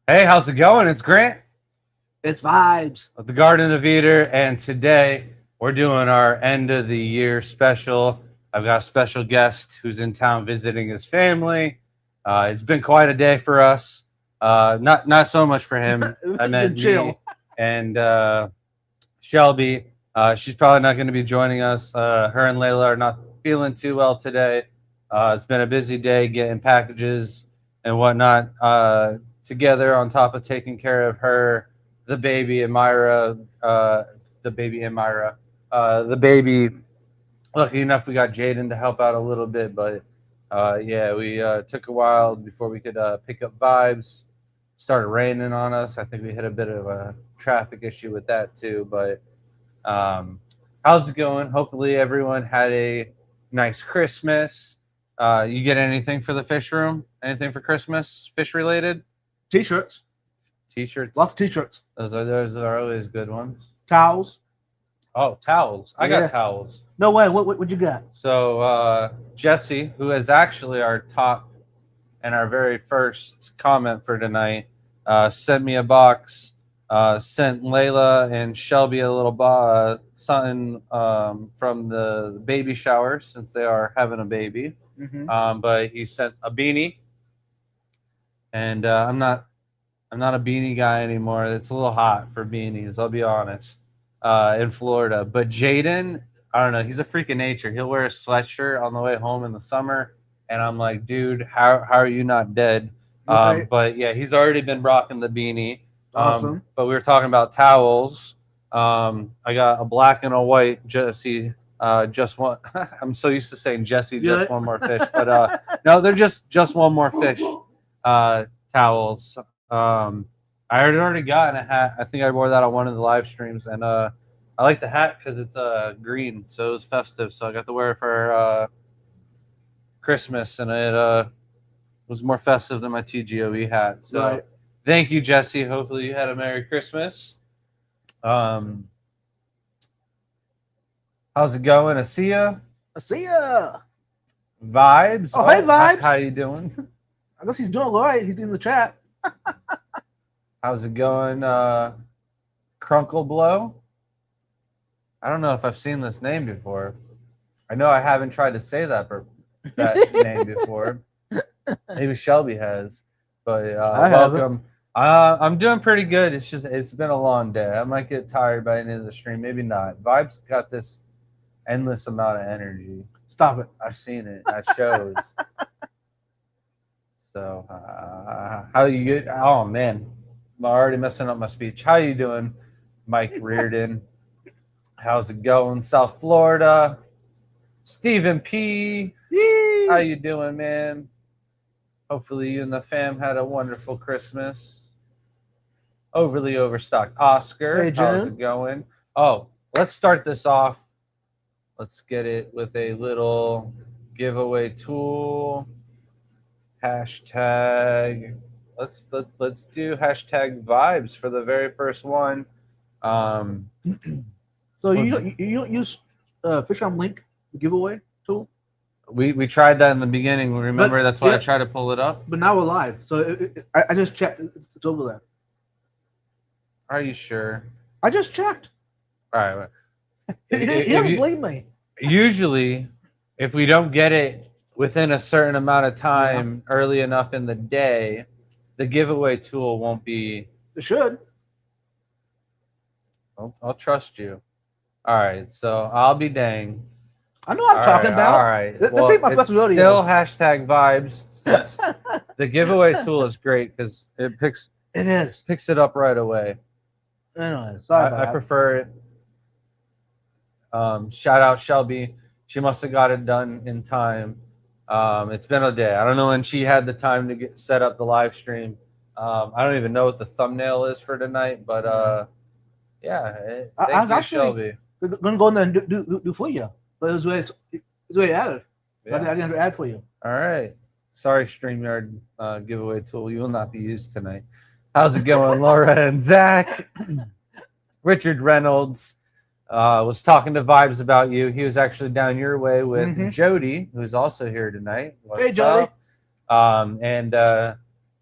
Hey, how's it going? It's Grant It's vibes. of the Garden of Eater, and today we're doing our end of the year special. I've got a special guest who's in town visiting his family. It's been quite a day for us. Not so much for him. I It's meant been me chill. and Shelby. She's probably not going to be joining us. Her and Layla are not feeling too well today. It's been a busy day getting packages and whatnot together on top of taking care of her, the baby, and Myra, the baby, and Myra. The baby, lucky enough, we got Jaden to help out a little bit, but yeah, we took a while before we could pick up vibes. Started raining on us. I think we hit a bit of a traffic issue with that too, but how's it going? Hopefully, everyone had a nice Christmas. You get anything for the fish room? Anything for Christmas, fish related? T-shirts. T-shirts. Lots of T-shirts. Those are always good ones. Towels. Oh, towels. I Yeah. got towels. No way. What you got? So Jesse, who is actually our top and our very first comment for tonight, sent me a box. Sent Layla and Shelby a little something from the baby shower since they are having a baby. Mm-hmm. But he sent a beanie, and I'm not a beanie guy anymore. It's a little hot for beanies. I'll be honest. In Florida, but Jaden, I don't know. He's a freak of nature. He'll wear a sweatshirt on the way home in the summer, and I'm like, dude, how are you not dead? Right. But yeah, he's already been rocking the beanie. Awesome. But we were talking about towels. I got a black and a white Jesse. Just one. I'm so used to saying Jesse, just Yeah. one more fish, but no, they're just one more fish towels. I had already gotten a hat. I think I wore that on one of the live streams, and I like the hat because it's green, so it was festive. So I got to wear it for Christmas, and it was more festive than my TGOE hat. So Right. thank you, Jesse. Hopefully you had a Merry Christmas. Um, how's it going, Asia? I see ya. Vibes. Oh, hey, Vibes. How you doing? I guess he's doing all right. He's in the chat. How's it going, Crunkle Blow? I don't know if I've seen this name before. I know I haven't tried to say that name before. Maybe Shelby has, but welcome. I'm doing pretty good. It's been a long day. I might get tired by the end of the stream. Maybe not. Vibes got this endless amount of energy. Stop it. I've seen it at shows. So how you? Oh man, I'm already messing up my speech. How you doing, Mike Reardon? How's it going, South Florida? Stephen P. Yee. How you doing, man? Hopefully you and the fam had a wonderful Christmas. Overly overstocked Oscar. Hey, how's Jen. it going? Oh, let's start this off. Let's get it with a little giveaway tool. Hashtag. Let's do hashtag vibes for the very first one. So you don't use Fish on Link, the giveaway tool, We tried that in the beginning. Remember, But- that's why I yeah. tried to pull it up. but now we're live. So I just checked. It's over there. Are you sure? I just checked. All right. You If don't you- believe me. Usually, if we don't get it within a certain amount of time early enough in the day, the giveaway tool won't be. It should. I'll trust you. All right, so I'll be dang. I know what I'm talking about. All right. This Well, ain't my it's first rodeo. still hashtag vibes. The giveaway tool is great because it picks It is. it up right away. Anyway, sorry about I that. prefer it. Shout out Shelby. She must have got it done in time. It's been a day. I don't know when she had the time to get set up the live stream. I don't even know what the thumbnail is for tonight, but yeah. I Thank was you, actually- Shelby. We're gonna go in there and do for you. But it's way added. So I Yeah. didn't have to add for you. All right. Sorry, StreamYard giveaway tool. You will not be used tonight. How's it going, Laura and Zach? Richard Reynolds was talking to Vibes about you. He was actually down your way with Mhm. Jody, who's also here tonight. What's Hey, Jody. up? And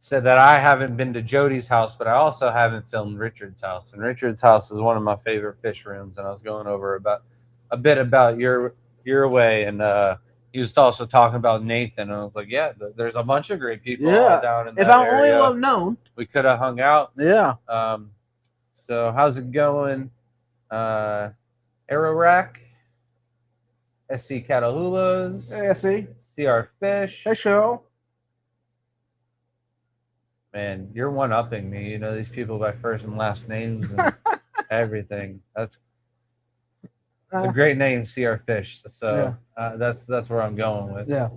said that I haven't been to Jody's house, but I also haven't filmed Richard's house. And Richard's house is one of my favorite fish rooms. And I was going over about a bit about your way, and he was also talking about Nathan. And I was like, yeah, there's a bunch of great people all down in that If I only area. would have known. We could have hung out. Yeah. So how's it going? Aerorack, SC Catahulas, Hey, I see. CR Fish. Hey, Cheryl. Man, you're one-upping me. You know these people by first and last names and everything. That's a great name, CR Fish. So that's where I'm going with. Yeah.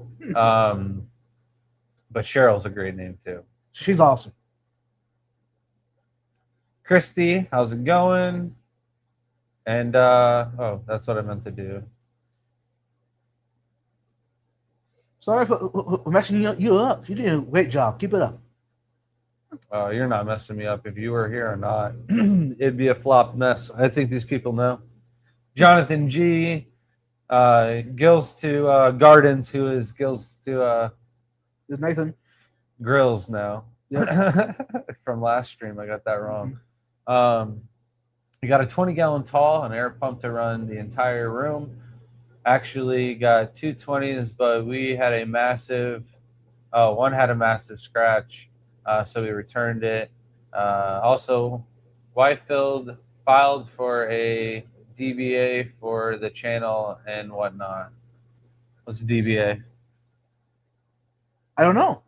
But Cheryl's a great name too. She's awesome. Christy, how's it going? And oh, that's what I meant to do. Sorry for messing you up. You did a great job. Keep it up. Oh, you're not messing me up. If you were here or not, it'd be a flop mess. I think these people know. Jonathan G, Gills to Gardens, who is Gills to Nathan Grills now. Yep. From last stream, I got that wrong. We got a 20-gallon tall, an air pump to run the entire room. Actually got 2 20s, but we had a massive, one had a massive scratch, so we returned it. Also, wife filed for a DBA for the channel and whatnot. What's DBA? I don't know.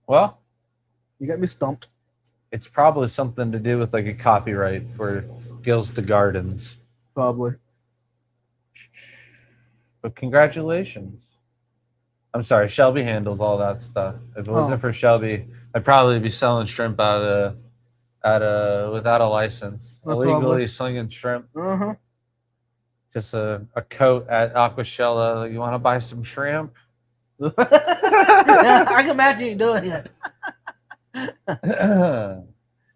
Well, you got me stumped. It's probably something to do with like a copyright for Gills to Gardens. Probably. But congratulations. I'm sorry, Shelby handles all that stuff. If it wasn't for Shelby, I'd probably be selling shrimp without a license, illegally slinging shrimp. Just a coat at Aquashella. Like, you want to buy some shrimp? Yeah, I can imagine you doing it.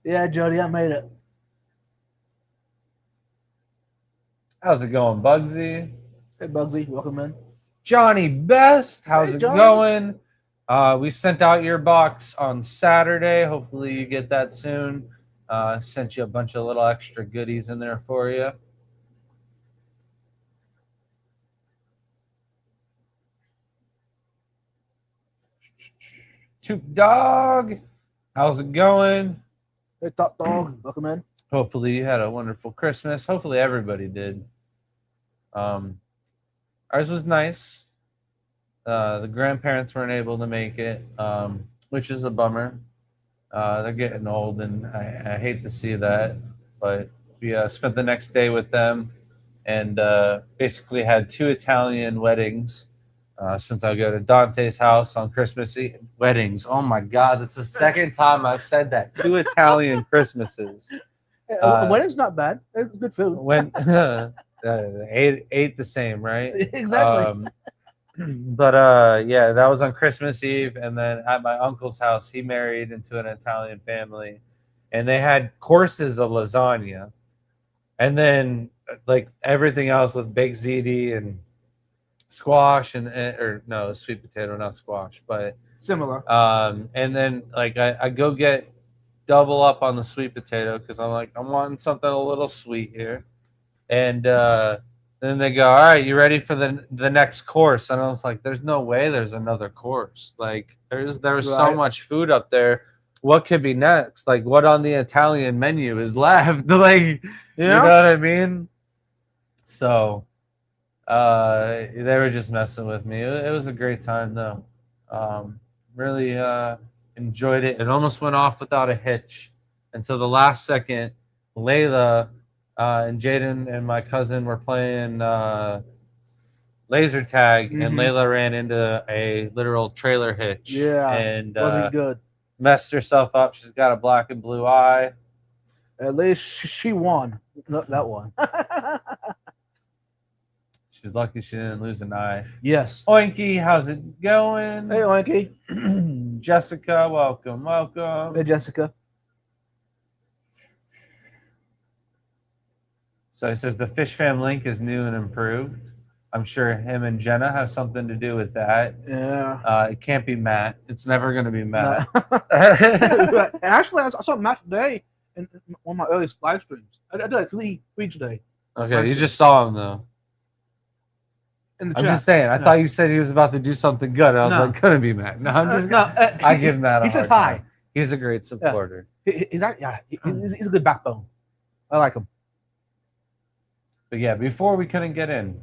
Yeah, Jody, I made it. How's it going, Bugsy? Hey, Bugsy, welcome in. Johnny Best, how's it going? We sent out your box on Saturday. Hopefully you get that soon. Sent you a bunch of little extra goodies in there for you. Toop Dog, how's it going? Hey, Top Dog, welcome in. Hopefully you had a wonderful Christmas. Hopefully everybody did. Ours was nice. The grandparents weren't able to make it, which is a bummer. They're getting old, and I hate to see that. But we spent the next day with them, and basically had 2 Italian weddings. Since I go to Dante's house on Christmas Eve. Weddings. Oh my God, that's the second time I've said that. 2 Italian Christmases. Wedding's not bad. It's good food. When ate the same, right? Exactly. But yeah, that was on Christmas Eve, and then at my uncle's house, he married into an Italian family, and they had courses of lasagna, and then like everything else with baked ziti and squash or no, sweet potato, not squash, but similar. And then like I go get double up on the sweet potato because I'm like, I'm wanting something a little sweet here. And then they go, all right, you ready for the next course? And I was like, there's no way there's another course. Like there's so much food up there. What could be next? Like what on the Italian menu is left? Like, you know what I mean? So they were just messing with me. It was a great time though. Really enjoyed it. It almost went off without a hitch until the last second. Layla and Jaden and my cousin were playing laser tag, and Layla ran into a literal trailer hitch. Yeah, and wasn't good. Messed herself up. She's got a black and blue eye. At least she won. That one. She's lucky she didn't lose an eye. Yes. Oinky, how's it going? Hey, Oinky. Jessica, welcome. Hey, Jessica. So it says the Fish Fam link is new and improved. I'm sure him and Jenna have something to do with that. Yeah. It can't be Matt. It's never going to be No. Matt. And actually, I saw Matt today in one of my earliest live streams. I did like three today Okay, you just saw him though. in the I'm chat. just saying. I No. thought you said he was about to do something good. I was No. like, couldn't be Matt. No, I'm just. No. I give him that. He a says hard hi. time. He's a great supporter. He's a good backbone. I like him. But yeah, before we couldn't get in.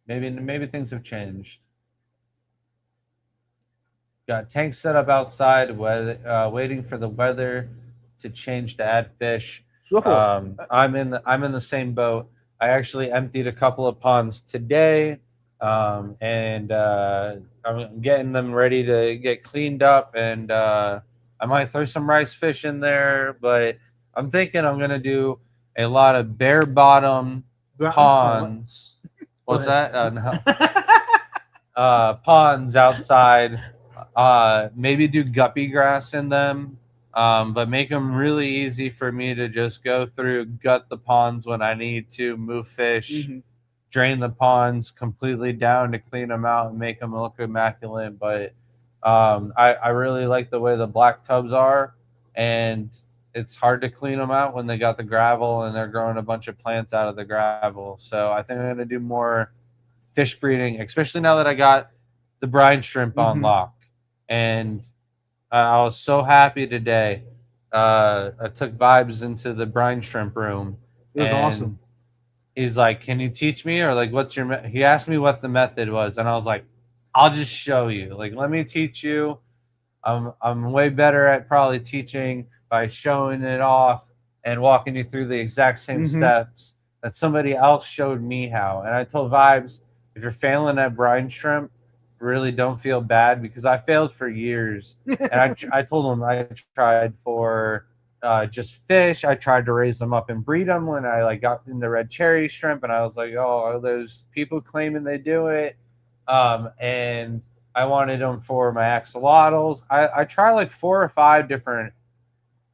Maybe things have changed. Got tanks set up outside, waiting for the weather to change to add fish. I'm in the same boat. I actually emptied a couple of ponds today, and I'm getting them ready to get cleaned up. And I might throw some rice fish in there, but I'm thinking I'm gonna do a lot of bare bottom ponds. What's that? No. Ponds outside. Maybe do guppy grass in them, but make them really easy for me to just go through, gut the ponds when I need to, move fish, drain the ponds completely down to clean them out and make them look immaculate. But I really like the way the black tubs are, and it's hard to clean them out when they got the gravel and they're growing a bunch of plants out of the gravel. So I think I'm going to do more fish breeding, especially now that I got the brine shrimp on lock. And I was so happy today. I took Vibes into the brine shrimp room. It was awesome. He's like, "Can you teach me?" Or like, "What's your?" He asked me what the method was, and I was like, "I'll just show you. Like, let me teach you. I'm way better at probably teaching by showing it off and walking you through the exact same steps that somebody else showed me how." And I told Vibes, if you're failing at brine shrimp, really don't feel bad, because I failed for years. And I told him I tried for just fish. I tried to raise them up and breed them when I like got into red cherry shrimp, and I was like, oh, there's people claiming they do it. And I wanted them for my axolotls. I try like 4 or 5 different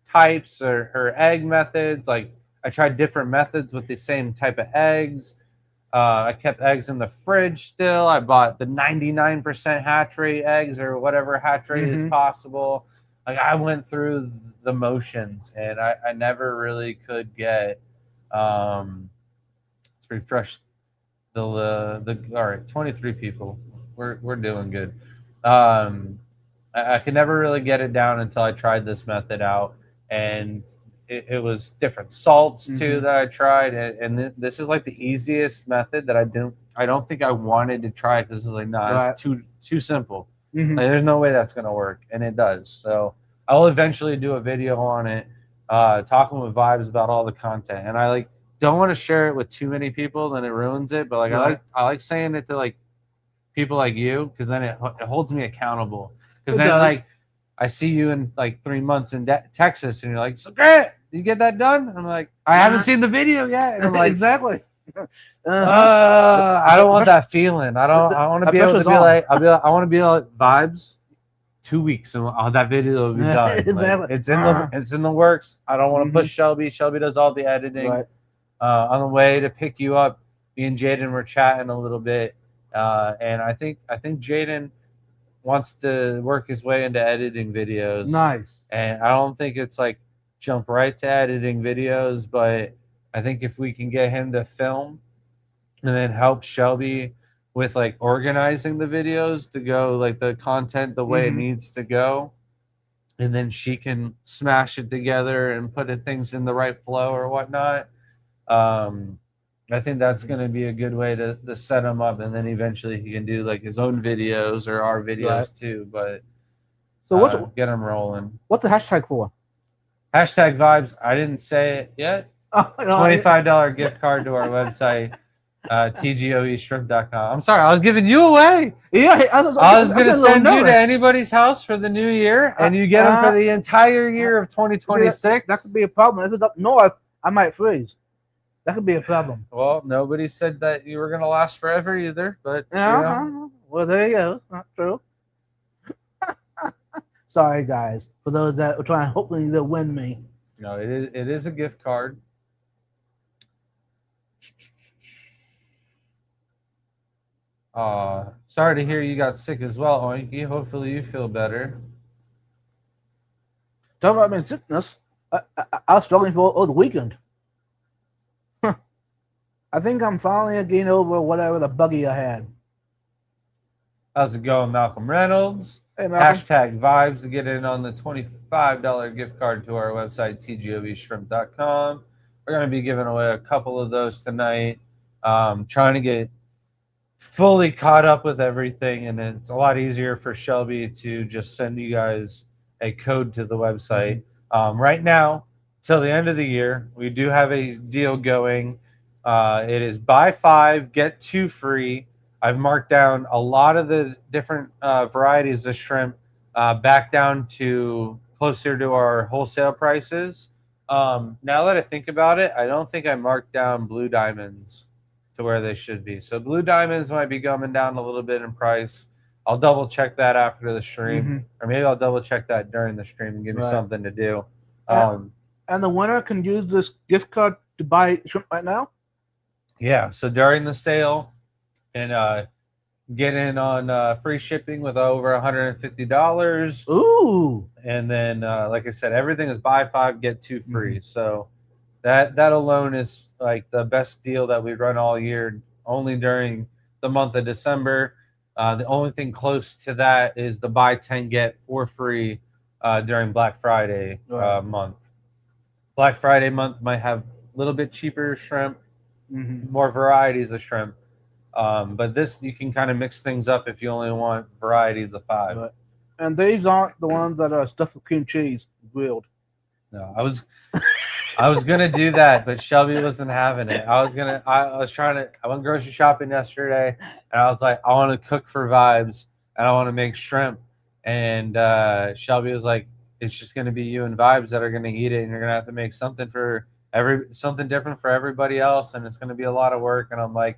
types or egg methods. Like I tried different methods with the same type of eggs. I kept eggs in the fridge still. I bought the 99% hatch rate eggs, or whatever hatch rate is possible. Like I went through the motions, and I never really could get. Let's refresh the all right, 23 people. We're doing good. I could never really get it down until I tried this method out, and it was different salts too that I tried, and this is like the easiest method that I don't think I wanted to try, because it's like, nah, it's too simple. Like, there's no way that's gonna work, and it does. So I'll eventually do a video on it, talking with Vibes about all the content, and I like don't want to share it with too many people, then it ruins it. But like I like saying it to like people like you, because then it holds me accountable. Because then like I see you in like 3 months in Texas, and you're like, so great, you get that done? And I'm like, I haven't seen the video yet. And I'm like, exactly. I don't want that feeling. I want to be able to be like, I want to be like, Vibes, 2 weeks and that video will be done. Exactly. Like, it's in the works. I don't want to push Shelby. Shelby does all the editing. On the way to pick you up, me and Jaden were chatting a little bit, and I think Jaden wants to work his way into editing videos. Nice. And I don't think it's like jump right to editing videos, but I think if we can get him to film and then help Shelby with like organizing the videos to go like the content the way it needs to go, and then she can smash it together and put things in the right flow or whatnot. I think that's going to be a good way to set him up, and then eventually he can do like his own videos or our videos too. But so get him rolling. What's the hashtag for? Hashtag Vibes. I didn't say it yet. $25 gift card to our website, tgoeshrimp.com. I'm sorry, I was giving you away. Yeah, I was going to send you to anybody's house for the new year, and you get them for the entire year of 2026. That could be a problem. If it's up north, I might freeze. That could be a problem. Well, nobody said that you were going to last forever either, but well, there you go. It's not true. Sorry, guys. For those that are trying, hopefully they'll win me. No, it is a gift card. Sorry to hear you got sick as well, Oinky. Hopefully you feel better. Talk about my sickness. I was struggling for all the weekend. I think I'm finally getting over whatever the buggy I had. How's it going, Malcolm Reynolds? Hey, Malcolm. Hashtag vibes to get in on the $25 gift card to our website, tgovshrimp.com. We're going to be giving away a couple of those tonight. Trying to get fully caught up with everything, and it's a lot easier for Shelby to just send you guys a code to the website. Right now, till the end of the year, we do have a deal going. It is buy 5, get 2 free. I've marked down a lot of the different varieties of shrimp back down to closer to our wholesale prices. Now that I think about it, I don't think I marked down blue diamonds to where they should be. So blue diamonds might be coming down a little bit in price. I'll double check that after the stream, or maybe I'll double check that during the stream and give me something to do. And the winner can use this gift card to buy shrimp right now? Yeah, so during the sale, and get in on free shipping with over $150. Ooh. And then, like I said, everything is buy 5, get 2 free. So that alone is like the best deal that we run all year, only during the month of December. The only thing close to that is the buy 10, get 4 free during Black Friday month. Black Friday month might have a little bit cheaper shrimp, more varieties of shrimp. But this, you can kind of mix things up if you only want varieties of 5. Right. And these aren't the ones that are stuffed with cream cheese grilled. No, I was gonna do that, but Shelby wasn't having it. I went grocery shopping yesterday, and I was like, I want to cook for vibes, and I want to make shrimp. And Shelby was like, it's just gonna be you and vibes that are gonna eat it, and you're gonna have to make something different for everybody else, and it's gonna be a lot of work. And I'm like,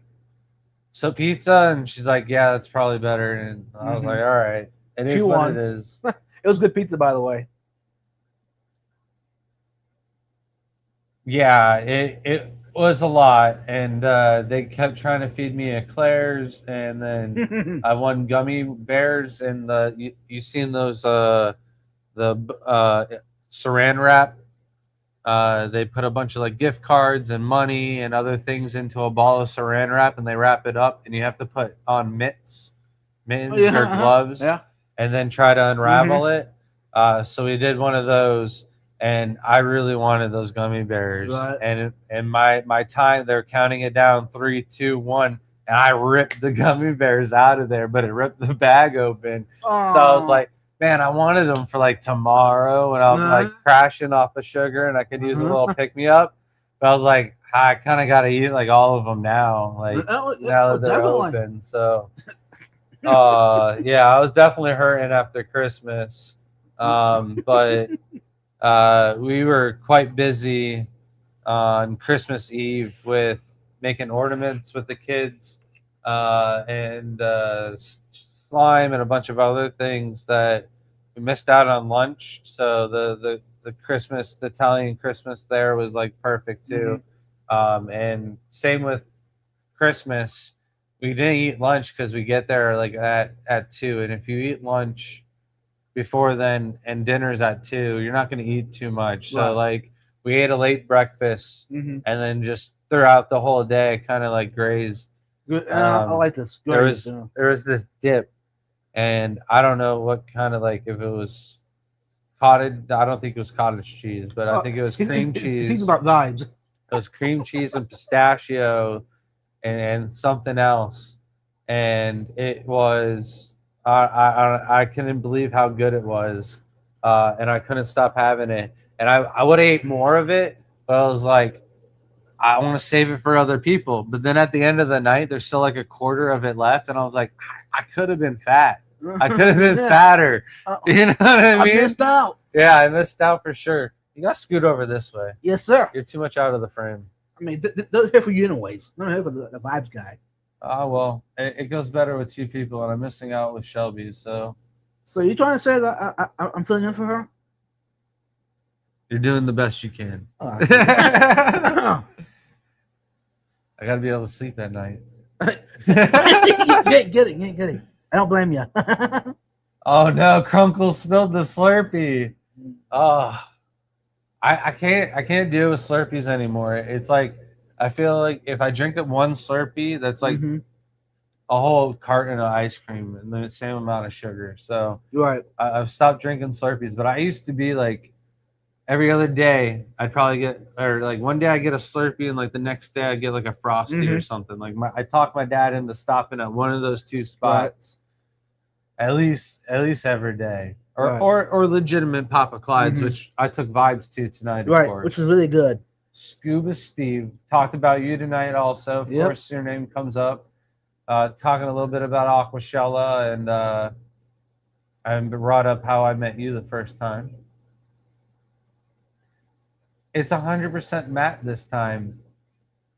so pizza? And she's like, yeah, that's probably better. And I was like, all right, it is what it is. It was good pizza, by the way. Yeah, it was a lot, and they kept trying to feed me eclairs, and then I won gummy bears, and you seen those the saran wrap. They put a bunch of like gift cards and money and other things into a ball of saran wrap, and they wrap it up, and you have to put on mittens or gloves, and then try to unravel it. So we did one of those, and I really wanted those gummy bears. And my time, they're counting it down 3, 2, 1, and I ripped the gummy bears out of there, but it ripped the bag open. Aww. So I was like, man, I wanted them for like tomorrow when I'm like crashing off of sugar and I could use a little pick me up. But I was like, I kind of got to eat like all of them now, like now that they're open. So, yeah, I was definitely hurting after Christmas. But we were quite busy on Christmas Eve with making ornaments with the kids and slime and a bunch of other things that we missed out on lunch. So the Italian Christmas there was like perfect too. And same with Christmas, we didn't eat lunch because we get there like at 2, and if you eat lunch before then and dinner's at 2, you're not going to eat too much. So like we ate a late breakfast and then just throughout the whole day kind of like grazed. I like this. There was this dip, and I don't know what kind of like, if it was cottage. I don't think it was cottage cheese, but I think it was cream cheese. Think about vibes. It was cream cheese and pistachio and something else, and it was I couldn't believe how good it was, and I couldn't stop having it. And I would have ate more of it, but I was like, I want to save it for other people. But then at the end of the night, there's still like a quarter of it left, and I was like, I could have been fat. I could have been fatter. You know what I mean? I missed out. Yeah, I missed out for sure. You got to scoot over this way. Yes, sir. You're too much out of the frame. I mean, they're here for you anyways. They're here for the vibes guy. Well, it goes better with 2 people, and I'm missing out with Shelby. So you're trying to say that I'm filling in for her? You're doing the best you can. I got to be able to sleep at night. You ain't getting. I don't blame you. Oh no, Crunkle spilled the Slurpee. Oh, I can't deal with Slurpees anymore. It's like I feel like if I drink one Slurpee, that's like Mhm. a whole carton of ice cream and the same amount of sugar. So You're right. I've stopped drinking Slurpees, but I used to be like every other day I'd probably get, or like one day I get a Slurpee and like the next day I get like a Frosty or Mhm. something. Like I talked my dad into stopping at one of those two Right. spots at least every day, or Right. or legitimate Papa Clyde's, Mhm. which I took vibes to tonight, of Right, course. which is really good. Scuba Steve talked about you tonight, also. Of Yep. course, your name comes up. Talking a little bit about Aquashella, and I brought up how I met you the first time. It's 100% Matt this time.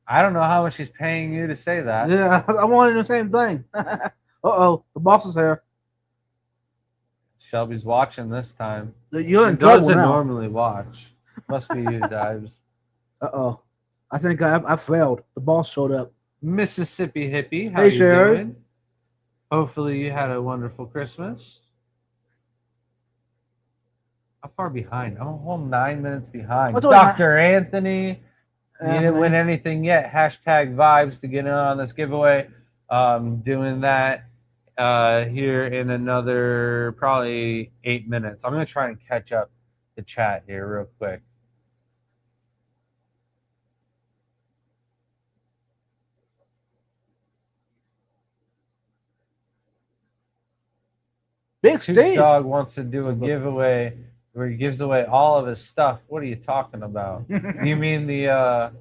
I don't know how much he's paying you to say that. Yeah, I wanted the same thing. Uh-oh, the boss is here. Shelby's watching this time. You're She in trouble doesn't now. normally watch. Must be you, Dives. Uh-oh. I think I failed. The boss showed up. Mississippi hippie, how Hey, you Sherry. doing? Hopefully you had a wonderful Christmas. How far behind? I'm a whole 9 minutes behind. What's going on? Dr. Anthony, you didn't win anything yet. Hashtag vibes to get in on this giveaway. Doing that here in another probably 8 minutes. I'm going to try and catch up the chat here real quick. Big Tooth Steve. Dog wants to do a giveaway where he gives away all of his stuff. What are you talking about? You mean the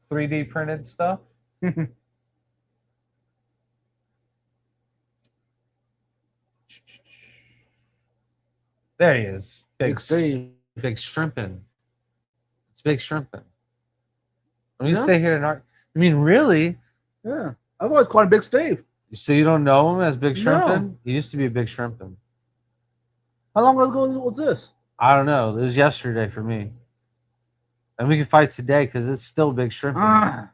3D printed stuff? There he is. Big Steve. Big shrimping. It's big shrimping. Let me Yeah? stay here and art. I mean, really? Yeah. I've always called him Big Steve. So you don't know him as Big Shrimpin'? No. He used to be Big Shrimpin'. How long ago was this? I don't know. It was yesterday for me. And we can fight today because it's still Big Shrimpin'. Ah.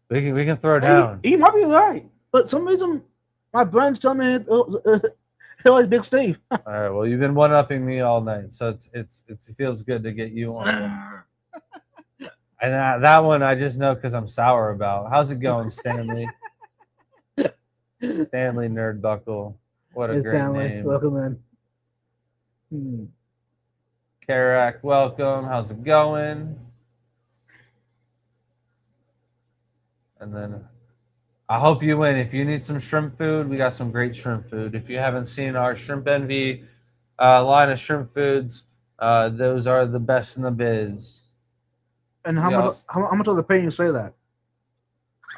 We can throw down. He might be right. But some reason my brain's telling me it was Big Steve. All right. Well, you've been one-upping me all night, so it feels good to get you on. And that one I just know because I'm sour about. How's it going, Stanley? Stanley Nerdbuckle. What a It's great Stanley. name. Welcome in. Karak, welcome. How's it going? And then I hope you win. If you need some shrimp food, we got some great shrimp food. If you haven't seen our Shrimp Envy line of shrimp foods, those are the best in the biz. And how much are they paying you to say that?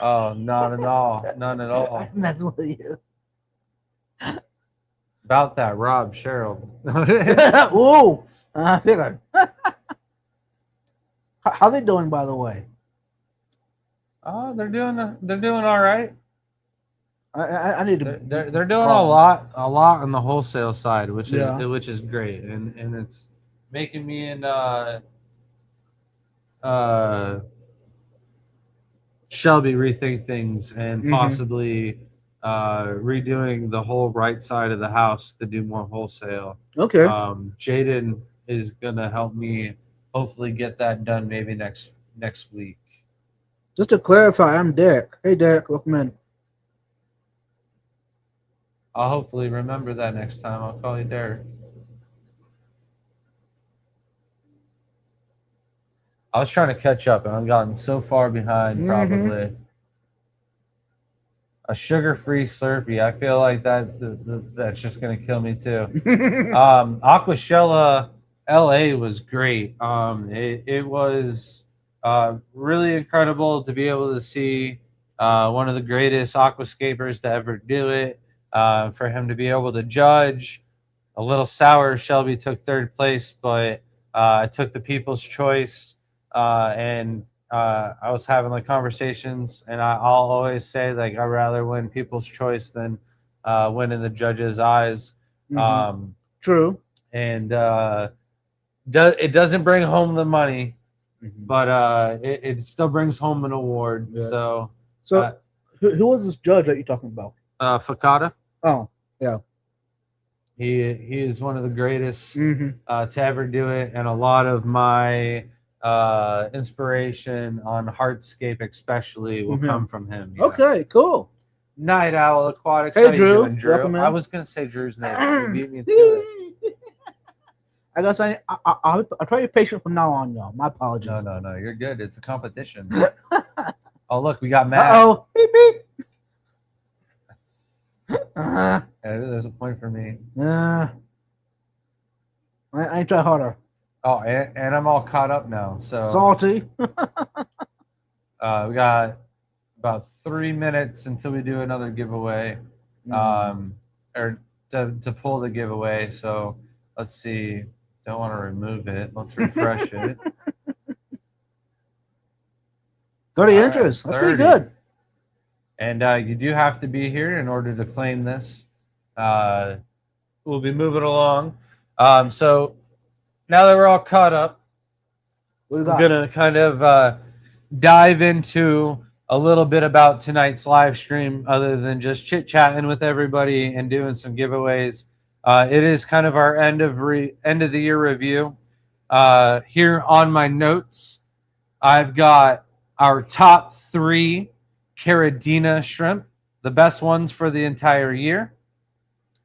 Oh, not at all. None at all. That's what you. About that, Rob, Cheryl. Ooh, I figured. How they doing, by the way? Oh, they're doing all right. I need to. They're doing a lot on the wholesale side, which is great, and it's making me and Shelby rethink things and possibly redoing the whole right side of the house to do more wholesale. Okay. Jaden is gonna help me hopefully get that done maybe next week. Just to clarify, I'm Derek. Hey, Derek, welcome in. I'll hopefully remember that next time. I'll call you Derek. I was trying to catch up, and I've gotten so far behind, probably. A sugar-free Slurpee. I feel like that's just going to kill me, too. Aquashella LA was great. It was really incredible to be able to see one of the greatest aquascapers to ever do it. For him to be able to judge. A little sour, Shelby took third place, but I took the People's Choice. And I was having like conversations, and I'll always say like I'd rather win People's Choice than win in the judges' eyes. True. And it doesn't bring home the money, but it still brings home an award. Yeah. So So Who was this judge that you're talking about? Fakata. Oh, yeah. He is one of the greatest Mm-hmm. to ever do it, and a lot of my inspiration on hardscape, especially, will From him. come from him. Yeah. Okay, cool. Night Owl Aquatics. Hey, How you Drew. doing, Drew? Welcome in. I was gonna say Drew's name. You beat me to it. I guess I'll try to be patient from now on, y'all. My apologies. No. You're good. It's a competition. Oh, look, we got Matt. Uh-oh. Beep, beep. Yeah, there's a point for me. I ain't try harder. Oh, and I'm all caught up now. So Salty. we got about 3 minutes until we do another giveaway, or to pull the giveaway. So let's see. Don't want to remove it. Let's refresh it. 30 All right, inches. That's 30. pretty good. And you do have to be here in order to claim this. We'll be moving along. So now that we're all caught up, What do you we're got? going to kind of dive into a little bit about tonight's live stream, other than just chit-chatting with everybody and doing some giveaways. It is kind of our end of the year review. Here on my notes, I've got our top 3 Caridina shrimp, the best ones for the entire year.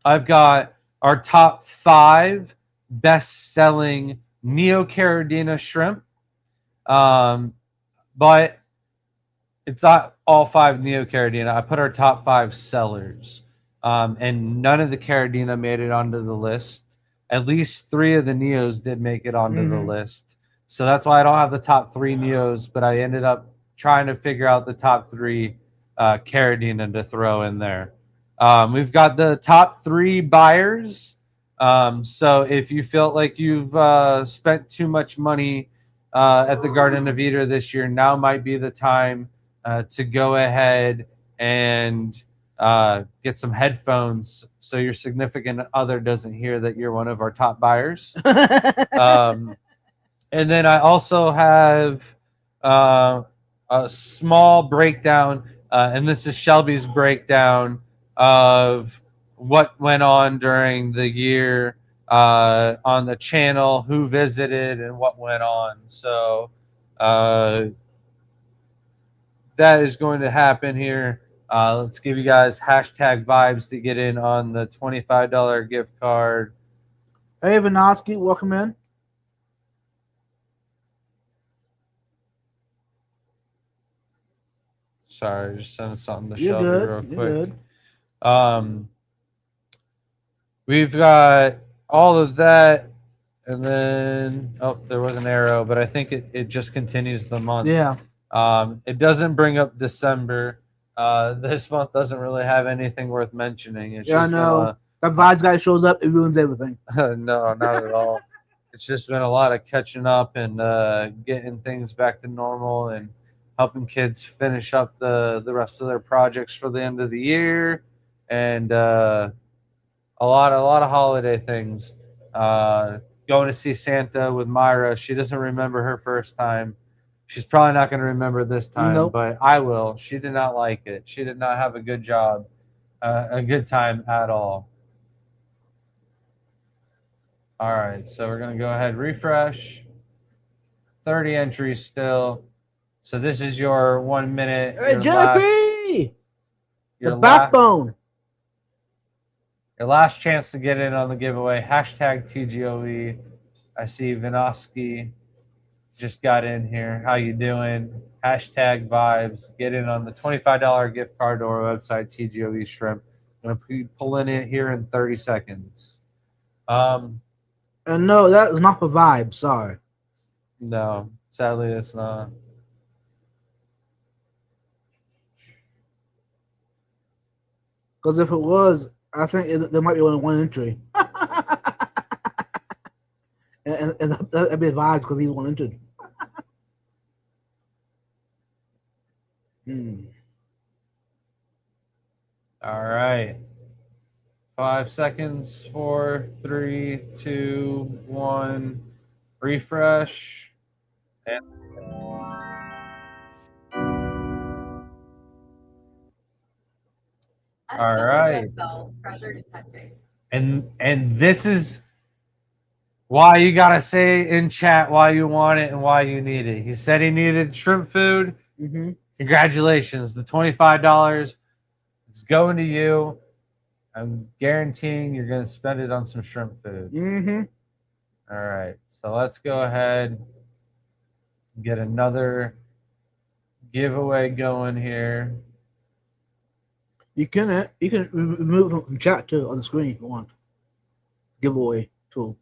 I've got our top 5 best-selling Neocaridina shrimp. But it's not all 5 Neocaridina. I put our top 5 sellers. And none of the Caridina made it onto the list. At least 3 of the Neos did make it onto the list. So that's why I don't have the top 3 Neos, but I ended up trying to figure out the top 3 Caridina to throw in there. We've got the top 3 buyers. So if you felt like you've spent too much money at the Garden of Eden this year, now might be the time to go ahead and get some headphones so your significant other doesn't hear that you're one of our top buyers. And then I also have a small breakdown, and this is Shelby's breakdown of what went on during the year on the channel, who visited, and what went on. So that is going to happen here. Let's give you guys hashtag vibes to get in on the $25 gift card. Hey, Vinoski, welcome in. Sorry, just sending something to You're Shelby good. real You're quick. good. We've got all of that, and then there was an arrow, but I think it just continues the month. Yeah. It doesn't bring up December. This month doesn't really have anything worth mentioning. It's Yeah, I just know. That Vibes guy shows up, it ruins everything. no, not at all. It's just been a lot of catching up and getting things back to normal and helping kids finish up the rest of their projects for the end of the year, and a lot of holiday things. Going to see Santa with Myra. She doesn't remember her first time. She's probably not going to remember this time, Nope. but I will. She did not like it. She did not have a good time at all. All right, so we're going to go ahead, refresh. 30 entries still. So this is your 1 minute. Hey, JP! Your The backbone. Your last chance to get in on the giveaway. Hashtag TGOE. I see Vinoski just got in here. How you doing? Hashtag vibes. Get in on the $25 gift card to our website, TGOE Shrimp. I'm going to be pulling it here in 30 seconds. And no, that is not for Vibes. Sorry. No, sadly it's not. Because if it was, I think there might be only 1 entry. and that'd be Vibes because he's 1 entered. All right. 5 seconds. 4, 3, 2, 1. Refresh. And All right. Treasure detecting. And this is why you gotta say in chat why you want it and why you need it. He said he needed shrimp food. Mm-hmm. Congratulations, the $25 is going to you. I'm guaranteeing you're gonna spend it on some shrimp food. Mm-hmm. All right, so let's go ahead and get another giveaway going here. You can remove it from chat too on the screen if you want. Giveaway tool.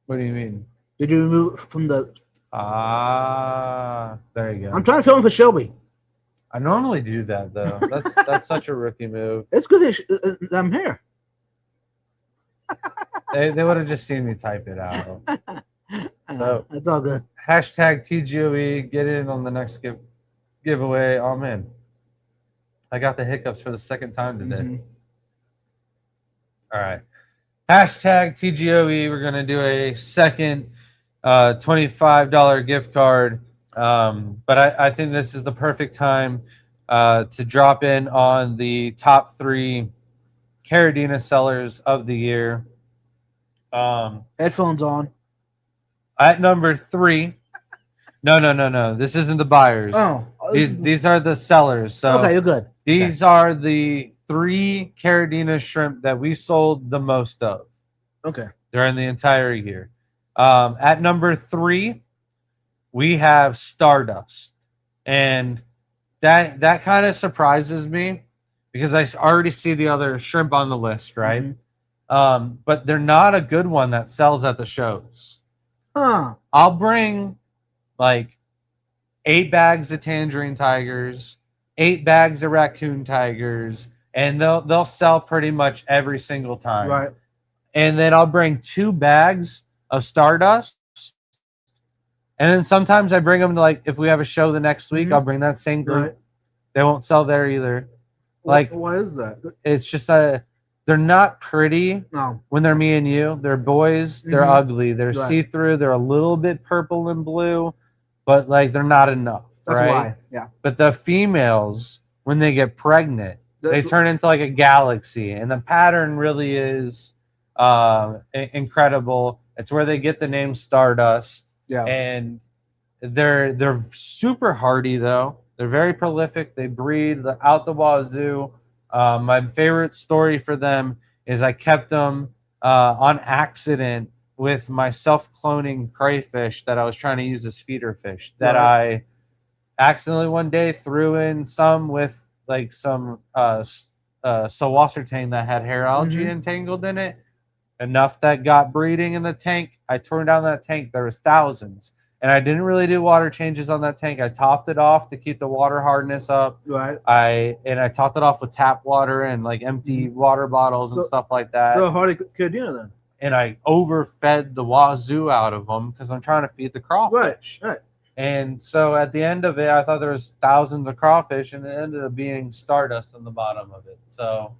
What do you mean? Did you remove it from the? There you go. I'm trying to film for Shelby. I normally do that though. That's such a rookie move. It's good I'm here. They would have just seen me type it out. So it's all good. hashtag TGOE, get in on the next giveaway. Oh man, I got the hiccups for the second time today. Mhm. All right, hashtag TGOE. We're gonna do a second $25 gift card. But I think this is the perfect time to drop in on the top 3 Carradina sellers of the year. Headphones on. At number 3, no. This isn't the buyers. Oh, These are the sellers. So okay, you're good. these are the 3 Carradina shrimp that we sold the most of Okay. during the entire year. At number 3, we have Stardust, and that kind of surprises me because I already see the other shrimp on the list, right? Mhm. But they're not a good one that sells at the shows. Huh. I'll bring like 8 bags of tangerine tigers, 8 bags of raccoon tigers, and they'll sell pretty much every single time. Right. And then I'll bring 2 bags of Stardust. And then sometimes I bring them to, like, if we have a show the next week, I'll bring that same group. Right. They won't sell there either. Like, why is that? it's just they're not pretty No. when they're me and you. They're boys. They're Mhm. ugly. They're Right. see-through. They're a little bit purple and blue, but like they're not enough. That's right? why. Yeah. But the females, when they get pregnant, they That's- turn into like a galaxy, and the pattern really is incredible. It's where they get the name Stardust. Yeah. And they're super hardy though. They're very prolific. They breed out the wazoo. My favorite story for them is I kept them on accident with my self-cloning crayfish that I was trying to use as feeder fish. That Right. I accidentally one day threw in some with like some Sawassertane that had hair algae Mhm. entangled in it. Enough that got breeding in the tank. I turned down that tank. There was thousands. And I didn't really do water changes on that tank. I topped it off to keep the water hardness up. Right. I topped it off with tap water and like empty water bottles and So- stuff like that. They're a hardy Carradina then. And I overfed the wazoo out of them because I'm trying to feed the crawfish. Right. And so at the end of it, I thought there was thousands of crawfish, and it ended up being Stardust on the bottom of it. So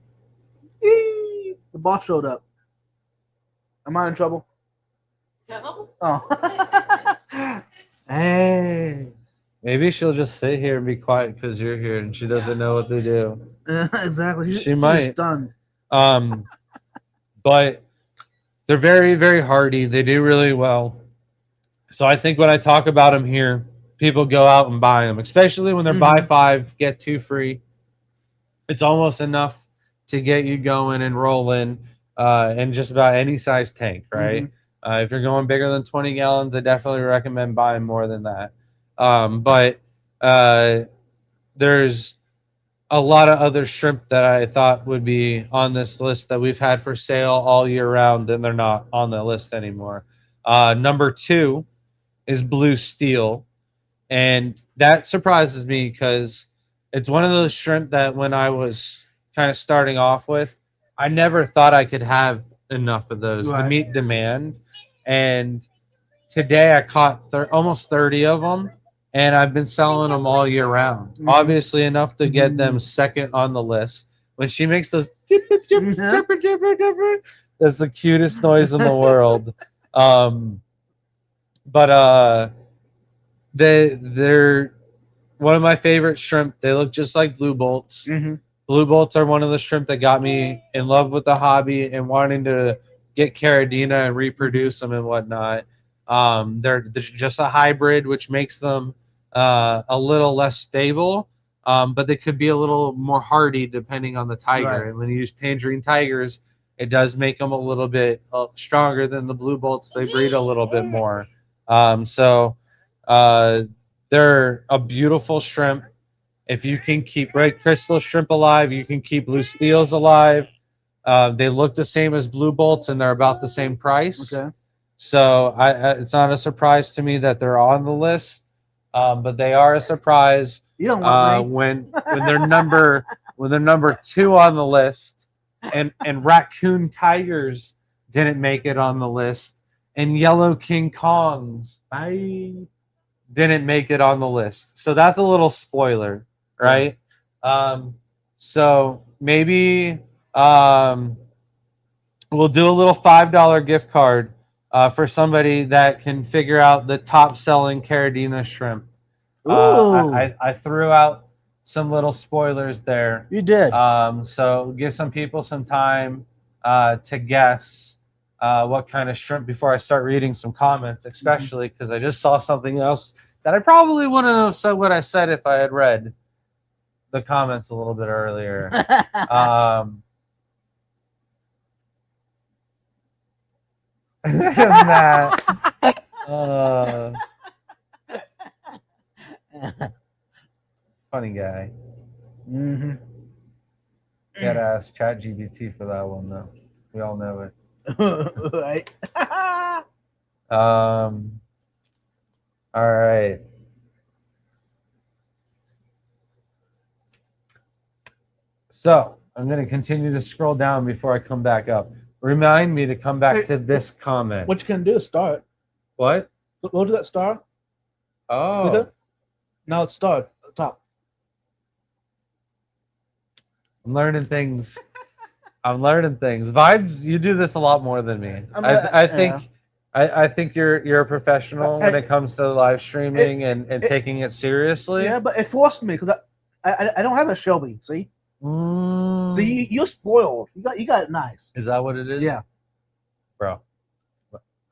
Eee! The boss showed up. Am I in trouble? No. Oh. Hey. maybe she'll just sit here and be quiet because you're here and she doesn't know what to do. Exactly. She might. Done. But they're very, very hardy. They do really well. So I think when I talk about them here, people go out and buy them, especially when they're buy 5, get 2 free. It's almost enough to get you going and rolling in just about any size tank, right? If you're going bigger than 20 gallons, I definitely recommend buying more than that. But there's a lot of other shrimp that I thought would be on this list that we've had for sale all year round, and they're not on the list anymore. Number 2 is Blue Steel, and that surprises me because it's one of those shrimp that when I was kind of starting off with, I never thought I could have enough of those to Right. meet demand. And today I caught almost 30 of them, and I've been selling them all year round. Mhm. Obviously enough to get them second on the list. When she makes those that's the cutest noise in the world. They're one of my favorite shrimp. They look just like blue bolts. Blue bolts are one of the shrimp that got me in love with the hobby and wanting to get Caridina and reproduce them and whatnot. They're just a hybrid, which makes them a little less stable, but they could be a little more hardy depending on the tiger. Right. And when you use tangerine tigers, it does make them a little bit stronger than the blue bolts. They breed a little bit more. So they're a beautiful shrimp. If you can keep red crystal shrimp alive, you can keep blue steels alive. They look the same as blue bolts, and they're about the same price. Okay. So it's not a surprise to me that they're on the list, but they are a surprise You don't want me. when they're number 2 on the list, and raccoon tigers didn't make it on the list, and yellow King Kongs didn't make it on the list. So that's a little spoiler, right? So maybe we'll do a little $5 gift card for somebody that can figure out the top selling Caridina shrimp. I threw out some little spoilers there. You did. So give some people some time to guess what kind of shrimp before I start reading some comments, especially because I just saw something else that I probably wouldn't have said what I said if I had read the comments a little bit earlier. Matt. Funny guy. Mm-hmm. Gotta ask ChatGPT for that one though. We all know it. Right. All right. So I'm going to continue to scroll down before I come back up. Remind me to come back to this comment. What you can do is start. What? Go to that star. Oh, Okay. Now it's start at the top. I'm learning things. I'm learning things. Vibes, you do this a lot more than me. I think I think you're a professional when it comes to live streaming and taking it seriously. Yeah, but it forced me because I don't have a Shelby. See, so you're spoiled. You got it nice. Is that what it is? Yeah. Bro.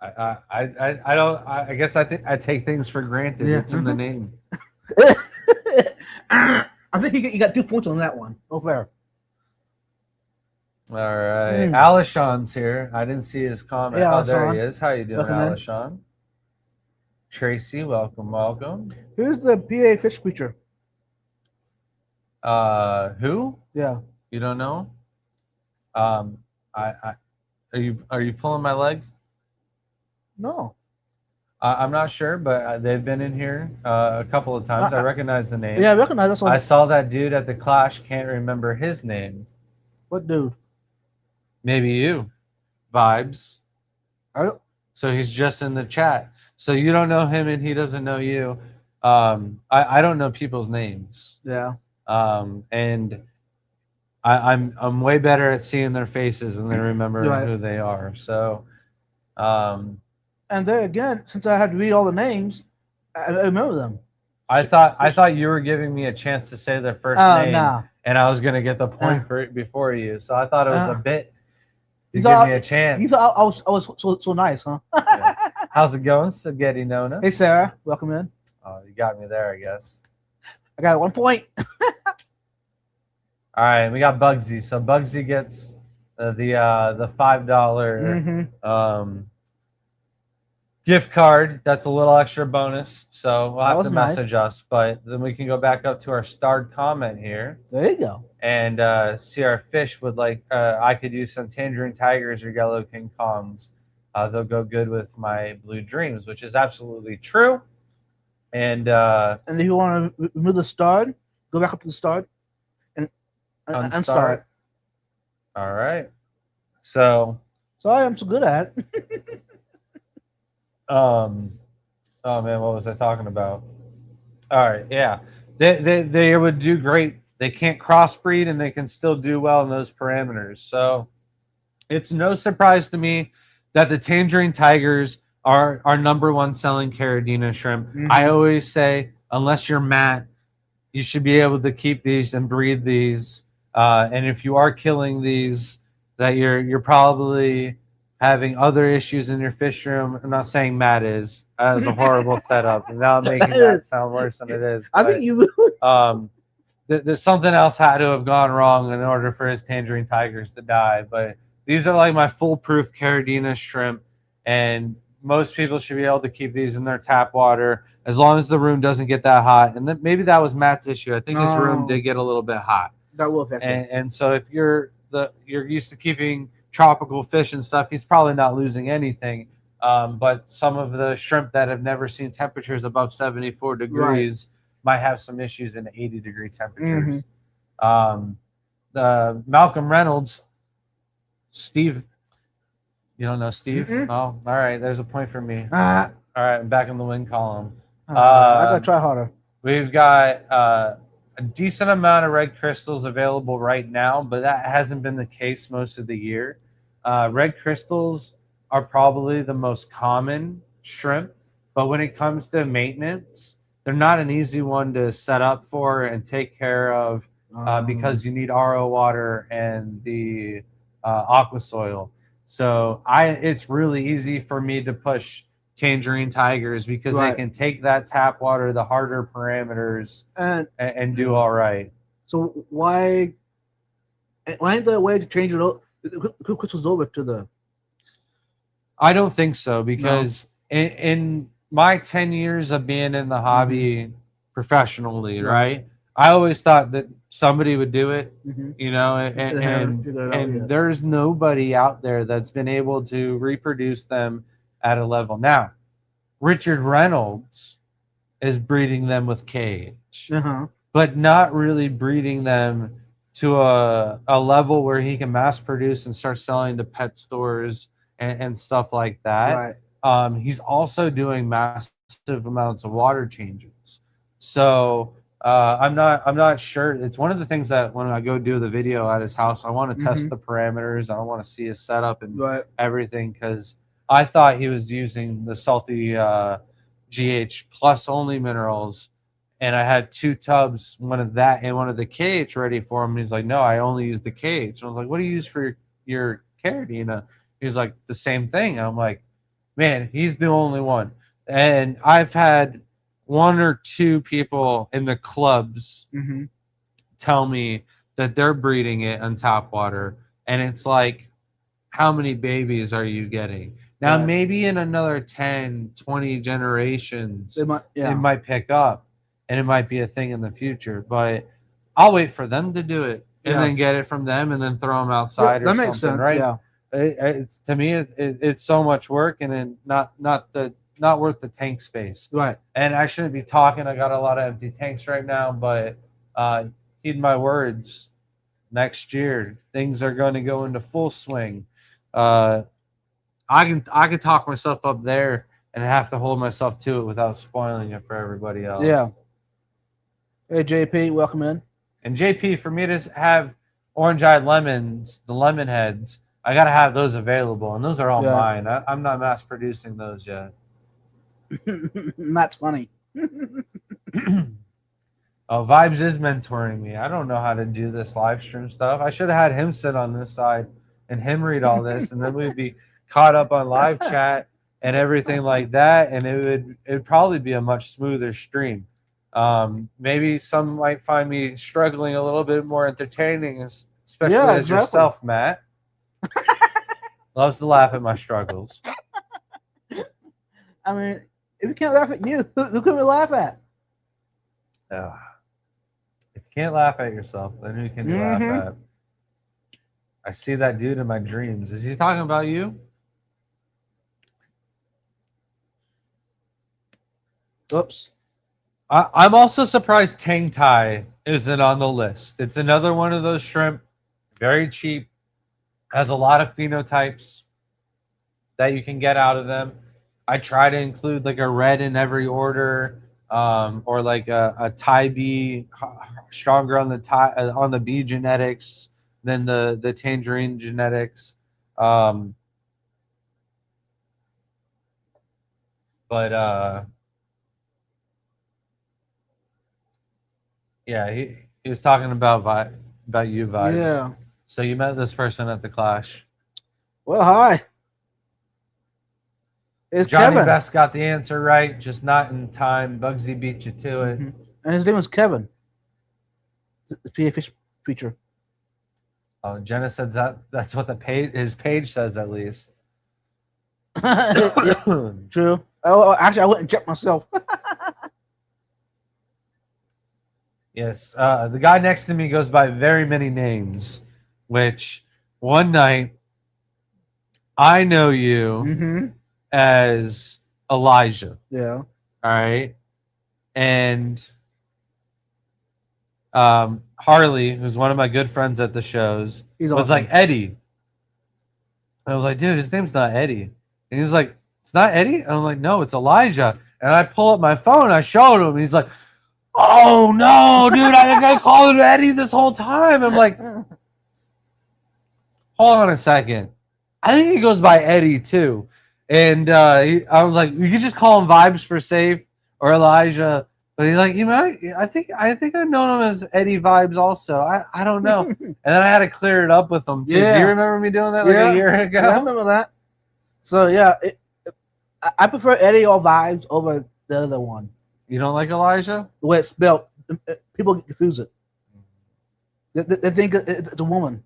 I guess I think I take things for granted. Yeah. It's in the name. I think you got 2 points on that one. No fair. All right. Alishon's here. I didn't see his comment. Yeah, Oh, there Alishon. he is. How you doing, Welcome in. Alishon? Tracy, welcome. Who's the PA fish preacher? Who? Yeah. You don't know? I are you pulling my leg? No. I'm not sure, but they've been in here a couple of times. I recognize the name. Yeah, I recognize that's I one. saw that dude at the Clash. Can't remember his name. What dude? Maybe you. Vibes. I don't, So he's just in the chat. So you don't know him and he doesn't know you. I don't know people's names. yeah. And I'm way better at seeing their faces and then remembering Right. who they are. So And there again, since I had to read all the names, I remember them. I thought you were giving me a chance to say their first Oh, name, no. and I was gonna get the point for it before you. So I thought it was a bit to You give thought- me a chance. You thought I was so nice, huh? Yeah. How's it going, Spaghetti Nona? Hey, Sarah. Welcome in. Oh, you got me there, I guess. I got 1 point. All right, we got Bugsy. So Bugsy gets the $5 Mm-hmm. gift card. That's a little extra bonus. So we'll That have was to nice. message us, but then we can go back up to our starred comment here There you go. and see our fish would like. I could use some tangerine tigers or yellow King Kongs. They'll go good with my blue dreams, which is absolutely true. And And if you want to remove the start, go back up to the start and Unstart. start. All right. So Sorry, I'm so good at it. oh man, what was I talking about? All right, yeah. They would do great. They can't crossbreed and they can still do well in those parameters. So it's no surprise to me that the tangerine tigers are our #1 selling Caridina shrimp. Mhm. I always say, unless you're Matt, you should be able to keep these and breed these And if you are killing these, that you're probably having other issues in your fish room. I'm not saying Matt is. That was a horrible setup. And now I'm making that sound worse than it is. I But, think you. there's something else had to have gone wrong in order for his tangerine tigers to die. But these are like my foolproof Caridina shrimp, and most people should be able to keep these in their tap water as long as the room doesn't get that hot. And then maybe that was Matt's issue. I think his room No. did get a little bit hot. That will affect it. And so if you're used to keeping tropical fish and stuff, he's probably not losing anything. But some of the shrimp that have never seen temperatures above 74 degrees might have some issues in 80-degree temperatures. Malcolm Reynolds, Steve. You don't know Steve? Mm-mm. Oh, all right. There's a point for me. Ah, All right, I'm back in the win column. I gotta try harder. We've got a decent amount of red crystals available right now, but that hasn't been the case most of the year. Red crystals are probably the most common shrimp, but when it comes to maintenance, they're not an easy one to set up for and take care of because you need RO water and the aqua soil. So it's really easy for me to push tangerine tigers because they can take that tap water, the harder parameters, and do all right. So why ain't there a way to change it up? Crystals over to the. I don't think so because in my 10 years of being in the hobby professionally, right? I always thought that somebody would do it, you know, and there's nobody out there that's been able to reproduce them at a level. Now, Richard Reynolds is breeding them with cage, but not really breeding them to a level where he can mass produce and start selling to pet stores and stuff like that. He's also doing massive amounts of water changes. So I'm not sure. It's one of the things that when I go do the video at his house, I want to test the parameters. I want to see his setup and everything because I thought he was using the salty GH plus only minerals, and I had 2 tubs, one of that and one of the cage ready for him. And he's like, "No, I only use the cage." And I was like, "What do you use for your Caridina?" He was like, "The same thing." And I'm like, "Man, he's the only one." And I've had 1 or 2 people in the clubs tell me that they're breeding it on tap water, and it's like, how many babies are you getting? Now, maybe in another 10, 20 generations, it might pick up, and it might be a thing in the future. But I'll wait for them to do it, and then get it from them, and then throw them outside or something, makes sense, right? Yeah. It's to me, it's so much work, and then not worth the tank space. Right. And I shouldn't be talking. I got a lot of empty tanks right now, but heed my words. Next year, things are going to go into full swing. I can talk myself up there and have to hold myself to it without spoiling it for everybody else. Yeah. Hey JP, welcome in. And JP, for me to have orange-eyed lemons, the lemon heads, I gotta have those available, and those are all mine. I'm not mass producing those yet. That's funny. Oh, Vibes is mentoring me. I don't know how to do this live stream stuff. I should have had him sit on this side and him read all this, and then we'd be caught up on live chat and everything like that, and it'd probably be a much smoother stream. Maybe some might find me struggling a little bit more entertaining, especially as yourself, Matt. Loves to laugh at my struggles. I mean, if you can't laugh at you, who can we laugh at? If you can't laugh at yourself, then who can you laugh at? I see that dude in my dreams. Is he talking about you? Oops. I'm also surprised Tang Tai isn't on the list. It's another one of those shrimp, very cheap, has a lot of phenotypes that you can get out of them. I try to include like a red in every order, or like a Thai B, stronger on the B genetics than the tangerine genetics. Yeah, he was talking about about you vibes. Yeah. So you met this person at the Clash. Well, hi. It's Johnny Kevin. Best got the answer right, just not in time. Bugsy beat you to it. Mhm. And his name is Kevin. The PA Fish feature. Oh, Jenna said that's what his page says at least. Yeah, true. Oh, actually, I went and checked myself. Yes, the guy next to me goes by very many names, which one night I know you Mm-hmm. as Elijah, Yeah. all right? And Harley, who's one of my good friends at the shows, He's was awesome. like, Eddie. I was like, dude, his name's not Eddie. And he's like, it's not Eddie? And I'm like, no, it's Elijah. And I pull up my phone, I showed him, and he's like, oh no, dude, I think I called him Eddie this whole time. I'm like, hold on a second. I think he goes by Eddie too. And I was like, you could just call him Vibes for safe or Elijah. But he's like, you might. I think I've known him as Eddie Vibes also. I don't know. And then I had to clear it up with him too. Yeah. Do you remember me doing that like Yeah. a year ago? Yeah, I remember that. So yeah, I prefer Eddie or Vibes over the other one. You don't like Elijah? The way it's spelled, people get confused it. They think it's a woman.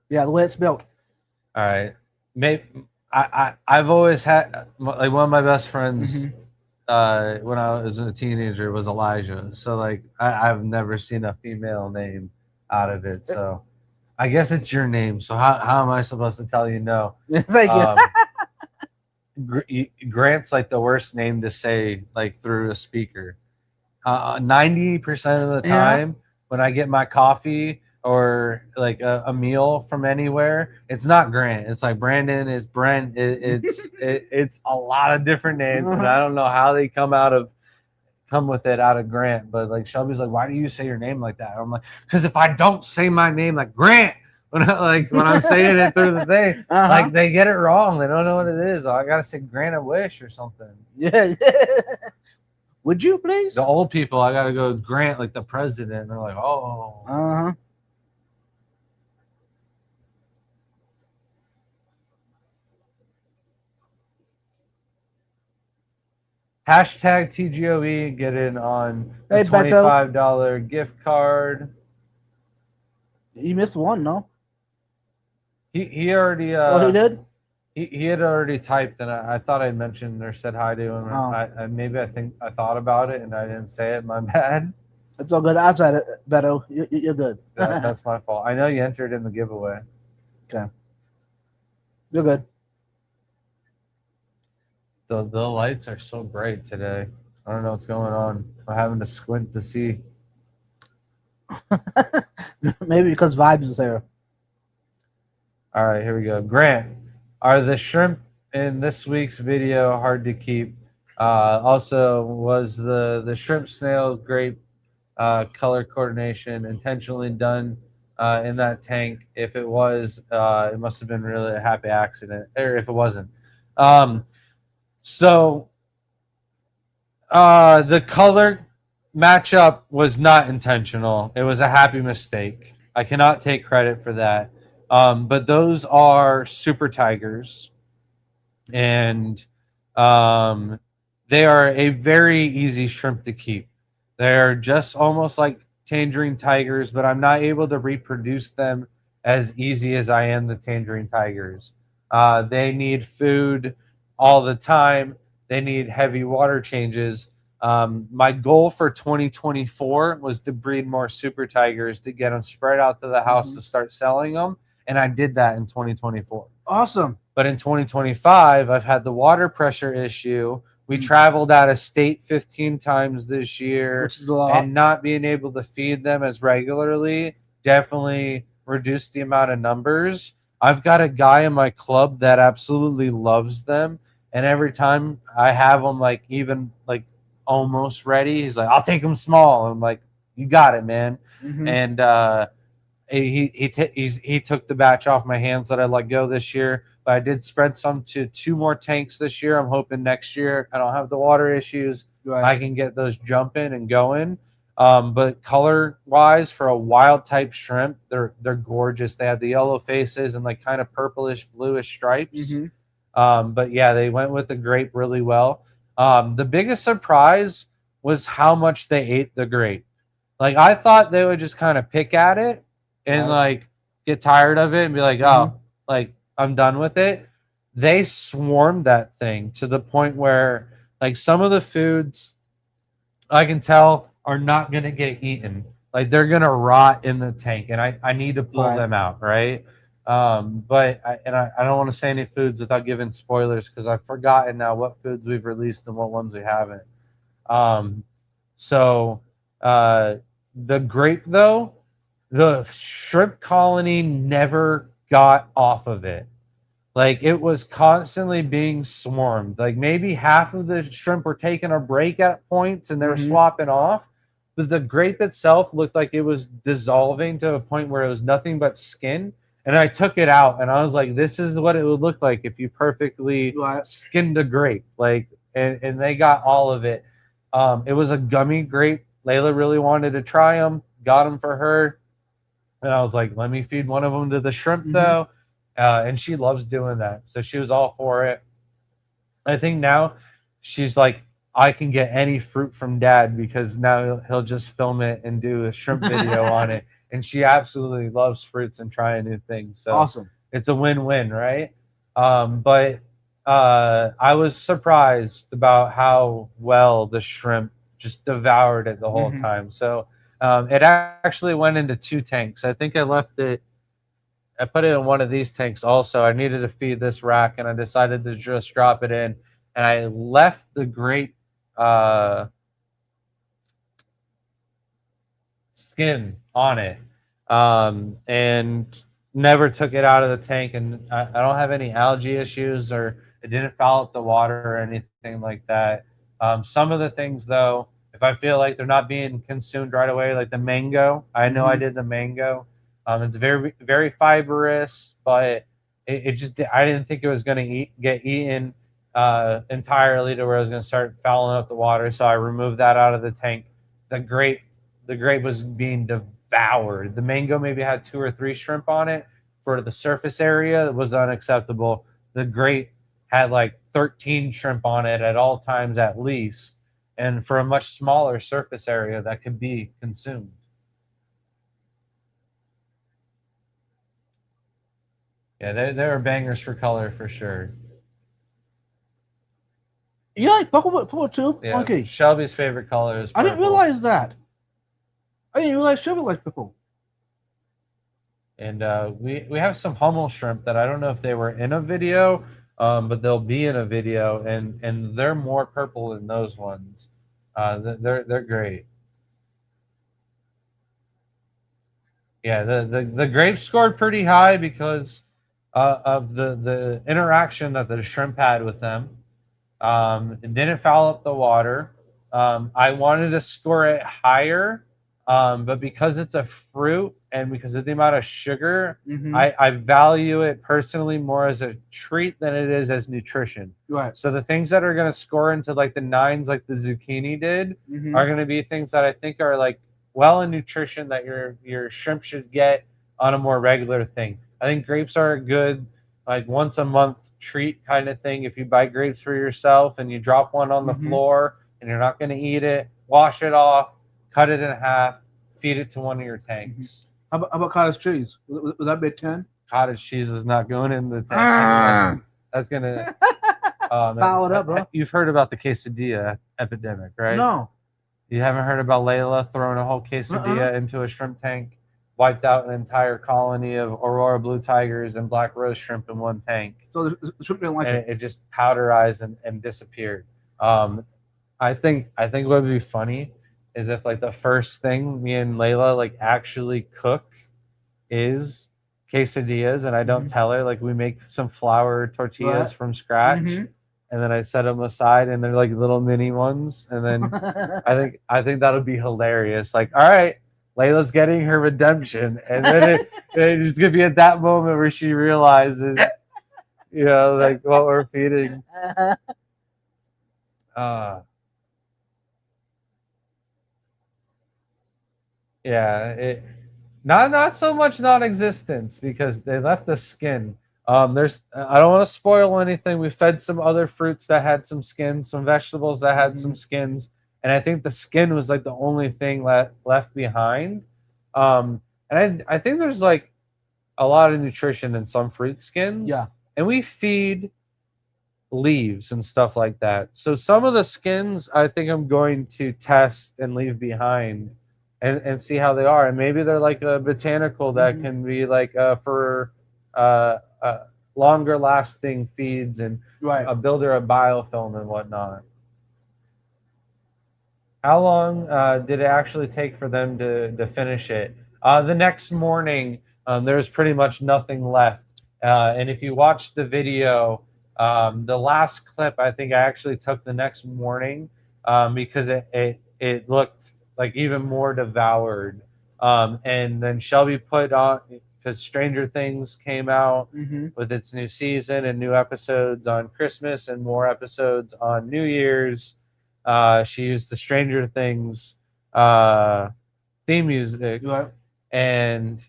Yeah, the way it's spelled. All right. Maybe I've always had like one of my best friends Mhm. when I was a teenager was Elijah. So like I've never seen a female name out of it. So I guess it's your name. So how am I supposed to tell you no? Thank you. Grant's like the worst name to say like through a speaker. 90% of the Yeah. time when I get my coffee or like a meal from anywhere, it's not Grant. It's like Brandon. It's Brent. It's a lot of different names, and I don't know how they come with it out of Grant. But like Shelby's like, why do you say your name like that? I'm like, because if I don't say my name like Grant when I'm saying it through the thing, Uh-huh. like they get it wrong. They don't know what it is. I gotta say Grant a wish or something. Yeah. Would you please? The old people, I gotta go Grant like the president. And they're like, oh. Uh-huh. Hashtag TGOE, get in on the Hey, Beto. $25 gift card. You missed one, no? He already Oh, he did? he had already typed, and I thought I mentioned or said hi to him. Oh. I think I thought about it and I didn't say it. My bad. It's all good. I said it, Beto. You're good. That's my fault. I know you entered in the giveaway. You're good. The lights are so bright today. I don't know what's going on. I'm having to squint to see. Maybe because Vibes is there. All right, here we go. Grant, are the shrimp in this week's video hard to keep? Also, was the shrimp snail grape color coordination intentionally done in that tank? If it was, it must have been really a happy accident. Or if it wasn't. So the color matchup was not intentional. It was a happy mistake. I cannot take credit for that. But those are super tigers, and they are a very easy shrimp to keep. They're just almost like tangerine tigers, but I'm not able to reproduce them as easy as I am the tangerine tigers. They need food all the time. They need heavy water changes. My goal for 2024 was to breed more super tigers to get them spread out to the house to start selling them. And I did that in 2024. Awesome. But in 2025, I've had the water pressure issue. We traveled out of state 15 times this year, Which is a lot. and not being able to feed them as regularly definitely reduced the amount of numbers. I've got a guy in my club that absolutely loves them, and every time I have them like even like almost ready, he's like, "I'll take them small." I'm like, "You got it, man." Mhm. And he took the batch off my hands that I let go this year. But I did spread some to 2 more tanks this year. I'm hoping next year I don't have the water issues. Right. I can get those jumping and going. But color wise, for a wild type shrimp, they're gorgeous. They have the yellow faces and like kind of purplish bluish stripes. Mm-hmm. But yeah, they went with the grape really well. The biggest surprise was how much they ate the grape. Like I thought they would just kind of pick at it and Right. like get tired of it and be like, Mhm. oh, like I'm done with it. They swarmed that thing to the point where like some of the foods I can tell are not gonna get eaten. Like they're gonna rot in the tank, and I need to pull Right. them out, right? But I don't want to say any foods without giving spoilers because I've forgotten now what foods we've released and what ones we haven't. Um, so the grape though, the shrimp colony never got off of it. Like it was constantly being swarmed. Like maybe half of the shrimp were taking a break at points and they were Mhm. swapping off. But the grape itself looked like it was dissolving to a point where it was nothing but skin. And I took it out and I was like, this is what it would look like if you perfectly Right. skinned a grape. Like, and they got all of it. It was a gummy grape. Layla really wanted to try them, got them for her. And I was like, let me feed one of them to the shrimp Mhm. though. And she loves doing that. So she was all for it. I think now she's like, I can get any fruit from dad because now he'll just film it and do a shrimp video on it. And she absolutely loves fruits and trying new things. So Awesome. it's a win-win, right? But I was surprised about how well the shrimp just devoured it the whole Mhm. time. So it actually went into 2 tanks. I think I left it. I put it in one of these tanks also. I needed to feed this rack, and I decided to just drop it in. And I left the grape uh, skin on it, and never took it out of the tank. And I don't have any algae issues, or it didn't foul up the water or anything like that. Some of the things, though, if I feel like they're not being consumed right away, like the mango, I know I Mhm. did the mango. It's very very fibrous, but it just I didn't think it was going to get eaten entirely to where I was going to start fouling up the water. So I removed that out of the tank. The grape the grape was being devoured. The mango maybe had 2 or 3 shrimp on it. For the surface area, it was unacceptable. The grape had like 13 shrimp on it at all times at least. And for a much smaller surface area that could be consumed. Yeah, they were bangers for color for sure. You like purple too? Yeah, Monkey. Shelby's favorite color is I purple. didn't realize that. I didn't realize Shelby likes purple. And we have some Hummel shrimp that I don't know if they were in a video, but they'll be in a video, and they're more purple than those ones. They're great. Yeah, the grapes scored pretty high because of the interaction that the shrimp had with them. It didn't foul up the water. I wanted to score it higher, but because it's a fruit and because of the amount of sugar, Mhm. I value it personally more as a treat than it is as nutrition. Right. So the things that are going to score into like the 9s, like the zucchini did, Mhm. are going to be things that I think are like well in nutrition that your shrimp should get on a more regular thing. I think grapes are a good like once a month treat kind of thing. If you buy grapes for yourself and you drop one on the Mhm. floor and you're not going to eat it, wash it off, cut it in half, feed it to one of your tanks. How about cottage cheese? Would that be a 10? Cottage cheese is not going in the tank Ah. anyway. That's gonna Foul it up, bro. You've heard about the quesadilla epidemic, right? No. You haven't heard about Layla throwing a whole quesadilla into a shrimp tank, wiped out an entire colony of Aurora blue tigers and black rose shrimp in one tank. So the shrimp didn't like And it. it just powderized and disappeared. I think what would be funny is if like the first thing me and Layla like actually cook is quesadillas, and I don't tell her, like we make some flour tortillas Right. from scratch, Mhm. and then I set them aside, and they're like little mini ones, and then I think that'll be hilarious. Like, all right, Layla's getting her redemption, and then it's gonna be at that moment where she realizes, you know, like what we're feeding. Yeah, it not so much non-existence because they left the skin. There's I don't want to spoil anything. We fed some other fruits that had some skins, some vegetables that had some skins, and I think the skin was like the only thing left behind. And I think there's like a lot of nutrition in some fruit skins. Yeah. And we feed leaves and stuff like that. So some of the skins I think I'm going to test and leave behind and see how they are. And maybe they're like a botanical that Mhm. can be like for uh, longer lasting feeds and Right. a builder of biofilm and whatnot. How long did it actually take for them to finish it? The next morning, there was pretty much nothing left. And if you watch the video, the last clip, I think I actually took the next morning because it looked like even more devoured. And then Shelby put on, because Stranger Things came out Mm-hmm. with its new season and new episodes on Christmas and more episodes on New Year's. She used the Stranger Things theme music, Right. and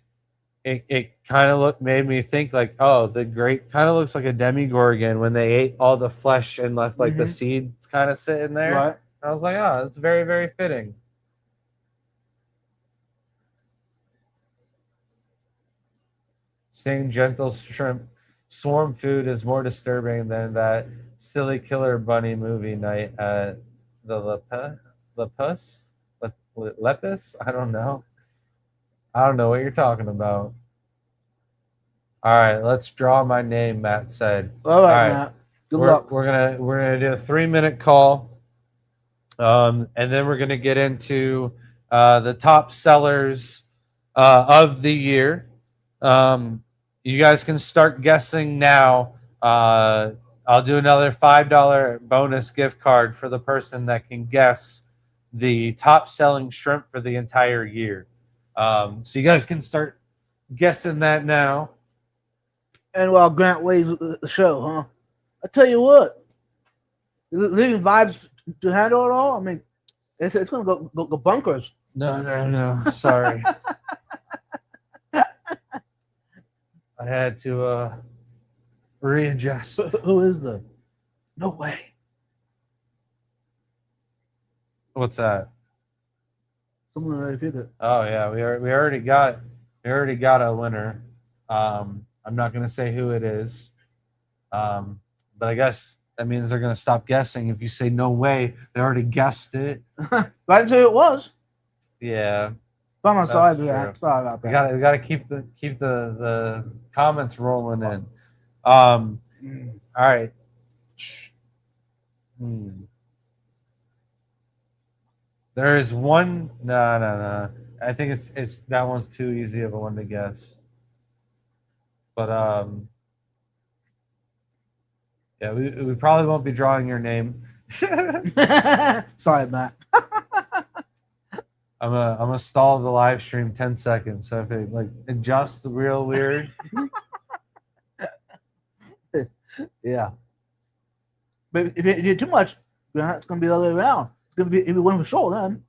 it kind of made me think like, oh, the great kind of looks like a Demigorgon when they ate all the flesh and left like the Mhm. seeds kind of sitting there. Right. I was like, oh, it's very very fitting. Seeing gentle shrimp swarm food is more disturbing than that silly killer bunny movie night at the Lepus? Lepus? I don't know. I don't know what you're talking about. All right, let's draw my name, Matt said. All right, All right, Matt. Good we're, luck. we're gonna do a 3 minute call. And then we're gonna get into the top sellers of the year. You guys can start guessing now. I'll do another $5 bonus gift card for the person that can guess the top selling shrimp for the entire year. So you guys can start guessing that now. And while Grant lays the show, huh? I tell you what, leaving vibes to handle it all. I mean, it's gonna go bunkers. No. Sorry. I had to readjust. Who is the? No way. What's that? Someone already did it. Oh yeah, we already got a winner. I'm not gonna say who it is, but I guess that means they're gonna stop guessing if you say no way. They already guessed it. But I didn't say who it was. Yeah, But I'm That's sorry, true. Grant. Sorry about we that. gotta keep the comments rolling in. All right. Hmm. There is one. No. I think it's that one's too easy of a one to guess. But yeah, we probably won't be drawing your name. Sorry, Matt. I'm gonna stall the live stream 10 seconds. So if it like adjusts real weird, Yeah. But if you do too much, Grant, it's gonna be the other way around. It's gonna be if you win for sure then.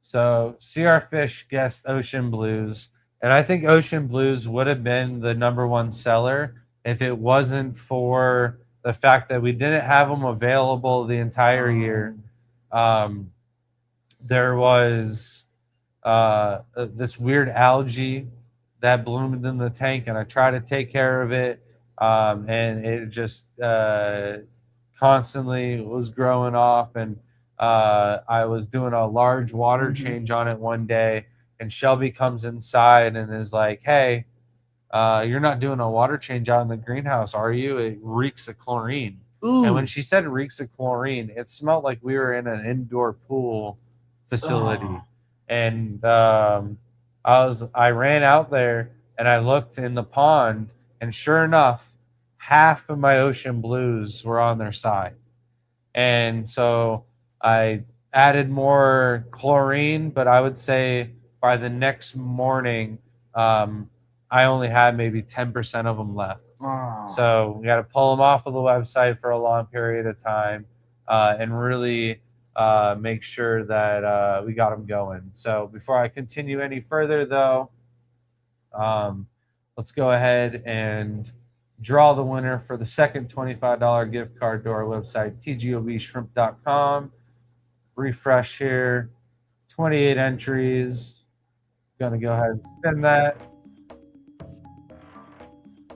so CR Fish guessed Ocean Blues, and I think Ocean Blues would have been the number one seller if it wasn't for the fact that we didn't have them available the entire year. There was this weird algae that bloomed in the tank, and I tried to take care of it, and it just constantly was growing off. And I was doing a large water change on it one day, and Shelby comes inside and is like, "Hey, you're not doing a water change out in the greenhouse, are you? It reeks of chlorine." Ooh. And when she said reeks of chlorine, it smelled like we were in an indoor pool facility. Oh. And I ran out there and I looked in the pond, and sure enough, half of my ocean blues were on their side. And so I added more chlorine, but I would say by the next morning, I only had maybe 10% of them left. Oh. So we got to pull them off of the website for a long period of time and really make sure that we got them going. So before I continue any further, though, let's go ahead and draw the winner for the second $25 gift card to our website, tgobshrimp.com. Refresh here. 28 entries. Gonna go ahead and spin that.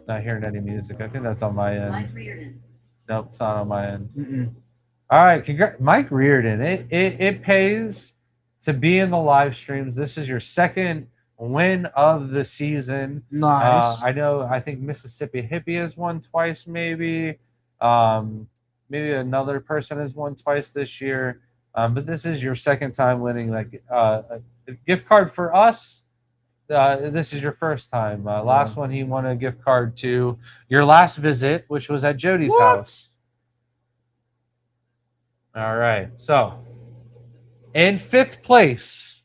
Not hearing any music. I think that's on my end. Mike Reardon. Nope, it's not on my end. Mm-mm. All right, Mike Reardon. It pays to be in the live streams. This is your second win of the season. Nice. I think Mississippi Hippie has won twice, maybe. Maybe another person has won twice this year. But this is your second time winning like a gift card for us. This is your first time. Last one, he won a gift card to your last visit, which was at Jody's house. All right. So, in fifth place,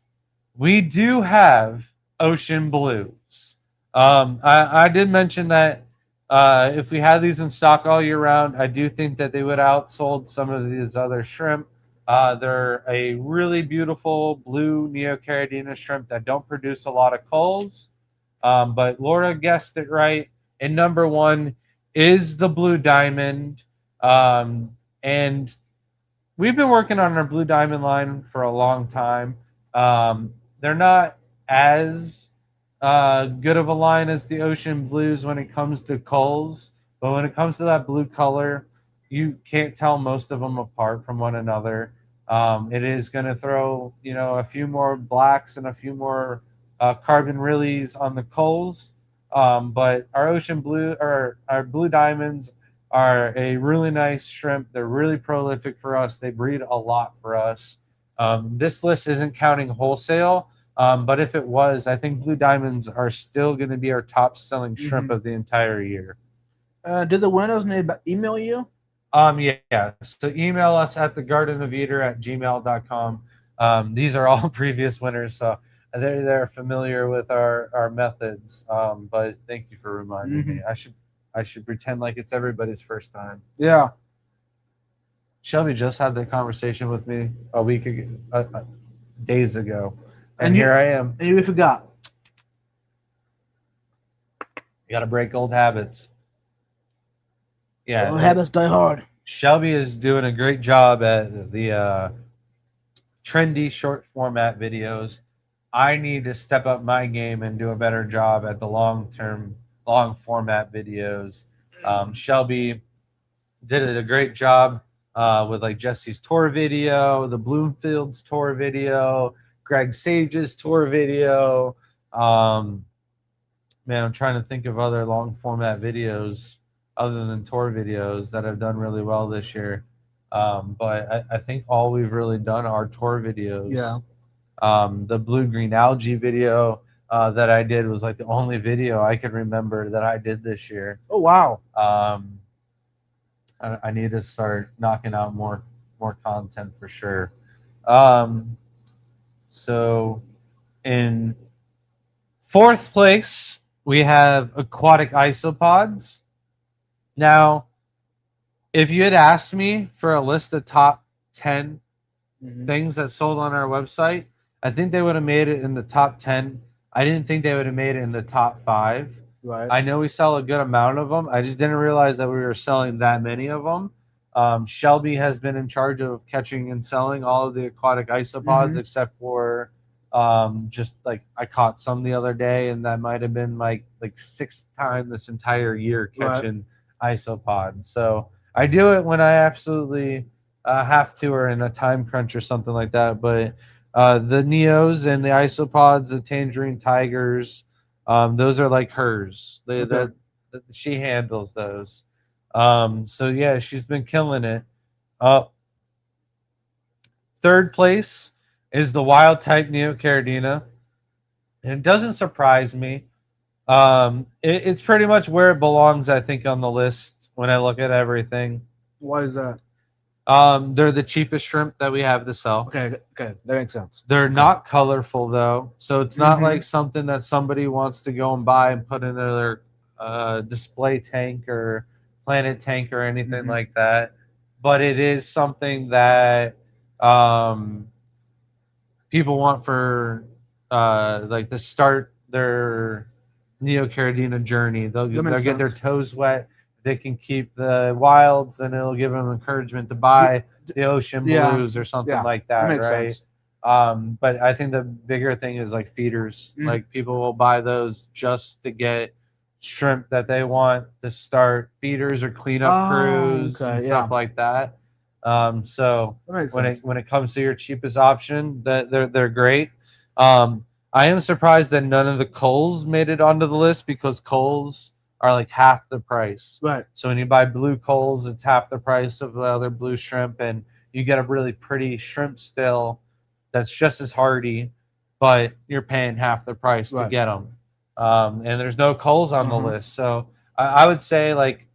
we do have Ocean Blues. I did mention that if we had these in stock all year round, I do think that they would outsold some of these other shrimp. They're a really beautiful blue Neocaridina shrimp that don't produce a lot of culls. But Laura guessed it right. And number one is the Blue Diamond. And we've been working on our Blue Diamond line for a long time. They're not as good of a line as the Ocean Blues when it comes to culls. But when it comes to that blue color, you can't tell most of them apart from one another. It is going to throw, a few more blacks and a few more carbon realies on the culls. But our Ocean Blue or our Blue Diamonds are a really nice shrimp. They're really prolific for us. They breed a lot for us. This list isn't counting wholesale, but if it was, I think Blue Diamonds are still going to be our top selling shrimp of the entire year. Did the winners need to email you? Yeah. So email us at thegardenofeater@gmail.com. These are all previous winners, so they're familiar with our methods. But thank you for reminding me. I should pretend like it's everybody's first time. Yeah. Shelby just had that conversation with me a week ago, days ago, and And here I am. And you forgot. You got to break old habits. Yeah, Old habits die hard. Shelby is doing a great job at the trendy short format videos. I need to step up my game and do a better job at the long format videos. Shelby did a great job with like Jesse's tour video, the Bloomfield's tour video, Greg Sage's tour video. Man, I'm trying to think of other long format videos other than tour videos that have done really well this year. But I think all we've really done are tour videos. Yeah. The blue-green algae video that I did was like the only video I could remember that I did this year. Oh, wow. I need to start knocking out more content for sure. So in fourth place, we have aquatic isopods. Now, if you had asked me for a list of top 10 things that sold on our website, I think they would have made it in the top 10. I didn't think they would have made it in the top 5. Right. I know we sell a good amount of them. I just didn't realize that we were selling that many of them. Shelby has been in charge of catching and selling all of the aquatic isopods, except for just like I caught some the other day, and that might have been like sixth time this entire year catching isopods. So I do it when I absolutely have to, or in a time crunch or something like that. But the Neos and the isopods, the Tangerine Tigers, those are like hers. She handles those. So yeah, she's been killing it. Third place is the wild type Neocaridina. And it doesn't surprise me. It's pretty much where it belongs, I think, on the list when I look at everything. Why is that? They're the cheapest shrimp that we have to sell. Okay, that makes sense. They're not colorful though, so it's not like something that somebody wants to go and buy and put in their display tank or planet tank or anything like that. But it is something that people want for like to start their Neocaridina journey. They'll makes get their sense. toes wet. They can keep the wilds, and it'll give them encouragement to buy the ocean Yeah. blues or something Yeah. like That that, makes right? sense. But I think the bigger thing is like feeders. Mm. Like people will buy those just to get shrimp that they want to start feeders or cleanup crews Okay, and stuff like that. So That makes when sense. it comes to your cheapest option, that they're great. I am surprised that none of the Coles made it onto the list because Coles are like half the price. Right. So when you buy blue Coles, it's half the price of the other blue shrimp, and you get a really pretty shrimp still that's just as hardy, but you're paying half the price to Right. get them. And there's no Coles on the Uh-huh. list, so I would say like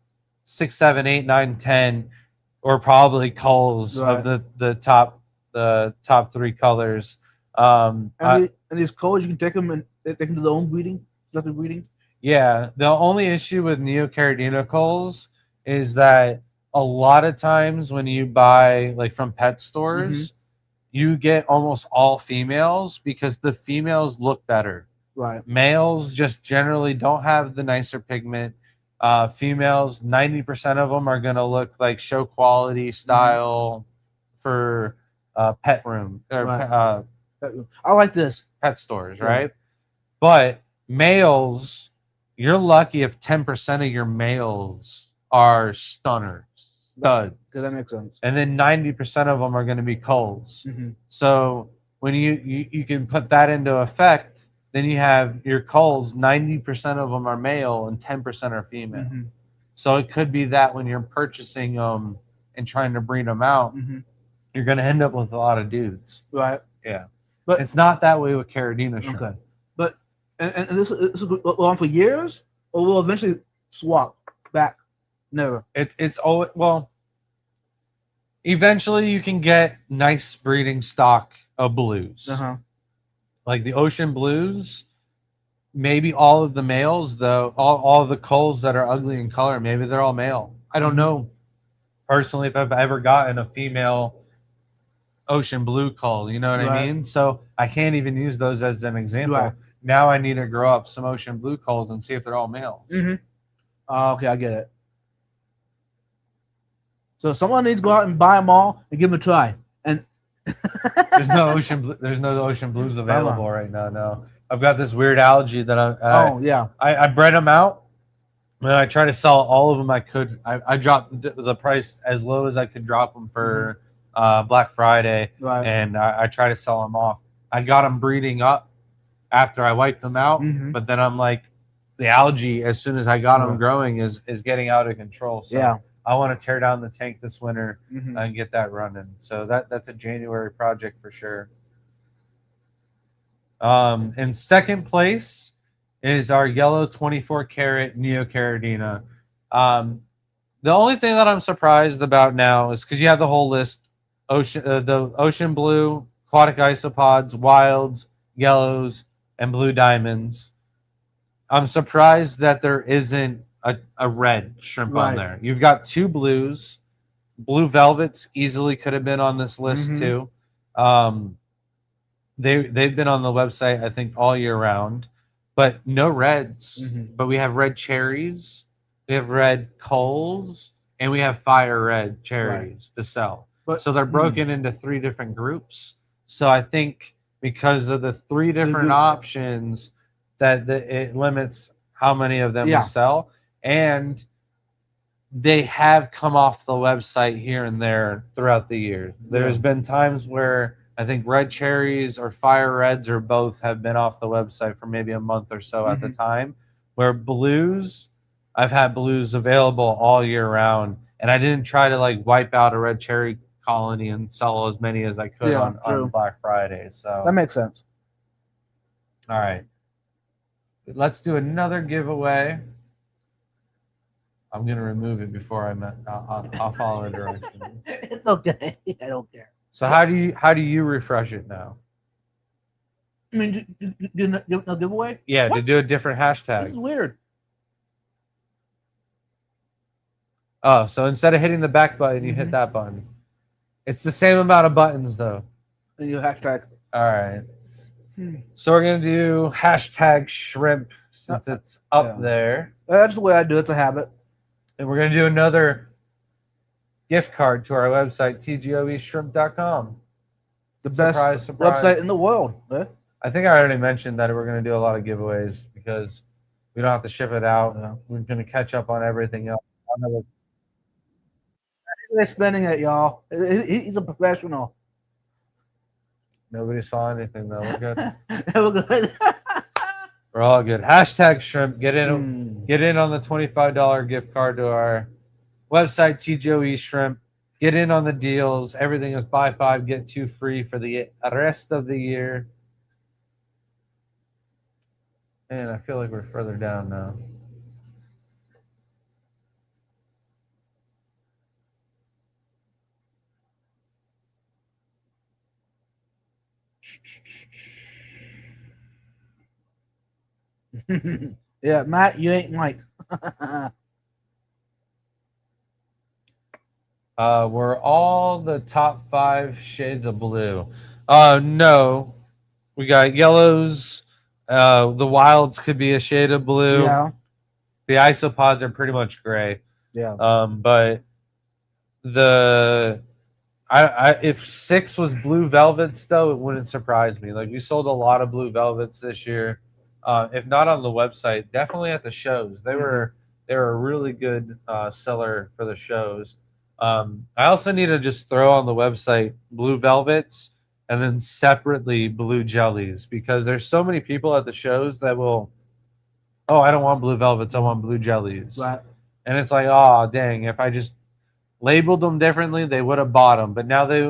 6, 7, 8, 9, 10, or probably Coles Right. of the top three colors. And these codes, you can take them and they can do their own breeding, selective breeding. Yeah, the only issue with Neocaridina Coles is that a lot of times when you buy like from pet stores, you get almost all females because the females look better. Right. Males just generally don't have the nicer pigment. Females, 90% of them are going to look like show quality style for pet room or Right. I like this. pet stores, Yeah. right? But males, you're lucky if 10% of your males are studs. Okay, that makes sense. And then 90% of them are going to be Coles. Mm-hmm. So when you can put that into effect, then you have your Coles, 90% of them are male and 10% are female. Mm-hmm. So it could be that when you're purchasing them and trying to breed them out, Mm-hmm. you're going to end up with a lot of dudes. Right. Yeah. But it's not that way with Caridina shrimp. okay. But and this will go on for years, or will eventually swap back? Never. It's always, well, eventually you can get nice breeding stock of blues. Uh-huh. Like the ocean blues, maybe all of the males, though, all of the Coles that are ugly in color, maybe they're all male. I don't know personally if I've ever gotten a female ocean blue Cole, you know what I Right. mean? So I can't even use those as an example. Right. Now I need to grow up some ocean blue Coles and see if they're all males. Mm-hmm. Okay, I get it. So someone needs to go out and buy them all and give them a try. And There's no ocean blues available right now. No, I've got this weird algae that oh yeah, I bred them out, and I tried to sell all of them I could. I dropped the price as low as I could drop them for Black Friday, right. and I try to sell them off. I got them breeding up after I wiped them out, Mhm. but then I'm like, the algae as soon as I got them Right. growing is getting out of control. So Yeah. I want to tear down the tank this winter Mhm. and get that running. So that's a January project for sure. In second place is our yellow 24 karat Neocaridina. The only thing that I'm surprised about now is because you have the whole list: the ocean blue, aquatic isopods, wilds, yellows, and blue diamonds. I'm surprised that there isn't a red shrimp on Right. there. You've got two blues. Blue velvets easily could have been on this list Mhm. too. They've been on the website I think all year round, but no reds. Mhm. But we have red cherries, we have red Coles, and we have fire red cherries to sell. But So they're broken into three different groups. So I think because of the three different do- options, that it limits how many of them Yeah. we sell, and they have come off the website here and there throughout the year. There's Yeah. been times where I think red cherries or fire reds or both have been off the website for maybe a month or so at the time. Where blues, I've had blues available all year round, and I didn't try to like wipe out a red cherry colony and sell as many as I could Yeah, on true. Black Friday. So That makes sense. all right. Let's do another giveaway. I'm gonna remove it before I'll follow the directions. It's okay. I don't care. So how do you refresh it now? I mean, no giveaway. Yeah, to What? do a different This is hashtag. weird. Oh, so instead of hitting the back button, you hit Mhm. that button. It's the same amount of buttons though. And you hashtag. All right. Hmm. So we're gonna do hashtag shrimp since it's up Yeah. there, That's the way I do it. It's a habit. and we're gonna do another gift card to our website tgoeshrimp.com. The Surprise, best surprise. website in the world. Eh? I think I already mentioned that we're gonna do a lot of giveaways because we don't have to ship it out. Yeah. We're gonna catch up on everything else. They're spending it, y'all. He's a professional. Nobody saw anything though. We're good. We're good. We're all good. Hashtag shrimp. Get in. Hmm. Get in on the $25 gift card to our website, TGOE Shrimp. Get in on the deals. Everything is buy 5, get 2 free for the rest of the year. And I feel like we're further down now. Yeah, Matt, you ain't Mike. We're all the top 5 shades of blue. No. We got yellows. The wilds could be a shade of blue. Yeah, The isopods are pretty much gray. yeah. But if 6 was blue velvets though, it wouldn't surprise me. Like we sold a lot of blue velvets this year. If not on the website, definitely at the shows. They were a really good seller for the shows. I also need to just throw on the website blue velvets and then separately blue jellies because there's so many people at the shows that will, oh, I don't want blue velvets, I want blue jellies. Right. And it's like, oh, dang, if I just labeled them differently, they would have bought them. But now they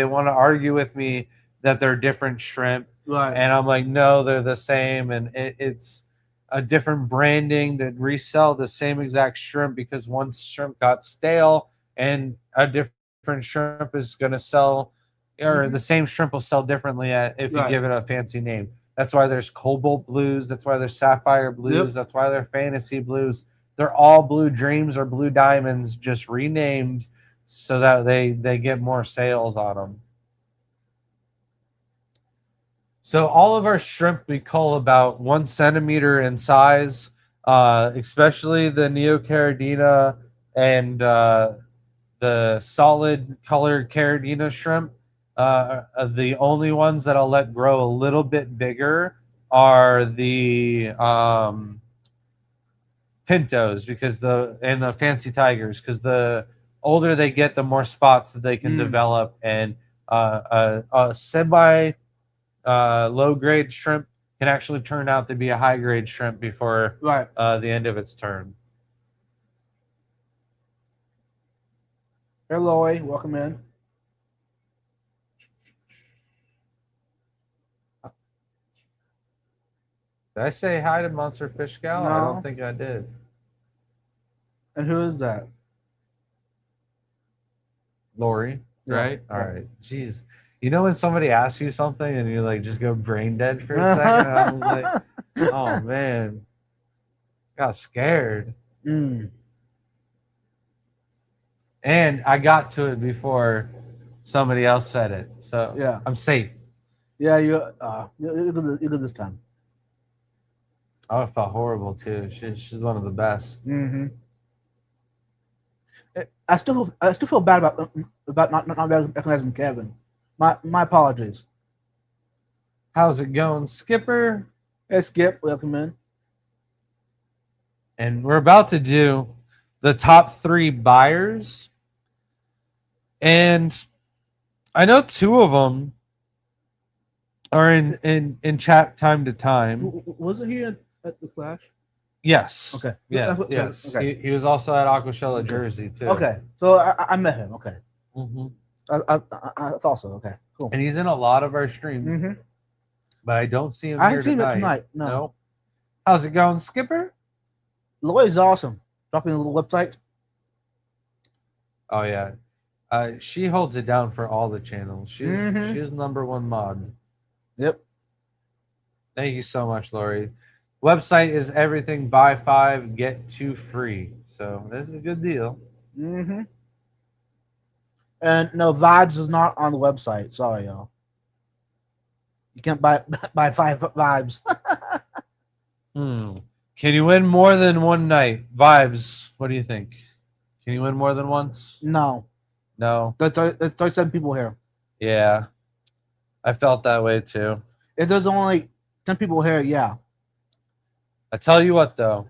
want to argue with me that they're different shrimp. Right. And I'm like, no, they're the same. And it's a different branding that resell the same exact shrimp because one shrimp got stale and a different shrimp is going to sell, or the same shrimp will sell differently if you Right. give it a fancy name. That's why there's cobalt blues. That's why there's sapphire blues. That's why they're fantasy blues. They're all blue dreams or blue diamonds, just renamed so that they get more sales on them. So all of our shrimp we cull about 1 centimeter in size, especially the Neocaridina and the solid colored Caridina shrimp. The only ones that I'll let grow a little bit bigger are the pintos because the fancy tigers, because the older they get, the more spots that they can develop, and a semi low grade shrimp can actually turn out to be a high grade shrimp before Right. the end of its turn. Hey, Loy, welcome in. Did I say hi to Monster Fish Gal? I No. don't think I did. And who is that? Lori, Yeah. right? All right. Jeez. You know when somebody asks you something and you like just go brain dead for a second? And I was like, oh man. Got scared. Mm. And I got to it before somebody else said it. So Yeah. I'm safe. Yeah, you're good this time. Oh, I felt horrible too. She's one of the best. Mm-hmm. I still feel bad about not recognizing Kevin. My apologies. How's it going, Skipper? Hey, Skip, welcome in. And we're about to do the top 3 buyers. And I know 2 of them are in chat time to time. Wasn't he at the Flash? Yes. Okay. Yeah. Okay. Yes. Okay. He was also at Aquashella, Jersey too. Okay, so I met him. Okay, Mm-hmm. that's also okay. Cool. And he's in a lot of our streams, Mm-hmm. but I don't see him. I here haven't seen tonight. it tonight. No. How's it going, Skipper? Lloyd's awesome. Dropping a little website. Oh yeah. She holds it down for all the channels. She's #1 mod. Yep. Thank you so much, Lori. Website is everything. Buy 5, get 2 free. So this is a good deal. Mm-hmm. And no, Vibes is not on the website. Sorry, y'all. You can't buy buy 5 Vibes. Can you win more than one night? Vibes, what do you think? Can you win more than once? No, No. there's 37 people here. Yeah. I felt that way too. If there's only 10 people here, yeah. I tell you what though,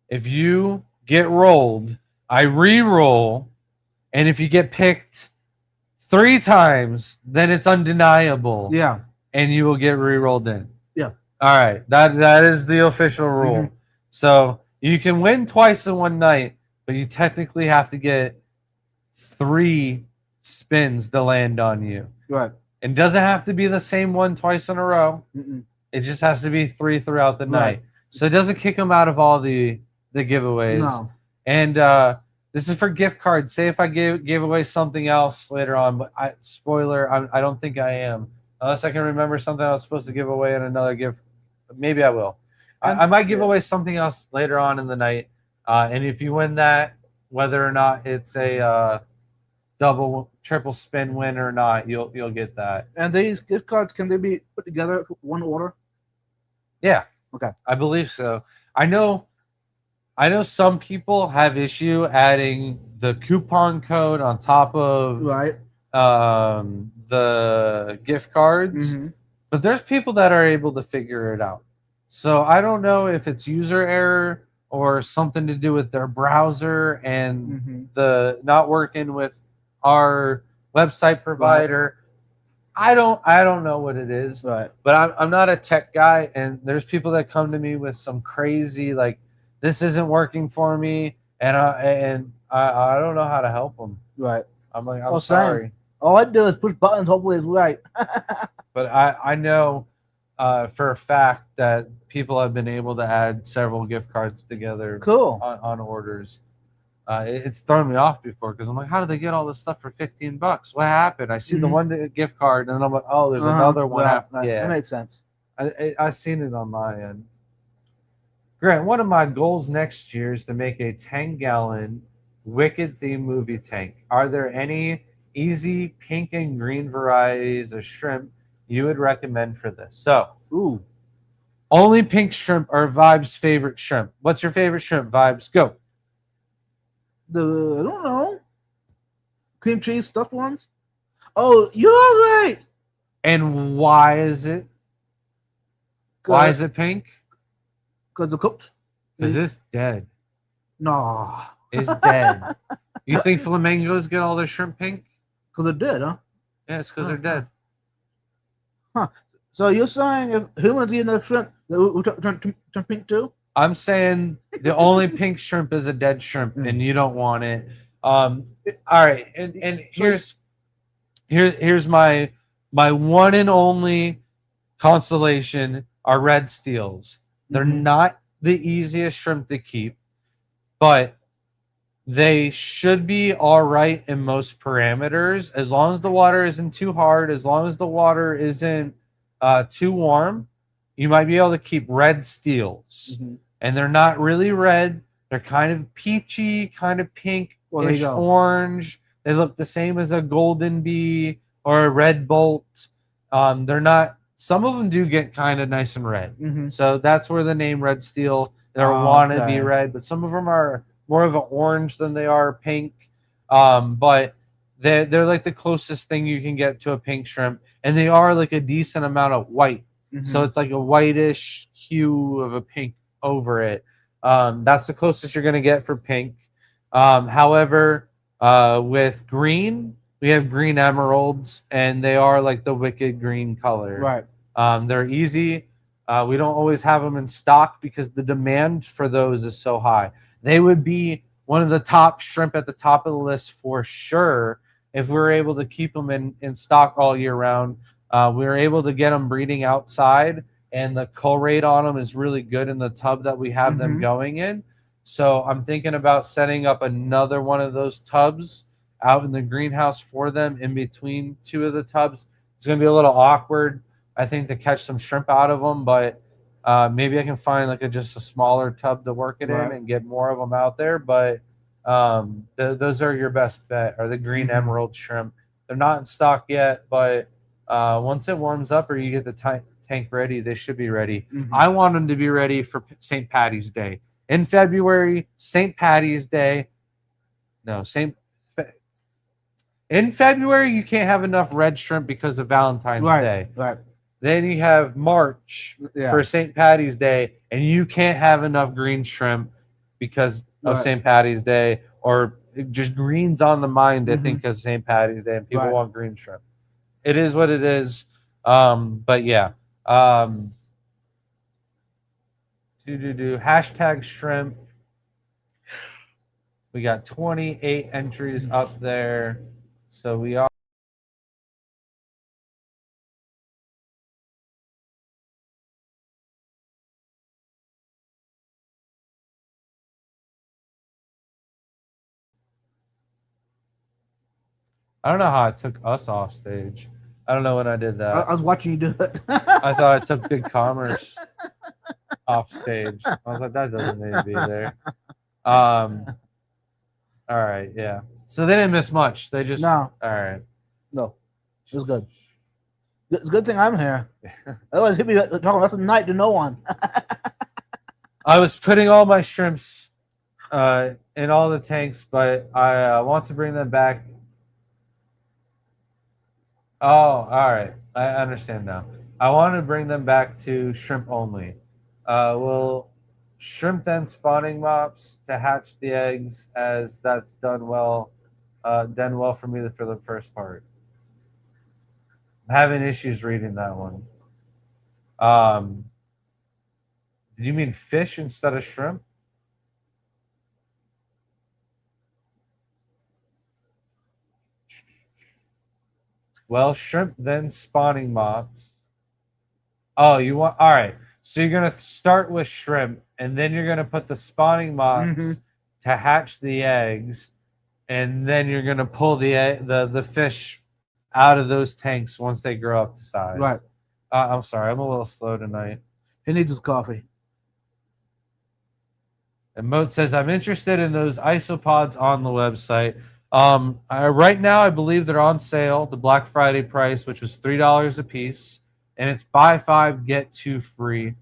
if you get rolled, I re-roll, and if you get picked 3 times, then it's undeniable. Yeah. And you will get re-rolled in. Yeah. All right. That is the official rule. Mhm. So you can win twice in one night, but you technically have to get 3 spins to land on you. Right. It doesn't have to be the same one twice in a row. Mm-mm. It just has to be 3 throughout the Right. night. So it doesn't kick them out of all the giveaways. No. And this is for gift cards. Say if I gave away something else later on, but spoiler, I don't think I am. Unless I can remember something I was supposed to give away in another gift. Maybe I will. And- I might give away something else later on in the night. And if you win that, whether or not it's a double, triple spin win or not, you'll get that. And these gift cards, can they be put together for one order? Yeah. Okay. I believe so. I know some people have issue adding the coupon code on top of Right. the gift cards, Mhm. but there's people that are able to figure it out. So I don't know if it's user error or something to do with their browser and Mhm. the not working with our website provider. I don't know what it is, Right. but I'm not a tech guy, and there's people that come to me with some crazy like, this isn't working for me, and I don't know how to help them. Right. I'm like, I'm Well, same. sorry, All I do is push buttons. Hopefully, it's right. but I know for a fact that people have been able to add several gift cards together Cool. on orders. It's thrown me off before because I'm like, how did they get all this stuff for $15? What happened? I see the Mhm. one gift card, and I'm like, oh, there's Uh-huh. another one. Right, After. right. Yeah, That makes sense. I seen it on my end. Grant, one of my goals next year is to make a 10-gallon Wicked themed movie tank. Are there any easy pink and green varieties of shrimp you would recommend for this? So, Ooh. only pink shrimp are Vibes' favorite shrimp. What's your favorite shrimp, Vibes? Go. I don't know. Cream cheese stuffed ones? Oh, you're right. And why is it? Why is it pink? Because the cooked. Because it's dead. Nah. It's dead. You think flamingos get all their shrimp pink? Because it did, huh? Yeah, it's because they're dead. So you're saying if humans eat enough shrimp, they will turn pink too? I'm saying the only pink shrimp is a dead shrimp, and you don't want it. All right, and here's my one and only consolation are red steels. They're Mhm. not the easiest shrimp to keep, but they should be all right in most parameters as long as the water isn't too hard, as long as the water isn't too warm. You might be able to keep red steels. Mhm. And they're not really red. They're kind of peachy, kind of pink, Well, there you ish go. orange. They look the same as a golden bee or a red bolt. They're not. Some of them do get kind of nice and red. Mhm. So that's where the name red steel. They're Oh, wanna okay. be red, but some of them are more of an orange than they are pink. But they're like the closest thing you can get to a pink shrimp, and they are like a decent amount of white. Mhm. So it's like a whitish hue of a pink over it. That's the closest you're going to get for pink. However, with green, we have green emeralds, and they are like the wicked green color. Right. They're easy. We don't always have them in stock because the demand for those is so high. They would be one of the top shrimp at the top of the list for sure if we were able to keep them in stock all year round. We were able to get them breeding outside, and the cull rate on them is really good in the tub that we have them Mhm. going in. So I'm thinking about setting up another one of those tubs out in the greenhouse for them in between 2 of the tubs. It's going to be a little awkward, I think, to catch some shrimp out of them, but maybe I can find like just a smaller tub to work it Right. in and get more of them out there. But Those are your best bet. Are the green Mhm. emerald shrimp? They're not in stock yet, but once it warms up or you get the tank ready, they should be ready. Mhm. I want them to be ready for St. Patty's Day in February. St. Patty's Day. No, in February you can't have enough red shrimp because of Valentine's Right. Day. Right. Then you have March Yeah. for St. Patty's Day, and you can't have enough green shrimp because of Right. St. Patty's Day, or just greens on the mind, I Mhm. think, because St. Patty's Day, and people Right. want green shrimp. It is what it is. But yeah. Hashtag shrimp. We got 28 entries up there. So we are. I don't know how it took us off stage. I don't know when I did that. I was watching you do it. I thought I took Big Commerce off stage. I was like, that doesn't need to be there. All right, yeah. So they didn't miss much. They just No. All right. No, it was good. It's a good thing I'm here. Otherwise, he'd be talking rest of the night to no one. I was putting all my shrimps in all the tanks, but I want to bring them back. Oh, all right. I understand now. I want to bring them back to shrimp only. Will shrimp then spawning mops to hatch the eggs, as that's done well for me for the first part. I'm having issues reading that one. Did you mean fish instead of shrimp? Well, shrimp then spawning mops. Oh, you want all right. So you're gonna start with shrimp, and then you're gonna put the spawning mops Mhm. to hatch the eggs, and then you're gonna pull the fish out of those tanks once they grow up to size. Right. I'm sorry, I'm a little slow tonight. He needs his coffee. And Moat says, I'm interested in those isopods on the website. Right now, I believe they're on sale, the Black Friday price, which was $3 a piece. And it's buy 5, get 2 free.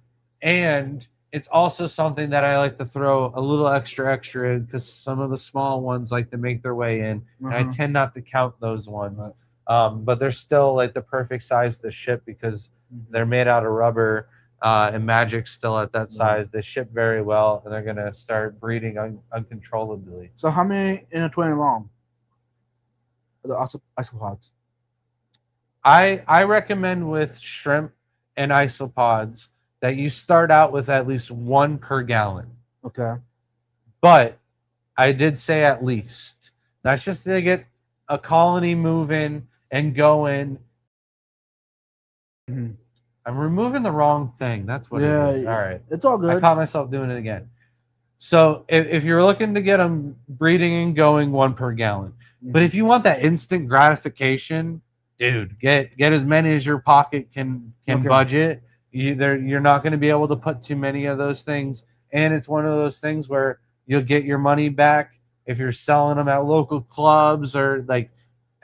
And it's also something that I like to throw a little extra in because some of the small ones like to make their way in. And I Mhm. tend not to count those ones. But they're still like the perfect size to ship because they're made out of rubber. And Magic's still at that size. They ship very well, and they're gonna start breeding uncontrollably. So how many in a 20 long? The isopods. I recommend with shrimp and isopods that you start out with at least 1 per gallon. Okay. But I did say at least. That's just to get a colony moving and going. Mhm. I'm removing the wrong thing. That's what Yeah, it is. All right. It's all I good. caught myself doing it again. So if you're looking to get them breeding and going 1 per gallon, but if you want that instant gratification, dude, get as many as your pocket can Okay. budget. You're not going to be able to put too many of those things, and it's one of those things where you'll get your money back if you're selling them at local clubs, or like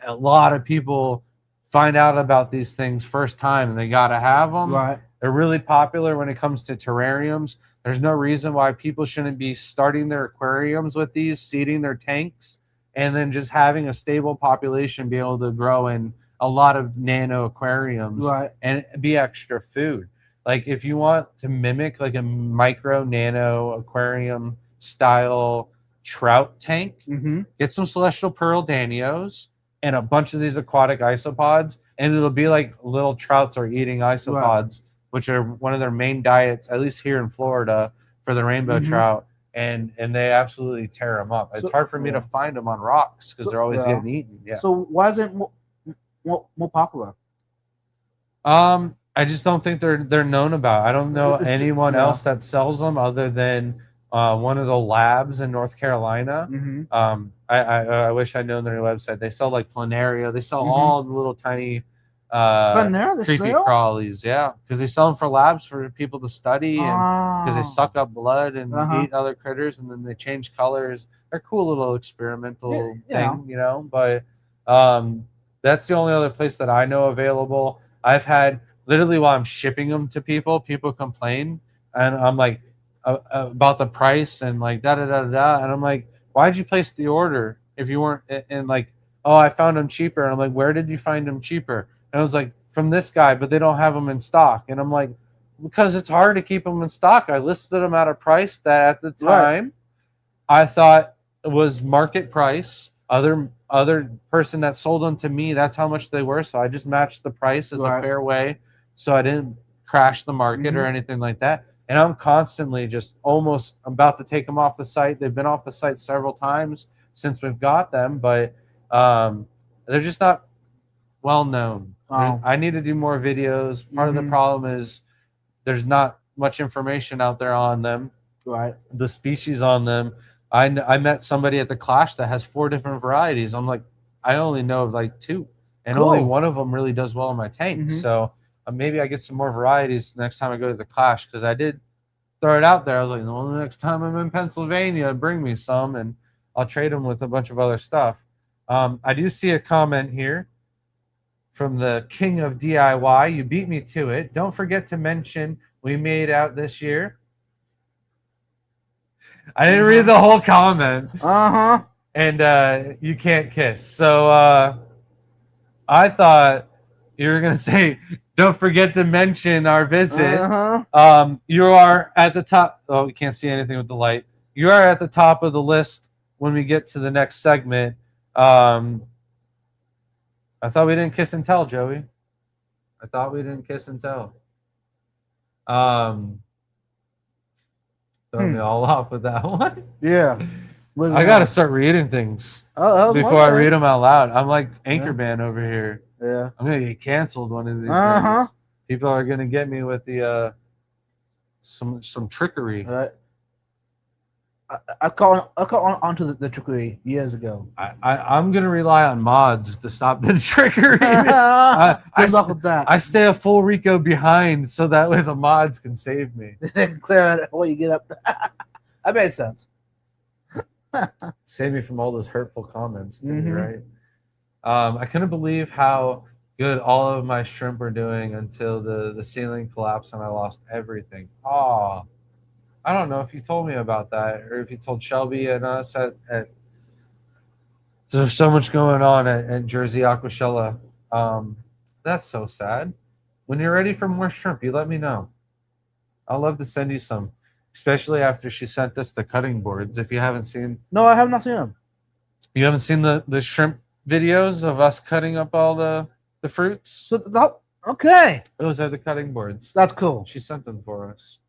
a lot of people find out about these things first time and they got to have them. Right. They're really popular when it comes to terrariums. There's no reason why people shouldn't be starting their aquariums with these, seeding their tanks, and then just having a stable population be able to grow in a lot of nano aquariums Right. and be extra food. Like if you want to mimic like a micro nano aquarium style trout tank, Mm-hmm. get some celestial pearl danios and a bunch of these aquatic isopods, and it'll be like little trouts are eating isopods, which are one of their main diets, at least here in Florida, for the rainbow Mhm. trout, and they absolutely tear them up. It's So- hard for me to yeah. find them on rocks because So- they're always yeah. getting eaten. Yeah. So why is it more popular? I just don't think they're known about. I don't know It's- anyone yeah. else that sells them other than one of the labs in North Carolina. Mm-hmm. I wish I'd known their website. They sell like planaria. They sell Mhm. all the little tiny But there they creepy sell. crawlies. Yeah, because they sell them for labs for people to study, and because they Ah. suck up blood and Uh-huh. eat other critters, and then they change colors. they're cool little experimental Yeah. thing, But that's the only other place that I know available. I've had literally while I'm shipping them to people complain, and I'm like about the price and like da da da da da, and I'm like, why'd you place the order if you weren't? And like, oh, I found them cheaper, and I'm like, where did you find them cheaper? And I was like, from this guy, but they don't have them in stock, and I'm like, because it's hard to keep them in stock. I listed them at a price that at the time I thought was market price. Other person that sold them to me, that's how much they were. So I just matched the price as a fair way, so I didn't crash the market or anything like that. And I'm constantly just almost about to take them off the site. They've been off the site several times since we've got them, but they're just not well known. Oh. I need to do more videos. Part of the problem is there's not much information out there on them. Right. The species on them. I met somebody at the Clash that has 4 different varieties. I'm like, I only know of like 2, and only one of them really does well in my tank. So maybe I get some more varieties next time I go to the Clash, because I did throw it out there. I was like, well, the next time I'm in Pennsylvania, bring me some, and I'll trade them with a bunch of other stuff. I do see a comment here from the king of DIY. You beat me to it. Don't forget to mention we made out this year. I didn't read the whole comment. And you can't kiss. So I thought you were going to say, don't forget to mention our visit. You are at the top. Oh, you can't see anything with the light. You are at the top of the list when we get to the next segment. I thought we didn't kiss and tell, Joey. I thought we didn't kiss and tell. Throw me all off with that one. Yeah. I got to start reading things before I read them out loud. I'm like Anchorman over here. Yeah. I'm going to get canceled one of these days. People are going to get me with the some trickery. Right. I caught onto the trickery years ago. I'm going to rely on mods to stop the trickery. Good luck with that. I stay a full Rico behind so that way the mods can save me. They can clear it while you get up. That made sense. Save me from all those hurtful comments, too, right? I couldn't believe how good all of my shrimp were doing until the ceiling collapsed and I lost everything. Oh, I don't know if you told me about that or if you told Shelby and us at there's so much going on at Jersey Aquashella. That's so sad. When you're ready for more shrimp, you let me know. I'll love to send you some, especially after she sent us the cutting boards. If you haven't seen... No, I have not seen them. You haven't seen the shrimp videos of us cutting up all the fruits? Okay. Those are the cutting boards. That's cool. She sent them for us.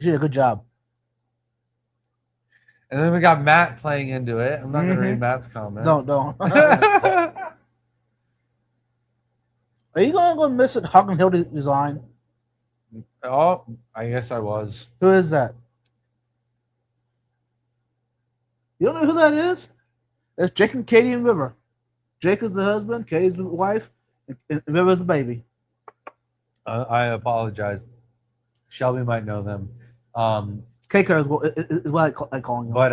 She did a good job. And then we got Matt playing into it. I'm not going to read Matt's comment. Don't. Are you going to go miss it? Hawk and Hill design? Oh, I guess I was. Who is that? You don't know who that is? That's Jake and Katie and River. Jake is the husband, Katie's the wife, and River's the baby. I apologize. Shelby might know them. K-Car is what I call them. But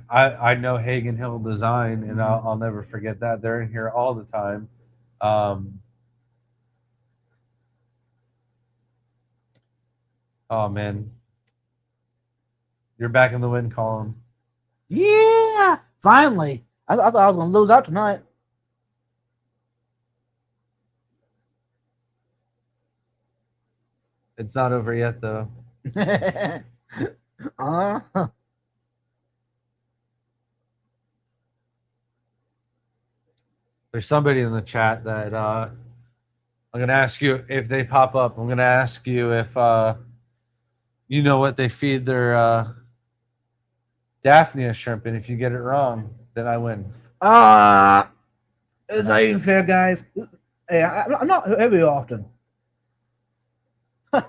I know Hagen Hill Design, and I'll never forget that. They're in here all the time. Oh, man. You're back in the win column. Yeah! Finally! I thought I was going to lose out tonight. It's not over yet, though. There's somebody in the chat that I'm going to ask you if they pop up. I'm going to ask you if you know what they feed their Daphnia shrimp, and if you get it wrong, then I win. It's not even fair, guys. Hey, I'm not very often. A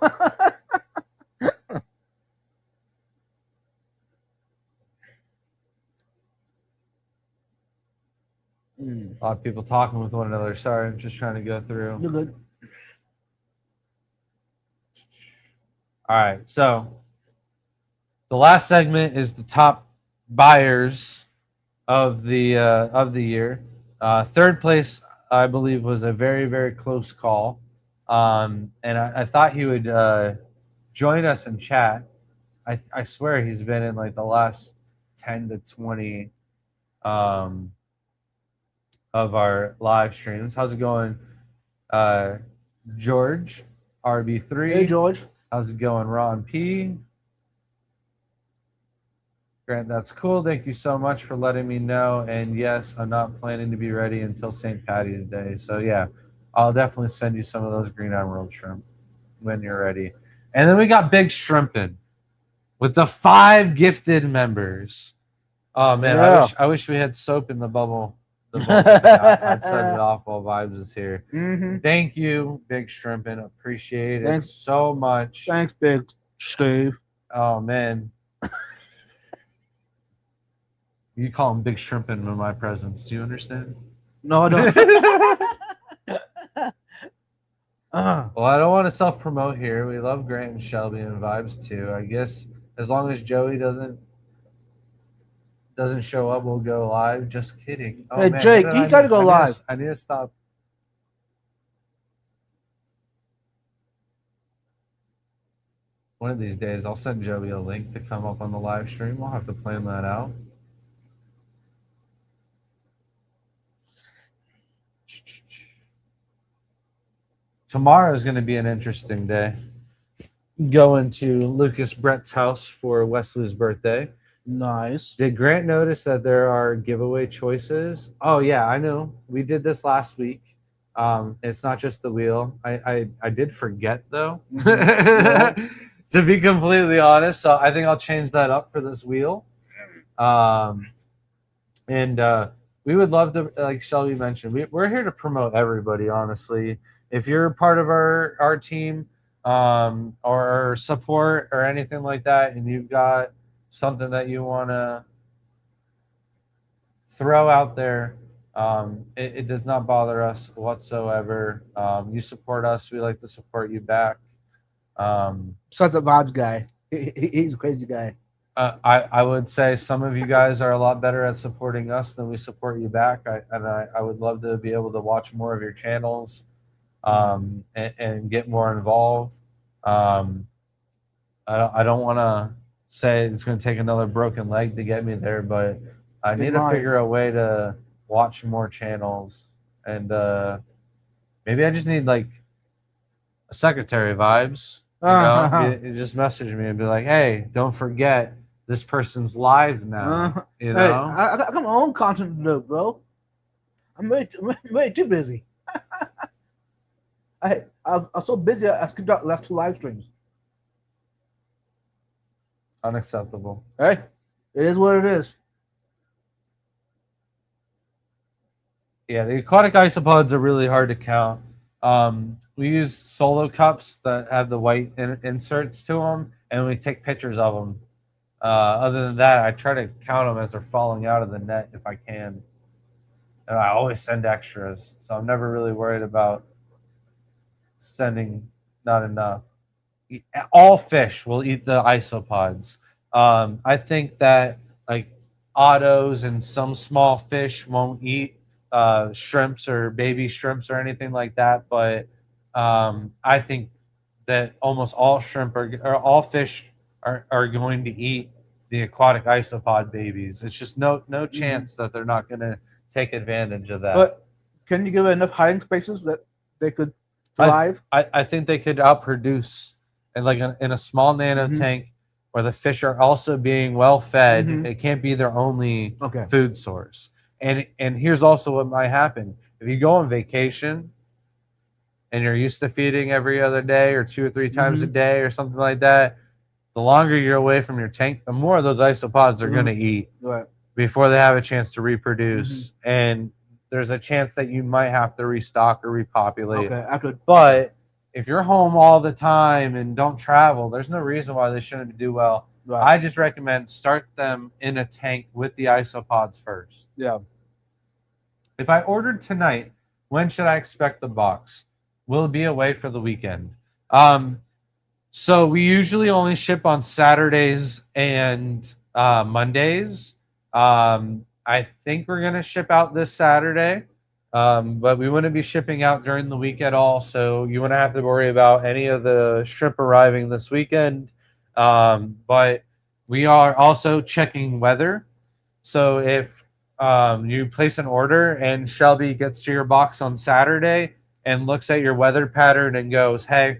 lot of people talking with one another. Sorry, I'm just trying to go through. You're good. All right, so the last segment is the top buyers of the year. Third place, I believe, was a very, very close call. And I thought he would join us in chat. I swear he's been in like the last 10 to 20 um, of our live streams. How's it going, George? RB3. Hey, George. How's it going, Ron P? Grant, that's cool. Thank you so much for letting me know. And yes, I'm not planning to be ready until St. Patty's Day. So yeah, I'll definitely send you some of those green emerald shrimp when you're ready. And then we got Big Shrimpin' with the 5 gifted members. Oh man, Yeah. I wish we had soap in the bubble. I'd set it off while Vibes is here. Mm-hmm. Thank you, Big Shrimpin'. Appreciate it Thanks. so much. Thanks, Big Steve. Oh man. You call him Big Shrimpin' in my presence. Do you understand? No, I don't. Well, I don't want to self-promote here. We love Grant and Shelby and Vibes too. I guess as long as Joey doesn't show up, we'll go live. Just kidding. Oh, Hey, man, Jake, what did you I gotta miss? go live. I need to stop. One of these days, I'll send Joey a link to come up on the live stream. We'll have to plan that out. Tomorrow is going to be an interesting day. Going to Lucas Brett's house for Wesley's birthday. Nice. Did Grant notice that there are giveaway choices? Oh yeah, I know. We did this last week. It's not just the wheel. I did forget though. To be completely honest, so I think I'll change that up for this wheel. And we would love to, like Shelby mentioned, we're here to promote everybody. Honestly, if you're part of our team or support or anything like that, and you've got something that you want to throw out there, it does not bother us whatsoever. You support us, we like to support you back. Such a vibes guy. He's a crazy guy. I would say some of you guys are a lot better at supporting us than we support you back. I would love to be able to watch more of your channels and get more involved. I don't want to say it's going to take another broken leg to get me there, but I need to figure a way to watch more channels. And maybe I just need like a secretary Vibes. You just message me and be like, hey, don't forget this person's live now. You know, hey, I got my own content to do, bro. I'm way too busy. I'm so busy. I skipped out left 2 live streams. Unacceptable. Hey, it is what it is. Yeah, the aquatic isopods are really hard to count. We use solo cups that have the white inserts to them, and we take pictures of them. Other than that, I try to count them as they're falling out of the net if I can. And I always send extras, so I'm never really worried about sending not enough. All fish will eat the isopods. I think that like ottos and some small fish won't eat shrimps or baby shrimps or anything like that, but I think that almost all shrimp or all fish are going to eat the aquatic isopod babies. It's just no chance that they're not going to take advantage of that. But can you give it enough hiding spaces that they could thrive? I think they could outproduce in a small nano tank where the fish are also being well fed. It can't be their only food source. And here's also what might happen. If you go on vacation and you're used to feeding every other day or 2 or 3 times a day or something like that, the longer you're away from your tank, the more of those isopods are going to eat before they have a chance to reproduce. And there's a chance that you might have to restock or repopulate. But if you're home all the time and don't travel, there's no reason why they shouldn't do well. I just recommend start them in a tank with the isopods first. Yeah. If I ordered tonight, when should I expect the box? Will it be away for the weekend? So we usually only ship on Saturdays and Mondays. I think we're gonna ship out this Saturday, but we wouldn't be shipping out during the week at all. So you wouldn't have to worry about any of the shrimp arriving this weekend. But we are also checking weather. So if you place an order and Shelby gets to your box on Saturday and looks at your weather pattern and goes, "Hey,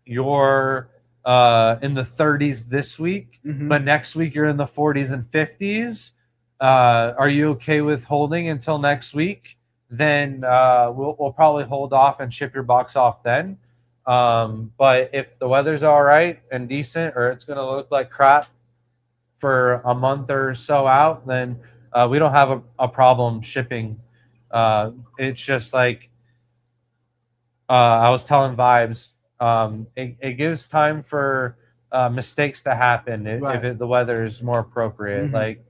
you're in the 30s this week, Mhm. but next week you're in the 40s and 50s. Are you okay with holding until next week? Then we'll probably hold off and ship your box off then. But if the weather's all right and decent, or it's going to look like crap for a month or so out, then we don't have a problem shipping. It's just like I was telling Vibes, it gives time for mistakes to happen Right. if the weather is more appropriate. Mhm. Like,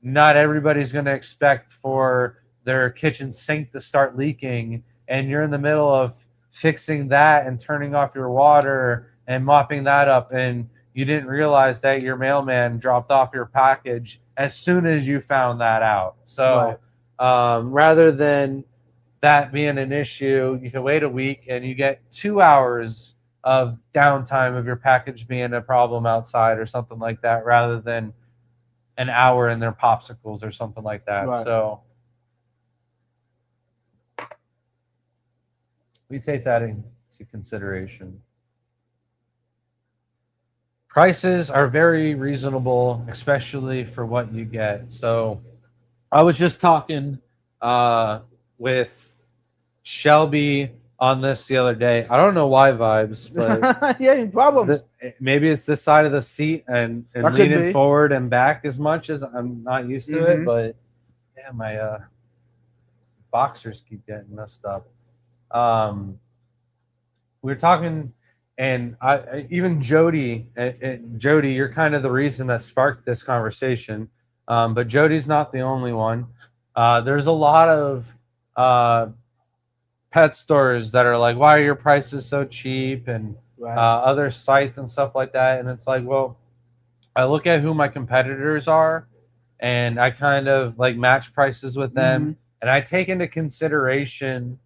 not everybody's going to expect for their kitchen sink to start leaking, and you're in the middle of fixing that and turning off your water and mopping that up, and you didn't realize that your mailman dropped off your package as soon as you found that out. So rather than that being an issue, you can wait a week and you get 2 hours of downtime of your package being a problem outside or something like that, rather than an hour in their popsicles or something like that. Right. So we take that into consideration. Prices are very reasonable, especially for what you get. So I was just talking with Shelby on this the other day. I don't know why, Vibes, but yeah, problems. maybe it's this side of the seat and That could leaning be. forward and back as much as I'm not used to it. Mhm. But yeah, my boxers keep getting messed up. We were talking, and even Jody, Jody, you're kind of the reason that sparked this conversation. But Jody's not the only one. There's a lot of pet stores that are like, why are your prices so cheap? And Right. other sites and stuff like that. And it's like, well, I look at who my competitors are and I kind of like match prices with them. Mhm. And I take into consideration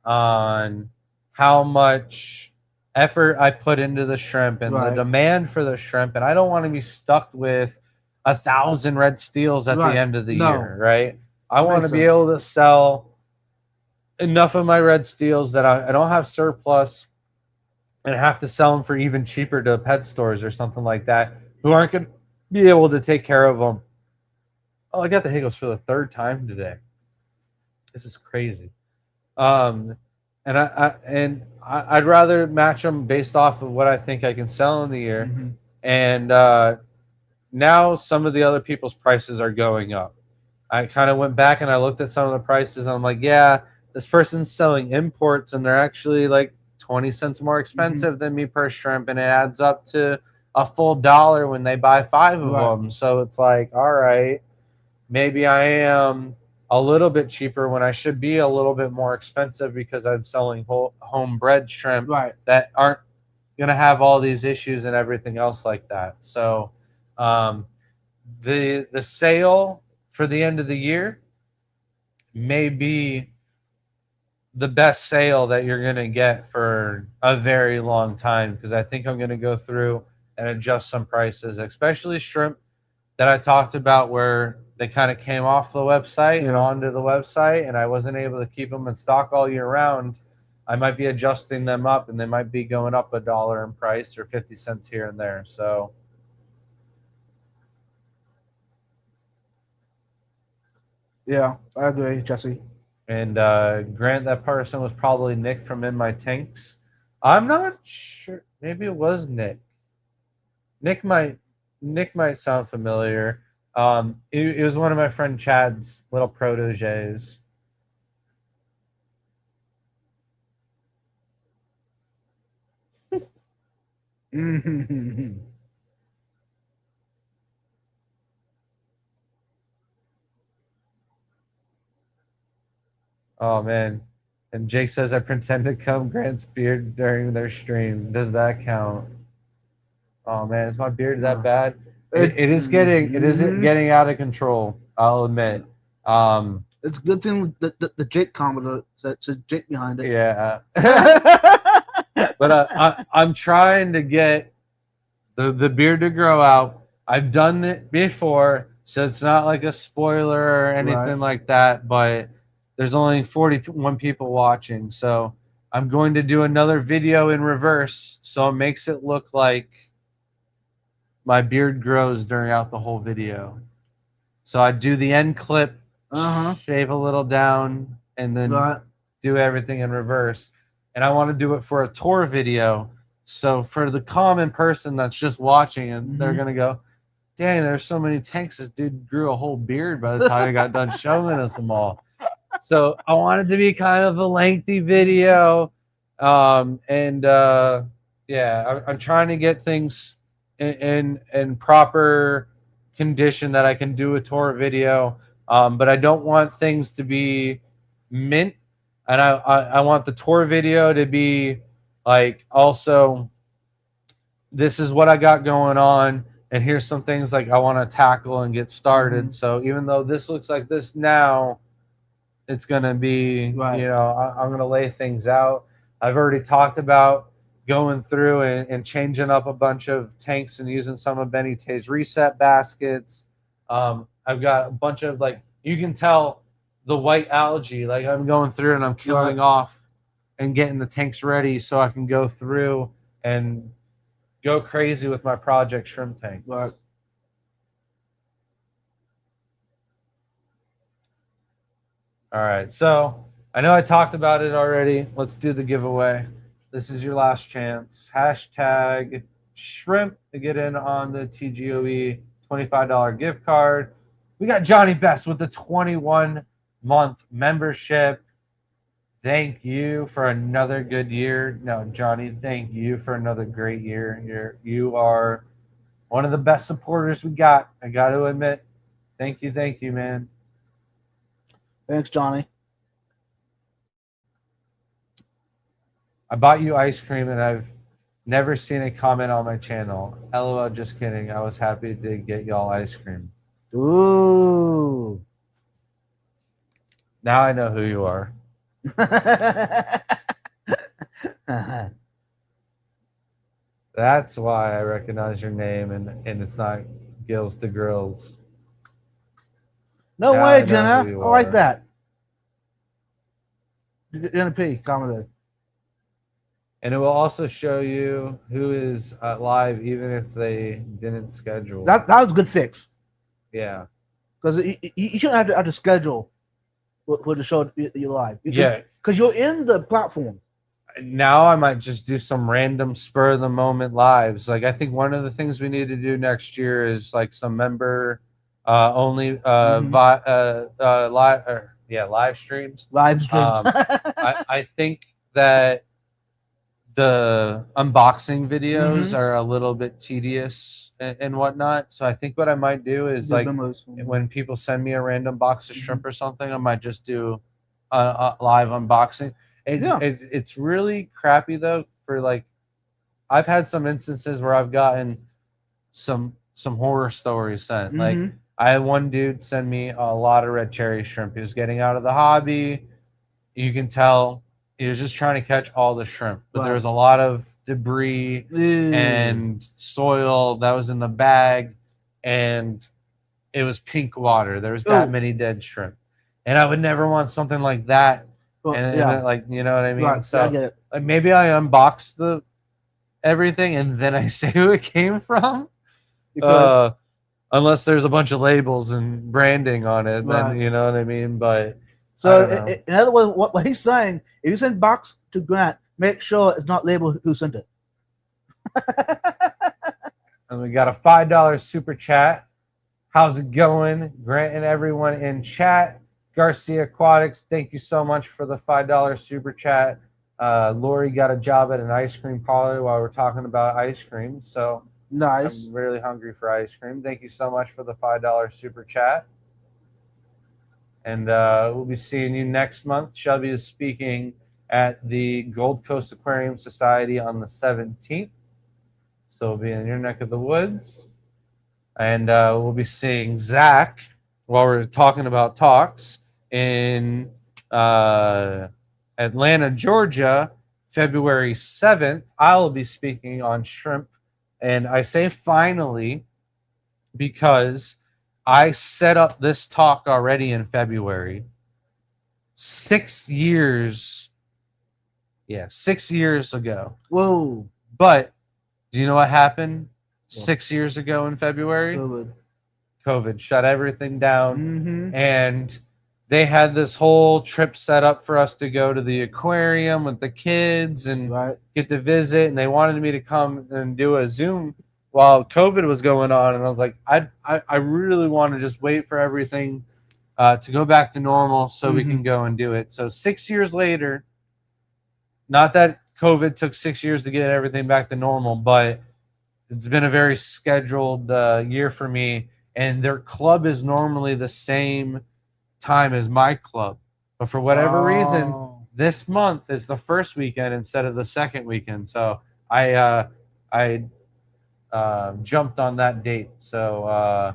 on how much effort I put into the shrimp and Right. the demand for the shrimp. And I don't want to be stuck with 1,000 red steels at Right. the end of the No. year, right? I That want to makes be sense. able to sell enough of my red steels that I don't have surplus and have to sell them for even cheaper to pet stores or something like that who aren't going to be able to take care of them. Oh, I got the hiccups for the third time today. This is crazy. Um, I'd rather match them based off of what I think I can sell in the year. Mhm. And now some of the other people's prices are going up. I kind of went back and I looked at some of the prices and I'm like, yeah, this person's selling imports and they're actually like 20 cents more expensive than me per shrimp, and it adds up to a full dollar when they buy 5 of Right. them. So it's like, all right, maybe I am a little bit cheaper when I should be a little bit more expensive because I'm selling homebred shrimp Right. that aren't going to have all these issues and everything else like that. So um, the sale for the end of the year may be the best sale that you're going to get for a very long time, because I think I'm going to go through and adjust some prices, especially shrimp that I talked about where they kind of came off the website and Yeah. onto the website and I wasn't able to keep them in stock all year round. I might be adjusting them up and they might be going up $1 in price or 50 cents here and there. So Yeah, I agree, Jesse. and Grant, that person was probably Nick from In My Tanks. I'm not sure. Maybe it was Nick. Nick might sound familiar. It was one of my friend Chad's little proteges. Mhm. Oh man. And Jake says I pretend to comb Grant's beard during their stream. Does that count? Oh man, is my beard that bad? It is Mhm. getting out of control. I'll admit. It's a good thing the Jake comment said Jake behind it. Yeah. But I'm trying to get the beard to grow out. I've done it before, so it's not like a spoiler or anything Right. like that. But there's only 41 people watching, so I'm going to do another video in reverse, so it makes it look like my beard grows during out the whole video. So I do the end clip, Uh-huh. shave a little down, and then Right. do everything in reverse. And I want to do it for a tour video. So for the common person that's just watching, and they're Mhm. gonna go, "Dang, there's so many tanks. This dude grew a whole beard by the time he got done showing us them all." So I want it to be kind of a lengthy video, yeah, I'm trying to get things in proper condition that I can do a tour video. But I don't want things to be mint, and I want the tour video to be like also this is what I got going on, and here's some things like I want to tackle and get started. Mhm. So even though this looks like this now, it's gonna be Right. I'm gonna lay things out. I've already talked about going through and changing up a bunch of tanks and using some of Benny Tay's reset baskets. I've got a bunch of like you can tell the white algae. Like I'm going through and I'm killing off and getting the tanks ready so I can go through and go crazy with my project shrimp tank. Right. All right, so I know I talked about it already. Let's do the giveaway. This is your last chance. Hashtag shrimp to get in on the TGOE $25 gift card. We got Johnny Best with the 21-month membership. Thank you for another good year. No, Johnny, thank you for another great year. You are one of the best supporters we got. I got to admit. Thank you, man. Thanks, Johnny. I bought you ice cream and I've never seen a comment on my channel. LOL, just kidding. I was happy to get y'all ice cream. Ooh. Now I know who you are. That's why I recognize your name and it's not Gills to Grills. No Now way, I know Jenna. who you I like are. that. Jenna P. commented. And it will also show you who is live even if they didn't schedule. That was a good fix. Yeah. Because you shouldn't have to schedule for the show you live. Yeah. Because you're in the platform. Now I might just do some random spur of the moment lives. Like I think one of the things we need to do next year is like some member only live streams. Live streams. I think that the unboxing videos are a little bit tedious and whatnot. So I think what I might do is The like memos. when people send me a random box of shrimp or something, I might just do a live unboxing. It's really crappy though for like I've had some instances where I've gotten some horror stories sent. Like I had one dude send me a lot of red cherry shrimp. He was getting out of the hobby. You can tell he was just trying to catch all the shrimp, but there was a lot of debris and soil that was in the bag, and it was pink water. There was that many dead shrimp, and I would never want something like that. And like you know what I mean. Right. So I get it. like maybe I unbox the everything and then I say who it came from. Unless there's a bunch of labels and branding on it, then you know what I mean. But so in other words, what he's saying, if you send box to Grant, make sure it's not labeled who sent it. And we got a $5 super chat. How's it going, Grant and everyone in chat? Garcia Aquatics, thank you so much for the $5 super chat. Lori got a job at an ice cream parlor while we're talking about ice cream. So nice. I'm really hungry for ice cream. Thank you so much for the $5 super chat. And we'll be seeing you next month. Shelby is speaking at the Gold Coast Aquarium Society on the 17th. So we'll be in your neck of the woods. And we'll be seeing Zach while we're talking about talks in Atlanta, Georgia, February 7th. I'll be speaking on shrimp. And I say finally because I set up this talk already in February. 6 years. Yeah, 6 years ago. Whoa. But do you know what happened What? 6 years ago in February? Good. COVID shut everything down. Mm-hmm. And they had this whole trip set up for us to go to the aquarium with the kids and Right. get to visit. And they wanted me to come and do a Zoom while COVID was going on. And I was like, I really want to just wait for everything to go back to normal so we can go and do it. So 6 years later, not that COVID took 6 years to get everything back to normal, but it's been a very scheduled year for me. And their club is normally the same time as my club. But for whatever reason, Oh. this month is the first weekend instead of the second weekend. So I jumped on that date. So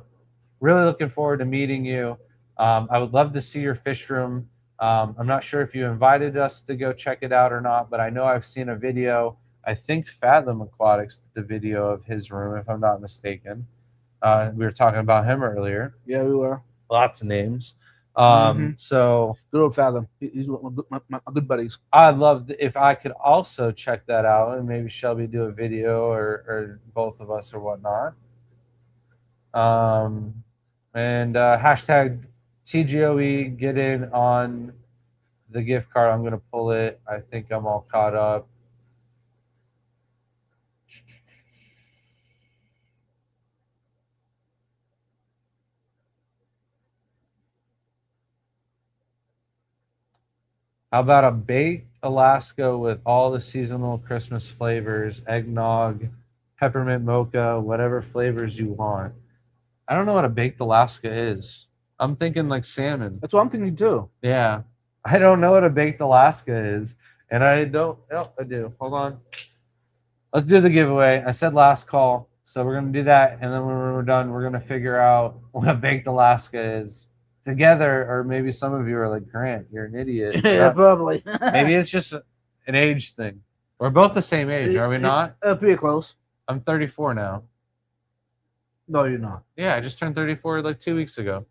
really looking forward to meeting you. I would love to see your fish room. I'm not sure if you invited us to go check it out or not, but I know I've seen a video. I think Fathom Aquatics did the video of his room, if I'm not mistaken. We were talking about him earlier. Yeah, we were. Lots of names. Mhm. So Good old Fathom. He's one of my good buddies. I'd love if I could also check that out and maybe Shelby do a video or both of us or whatnot. And hashtag TGOE, get in on the gift card. I'm going to pull it. I think I'm all caught up. How about a baked Alaska with all the seasonal Christmas flavors, eggnog, peppermint mocha, whatever flavors you want. I don't know what a baked Alaska is. I'm thinking like salmon. That's what I'm thinking too. Yeah. I don't know what a baked Alaska is. And I don't. Oh, I do. Hold on. Let's do the giveaway. I said last call. So we're going to do that. And then when we're done, we're going to figure out what a baked Alaska is together. Or maybe some of you are like, Grant, you're an idiot. Yeah, probably. Maybe it's just an age thing. We're both the same age, are we not? Pretty close. I'm 34 now. No, you're not. Yeah, I just turned 34 like 2 weeks ago.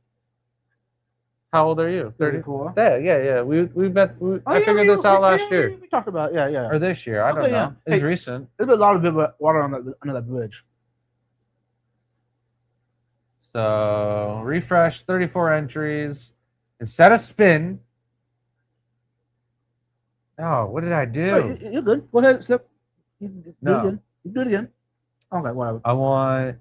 How old are you? 34. Yeah. We met. Oh, I yeah, figured this out last year We talked about it. Yeah. or this year. I don't Okay, know. yeah. It's Hey, recent. There's been a lot of bit of water under that bridge. So refresh 34 entries instead of spin. Oh, what did I do? Oh, you're good. Go ahead, Slip. You do No. it again. You do it again. Okay, whatever. I want.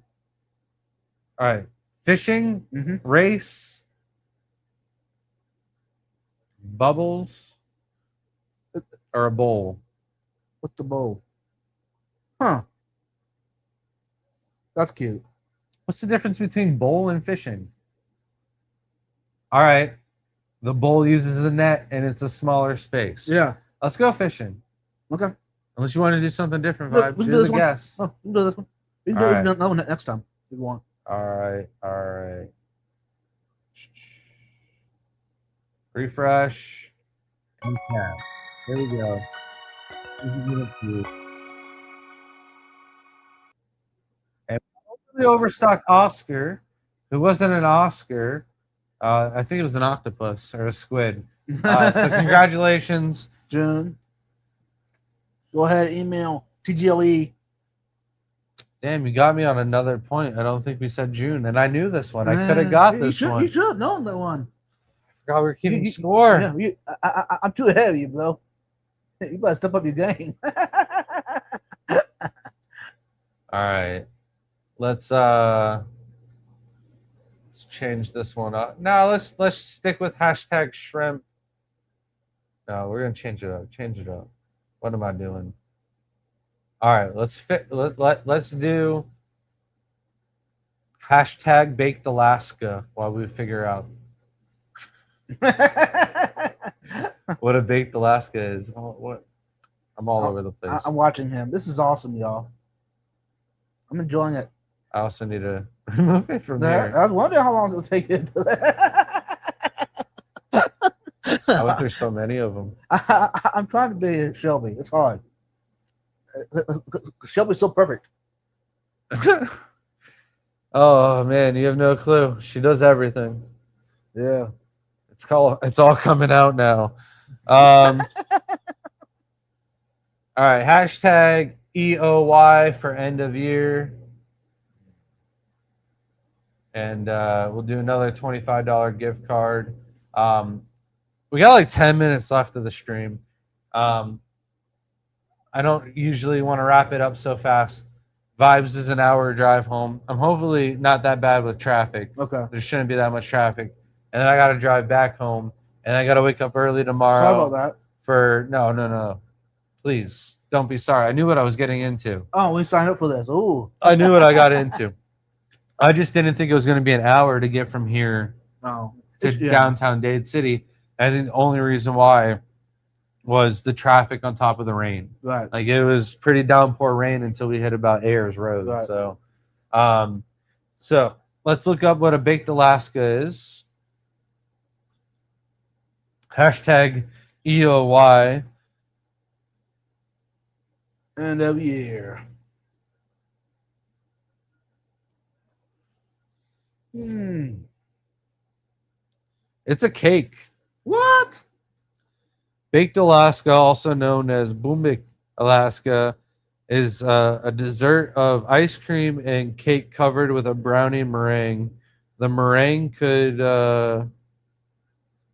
All right, fishing, Mm-hmm. race, bubbles, or a bowl. What's the bowl? Huh. That's cute. What's the difference between bowl and fishing? All right, the bowl uses the net and it's a smaller space. Yeah. Let's go fishing. Okay. Unless you want to do something different, Look, Vibes. we can do You're this the one. guest. Oh, we can do this one. We can do All it right. another one next time if you want. All right. Refresh. And tap. There we go. And the overstocked Oscar, who wasn't an Oscar, I think it was an octopus or a squid. So congratulations. June. Go ahead, email TGLE. Damn, you got me on another point. I don't think we said June, and I knew this one. I could have got this You one. should have known that one. God, we're keeping You- score. Yeah, I'm too ahead of you, bro. You better step up your game. All right. Let's change this one up. No, let's stick with hashtag shrimp. No, we're gonna change it up. Change it up. What am I doing? All right, let's do hashtag baked Alaska while we figure out what a baked Alaska is. Oh, what? I'm all over the place. I'm watching him. This is awesome, y'all. I'm enjoying it. I also need to remove it from I here. was wondering how long it'll take it. I went through so many of them. I'm trying to be Shelby. It's hard. Shelby's so perfect. Oh man, you have no clue. She does everything. Yeah. It's all coming out now. All right, hashtag EOY for end of year. And we'll do another $25 gift card. We got like 10 minutes left of the stream. I don't usually want to wrap it up so fast. Vibes is an hour drive home. I'm hopefully not that bad with traffic. Okay. There shouldn't be that much traffic. And then I got to drive back home. And I got to wake up early tomorrow. Sorry about that. No. Please, don't be sorry. I knew what I was getting into. Oh, we signed up for this. Ooh. I knew what I got into. I just didn't think it was going to be an hour to get from here Oh. to Yeah. downtown Dade City. I think the only reason why was the traffic on top of the rain. Right. Like it was pretty downpour rain until we hit about Ayers Road. Right. So let's look up what a baked Alaska is. Hashtag EOY. End of year. It's a cake. What? Baked Alaska, also known as Boombik Alaska, is a dessert of ice cream and cake covered with a brownie meringue. The meringue the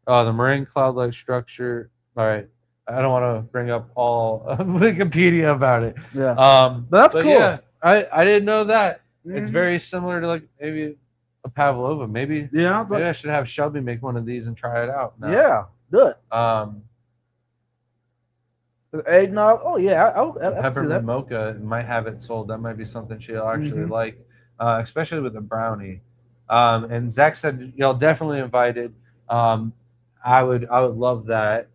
meringue cloud-like structure. All right, I don't want to bring up all of Wikipedia about it. Yeah. But That's cool. Yeah, I didn't know that. It's Mhm. very similar to like maybe a pavlova. Maybe Yeah. maybe I should have Shelby make one of these and try it out. now. Yeah. Good. Eggnog. Oh yeah. I can see that. Peppermint mocha might have it sold. That might be something she'll actually Mhm. like, especially with the brownie. And Zach said y'all definitely invited. I would love that.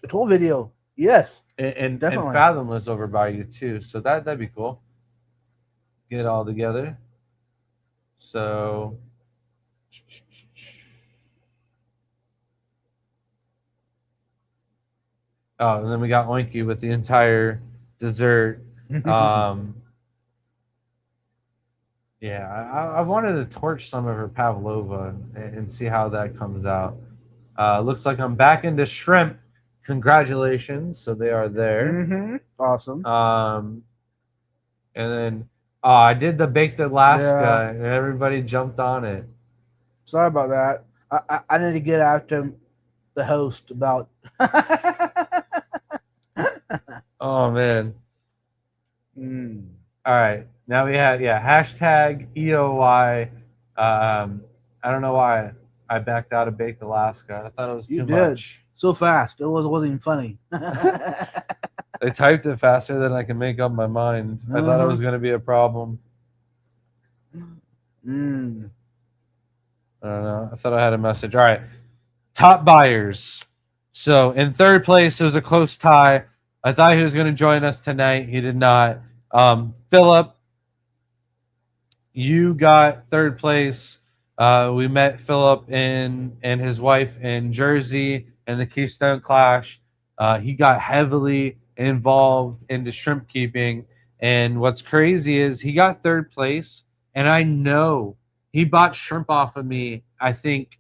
Tour video. Yes. And Definitely. Fathom lives over by you too, so that'd be cool. Get it all together. So. Oh, and then we got Oinky with the entire dessert. Yeah, I wanted to torch some of her pavlova and see how that comes out. Looks like I'm back into shrimp. Congratulations! So they are there. Mm-hmm. Awesome. And then I did the baked Alaska, Yeah. and everybody jumped on it. Sorry about that. I need to get after the host about. Oh man! Mm. All right, now we have hashtag EOY. I don't know why I backed out of baked Alaska. I thought it was You too did. much. So fast. It wasn't even funny. They typed it faster than I can make up my mind. I thought it was going to be a problem. Mm. I don't know. I thought I had a message. All right. Top buyers. So in third place, it was a close tie. I thought he was going to join us tonight. He did not. Philip, you got third place. We met Philip and his wife in Jersey in the Keystone Clash. He got heavily involved into shrimp keeping. And what's crazy is he got third place. And I know he bought shrimp off of me, I think,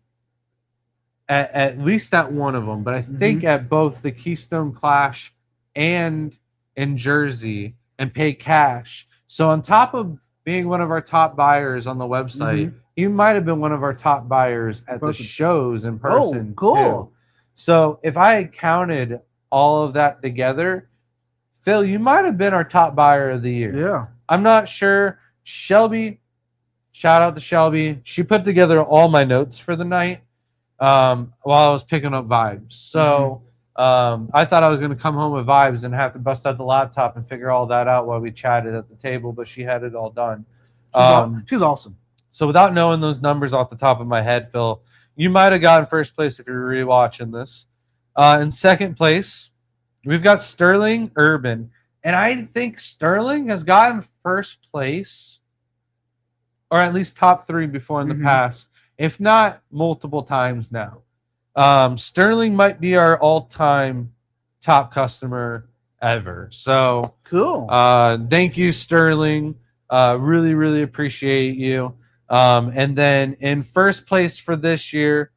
at least at one of them. But I think at both the Keystone Clash and in Jersey, and paid cash. So on top of being one of our top buyers on the website, he might have been one of our top buyers at the shows in person. Oh, cool. Too. So if I had counted all of that together, Phil, you might have been our top buyer of the year. Yeah. I'm not sure. Shelby, shout out to Shelby. She put together all my notes for the night while I was picking up vibes. So I thought I was going to come home with vibes and have to bust out the laptop and figure all that out while we chatted at the table, but she had it all done. She's awesome. So without knowing those numbers off the top of my head, Phil, you might have gotten first place if you're rewatching this. In second place, we've got Sterling Urban. And I think Sterling has gotten first place, or at least top 3 before in the Mhm. past, if not multiple times now. Sterling might be our all-time top customer ever. So Cool. thank you, Sterling. Really, really appreciate you. And then in first place for this year,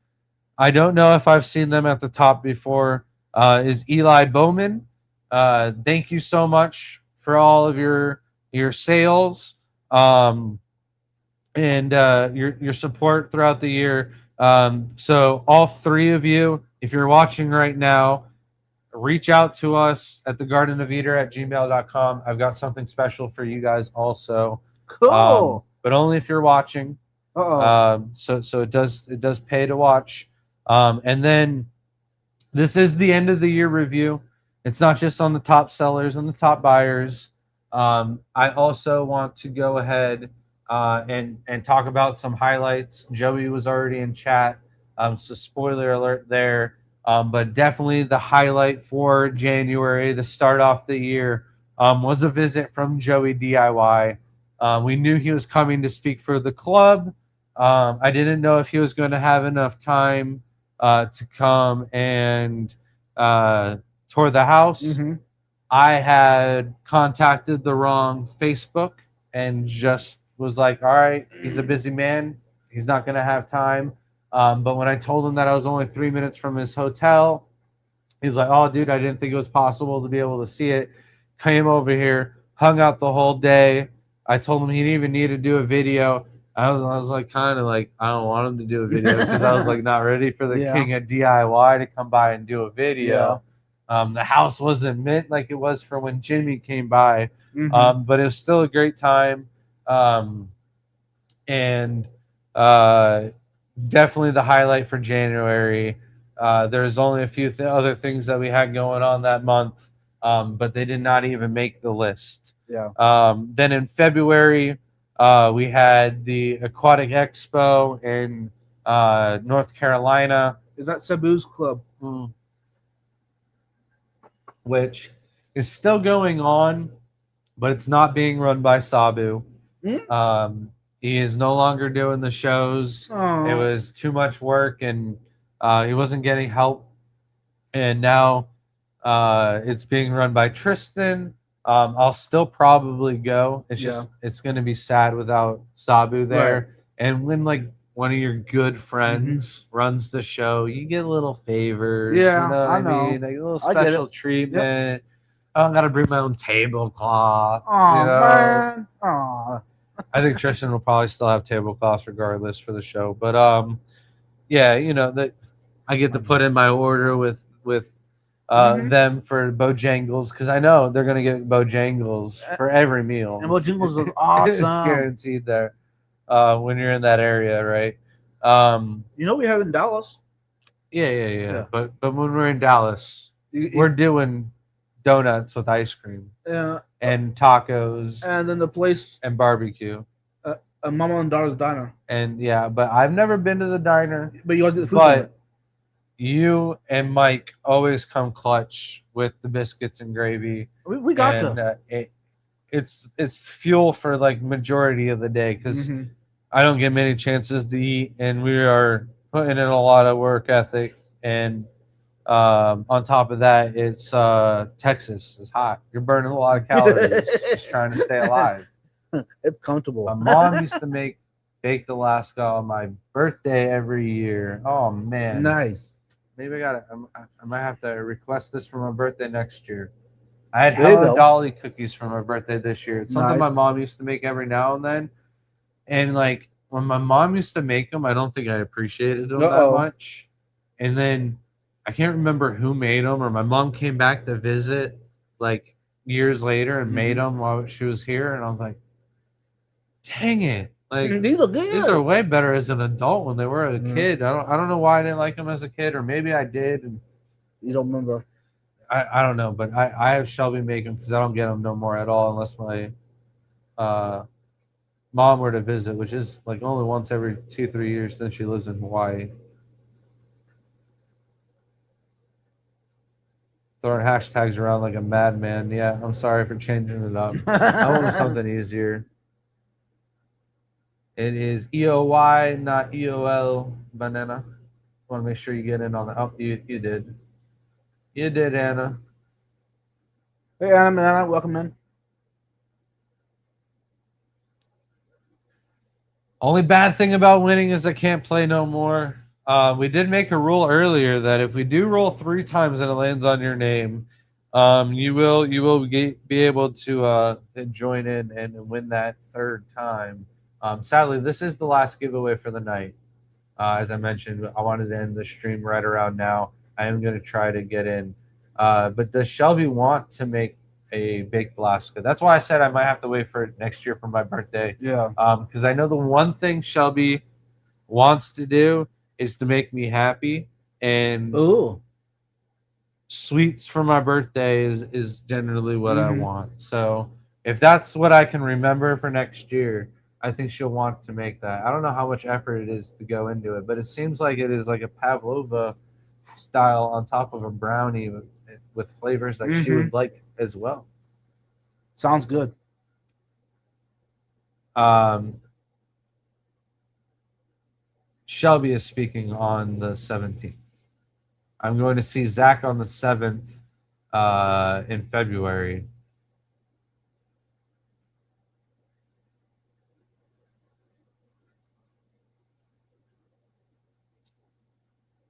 I don't know if I've seen them at the top before, is Eli Bowman. Thank you so much for all of your sales. And your support throughout the year. So all 3 of you, if you're watching right now, reach out to us at thegardenofeater@gmail.com. I've got something special for you guys also. Cool. But only if you're watching. Uh-oh. So it does pay to watch. And then this is the end of the year review. It's not just on the top sellers and the top buyers. I also want to go ahead and talk about some highlights. Joey was already in chat, so spoiler alert there. But definitely the highlight for January, the start off the year, was a visit from Joey DIY. We knew he was coming to speak for the club. I didn't know if he was going to have enough time to come and tour the house. Mhm. I had contacted the wrong Facebook and just was like, all right, he's a busy man. He's not going to have time. But when I told him that I was only 3 minutes from his hotel, he's like, oh, dude, I didn't think it was possible to be able to see it. Came over here, hung out the whole day. I told him he didn't even need to do a video. I was like, kind of like, I don't want him to do a video because I was like, not ready for the Yeah. king of DIY to come by and do a video. Yeah. The house wasn't meant like it was for when Jimmy came by, Mhm. but it was still a great time. And definitely the highlight for January. There's only a few other things that we had going on that month, but they did not even make the list. Yeah. Then in February, we had the Aquatic Expo in North Carolina, Is that Sabu's club? which is still going on, but it's not being run by Sabu. He is no longer doing the shows. Aw. It was too much work, and he wasn't getting help. And now it's being run by Tristan. I'll still probably go. It's just it's going to be sad without Sabu there. Right. And when like one of your good friends runs the show, you get little favors. Yeah, you know what I I know. mean? Like a little I get it. special treatment. I don't got to bring my own tablecloth. Oh, you know? man. Aw. I think Tristan will probably still have tablecloths regardless for the show. But yeah, you know that I get to put in my order with them for Bojangles because I know they're gonna get Bojangles for every meal. And Bojangles is It's awesome. guaranteed there when you're in that area, right? You know we have in Dallas. Yeah. But when we're in Dallas, we're doing donuts with ice cream and tacos and then the place and barbecue. Mama and Daughter's Diner. And yeah, but I've never been to the diner. But you always get the food from it. But you and Mike always come clutch with the biscuits and gravy. We got and, to. It's fuel for like majority of the day because I don't get many chances to eat, and we are putting in a lot of work ethic. And on top of that, it's Texas. It's hot. You're burning a lot of calories just trying to stay alive. It's comfortable. My mom used to make baked Alaska on my birthday every year. Oh man, Nice. maybe I might have to request this for my birthday next year. I had There you Hello go. Dolly cookies for my birthday this year. It's something my Nice. mom used to make every now and then. And like when my mom used to make them, I don't think I appreciated them that Uh-oh. much. And then I can't remember who made them, or my mom came back to visit like years later and made them while she was here, and I was like, dang it. Like These are good. these are way better as an adult when they were a kid. I don't know why I didn't like them as a kid, or maybe I did, and You don't remember. I don't know. But I have Shelby make them because I don't get them no more at all unless my mom were to visit, which is like only once every 2-3 years since she lives in Hawaii. Throwing hashtags around like a madman. Yeah, I'm sorry for changing it up. I wanted something easier. It is EOY, not EOL. Banana. Want to make sure you get in on the. Oh, you did. You did, Anna. Hey, Anna, welcome in. Only bad thing about winning is I can't play no more. We did make a rule earlier that if we do roll 3 times and it lands on your name, be able to join in and win that 3rd time. Sadly, this is the last giveaway for the night. As I mentioned, I wanted to end the stream right around now. I am going to try to get in. But does Shelby want to make a baked Alaska? That's why I said I might have to wait for next year for my birthday. Yeah. Because I know the one thing Shelby wants to do is to make me happy, and Ooh. sweets for my birthday is generally what I Mhm. want. So if that's what I can remember for next year, I think she'll want to make that. I don't know how much effort it is to go into it, but it seems like it is like a pavlova style on top of a brownie with flavors that she would like as well. Sounds good. Shelby is speaking on the 17th. I'm going to see Zach on the 7th in February.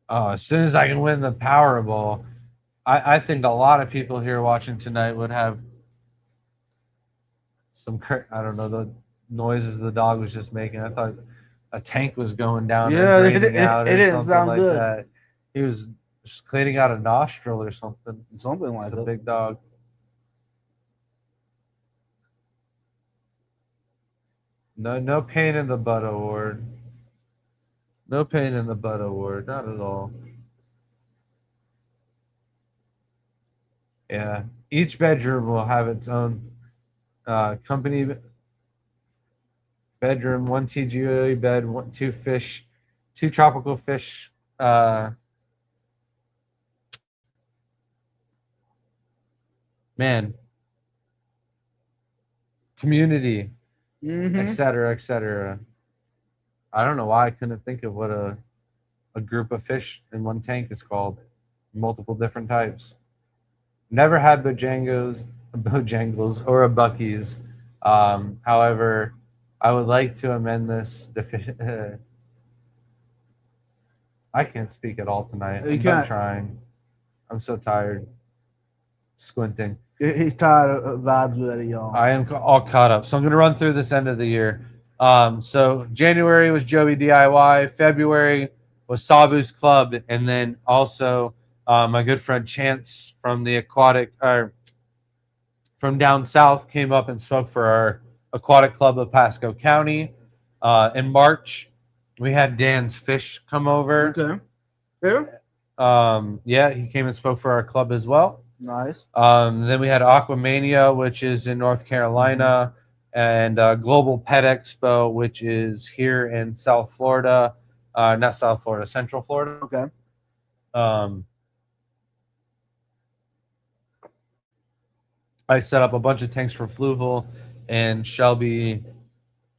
As soon as I can win the Powerball, I think a lot of people here watching tonight would have some, I don't know, the noises the dog was just making. I thought a tank was going down Yeah, and it draining out or didn't something sound like good. that. He was just cleaning out a nostril or something. Something like It's a that. big dog. No pain in the butt award. No pain in the butt award. Not at all. Yeah. Each bedroom will have its own company bedroom, 1 TGA bed, 2 fish, 2 tropical fish. Man. Community, etc., etc. I don't know why I couldn't think of what a group of fish in one tank is called. Multiple different types. Never had Bojangles or a Bucky's. However, I would like to amend this. I can't speak at all tonight. You I'm done can't. trying. I'm so tired. Squinting. He's tired of vibes already, y'all. I am all caught up. So I'm going to run through this end of the year. So January was Joey DIY. February was Sabu's Club. And then also my good friend Chance from the aquatic, from down south came up and spoke for our aquatic club of Pasco County. In March, we had Dan's Fish come over. Okay. Here? Yeah, he came and spoke for our club as well. Nice. Then we had Aquamania, which is in North Carolina, and Global Pet Expo, which is here in South Florida. Not South Florida, Central Florida. Okay. I set up a bunch of tanks for Fluval, and Shelby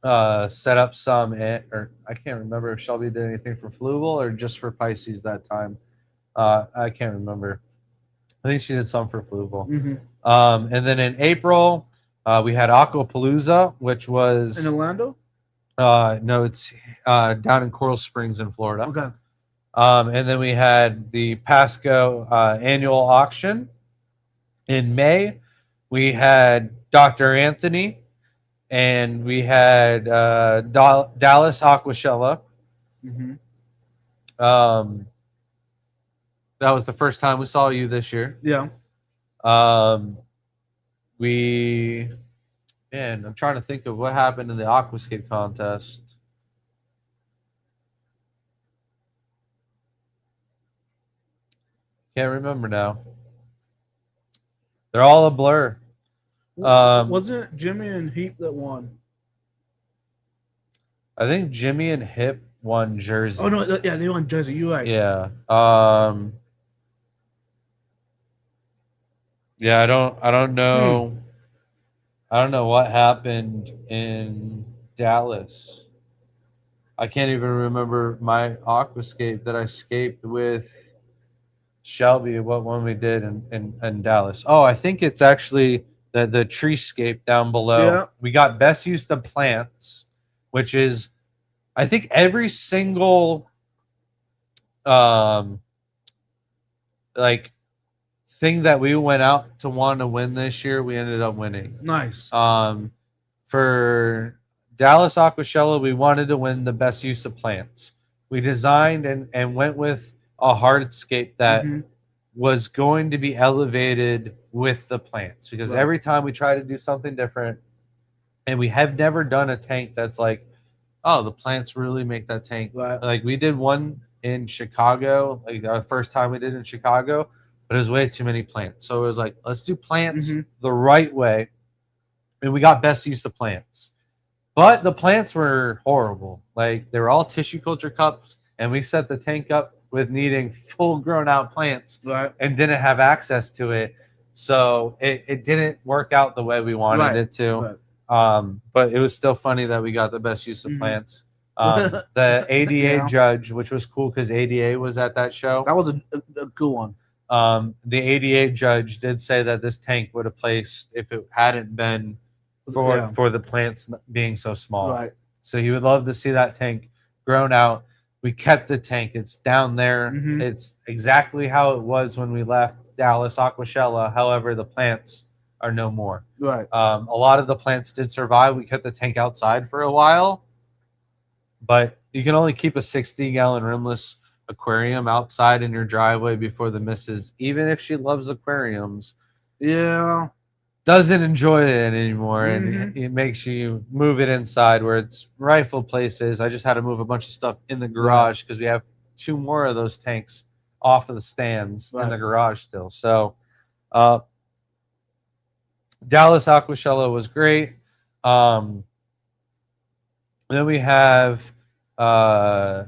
set up some, or I can't remember if Shelby did anything for Fluval or just for Pisces that time. I can't remember. I think she did some for Fluval. And then in April, we had Aquapalooza, which was in Orlando. No, it's down in Coral Springs in Florida. Okay. And then we had the Pasco annual auction. In May, we had Dr. Anthony, and we had Dallas Aquashella. That was the first time we saw you this year. Yeah. I'm trying to think of what happened in the Aquascape contest. Can't remember now. They're all a blur. Wasn't it Jimmy and Heap that won? I think Jimmy and Hip won Jersey. Oh no, yeah, they won Jersey. You're right. Yeah. Yeah, I don't know. I don't know what happened in Dallas. I can't even remember my aquascape that I scaped with Shelby, what one we did in Dallas. Oh, I think it's actually the treescape down below. Yeah. We got best use of plants, which is I think every single um like thing that we went out to want to win this year, we ended up winning. Nice. For Dallas Aquashella, we wanted to win the best use of plants. We designed and went with a hardscape that Mhm. was going to be elevated with the plants because Right. every time we try to do something different, and we have never done a tank that's like, oh, the plants really make that tank. Right. Like we did one in Chicago, like our first time we did in Chicago, but it was way too many plants. So it was like, let's do plants Mhm. the right way, and we got best use of plants. But the plants were horrible. Like they were all tissue culture cups, and we set the tank up with needing full grown out plants Right. and didn't have access to it. So it didn't work out the way we wanted Right. it to. Right. But it was still funny that we got the best use of Mhm. plants. The ADA Yeah. judge, which was cool because ADA was at that show. That was a cool one. The ADA judge did say that this tank would have placed if it hadn't been for Yeah. for the plants being so small. Right. So he would love to see that tank grown out. We kept the tank. It's down there. Mhm. It's exactly how it was when we left Dallas Aquashella. However, the plants are no more. Right. A lot of the plants did survive. We kept the tank outside for a while, but you can only keep a 60-gallon rimless aquarium outside in your driveway before the missus, even if she loves aquariums, Yeah. doesn't enjoy it anymore, Mhm. and it makes you move it inside where its rightful place is. I just had to move a bunch of stuff in the garage because we have two more of those tanks off of the stands in the Right. garage still. So uh, Dallas Aquashella was great. Then we have uh,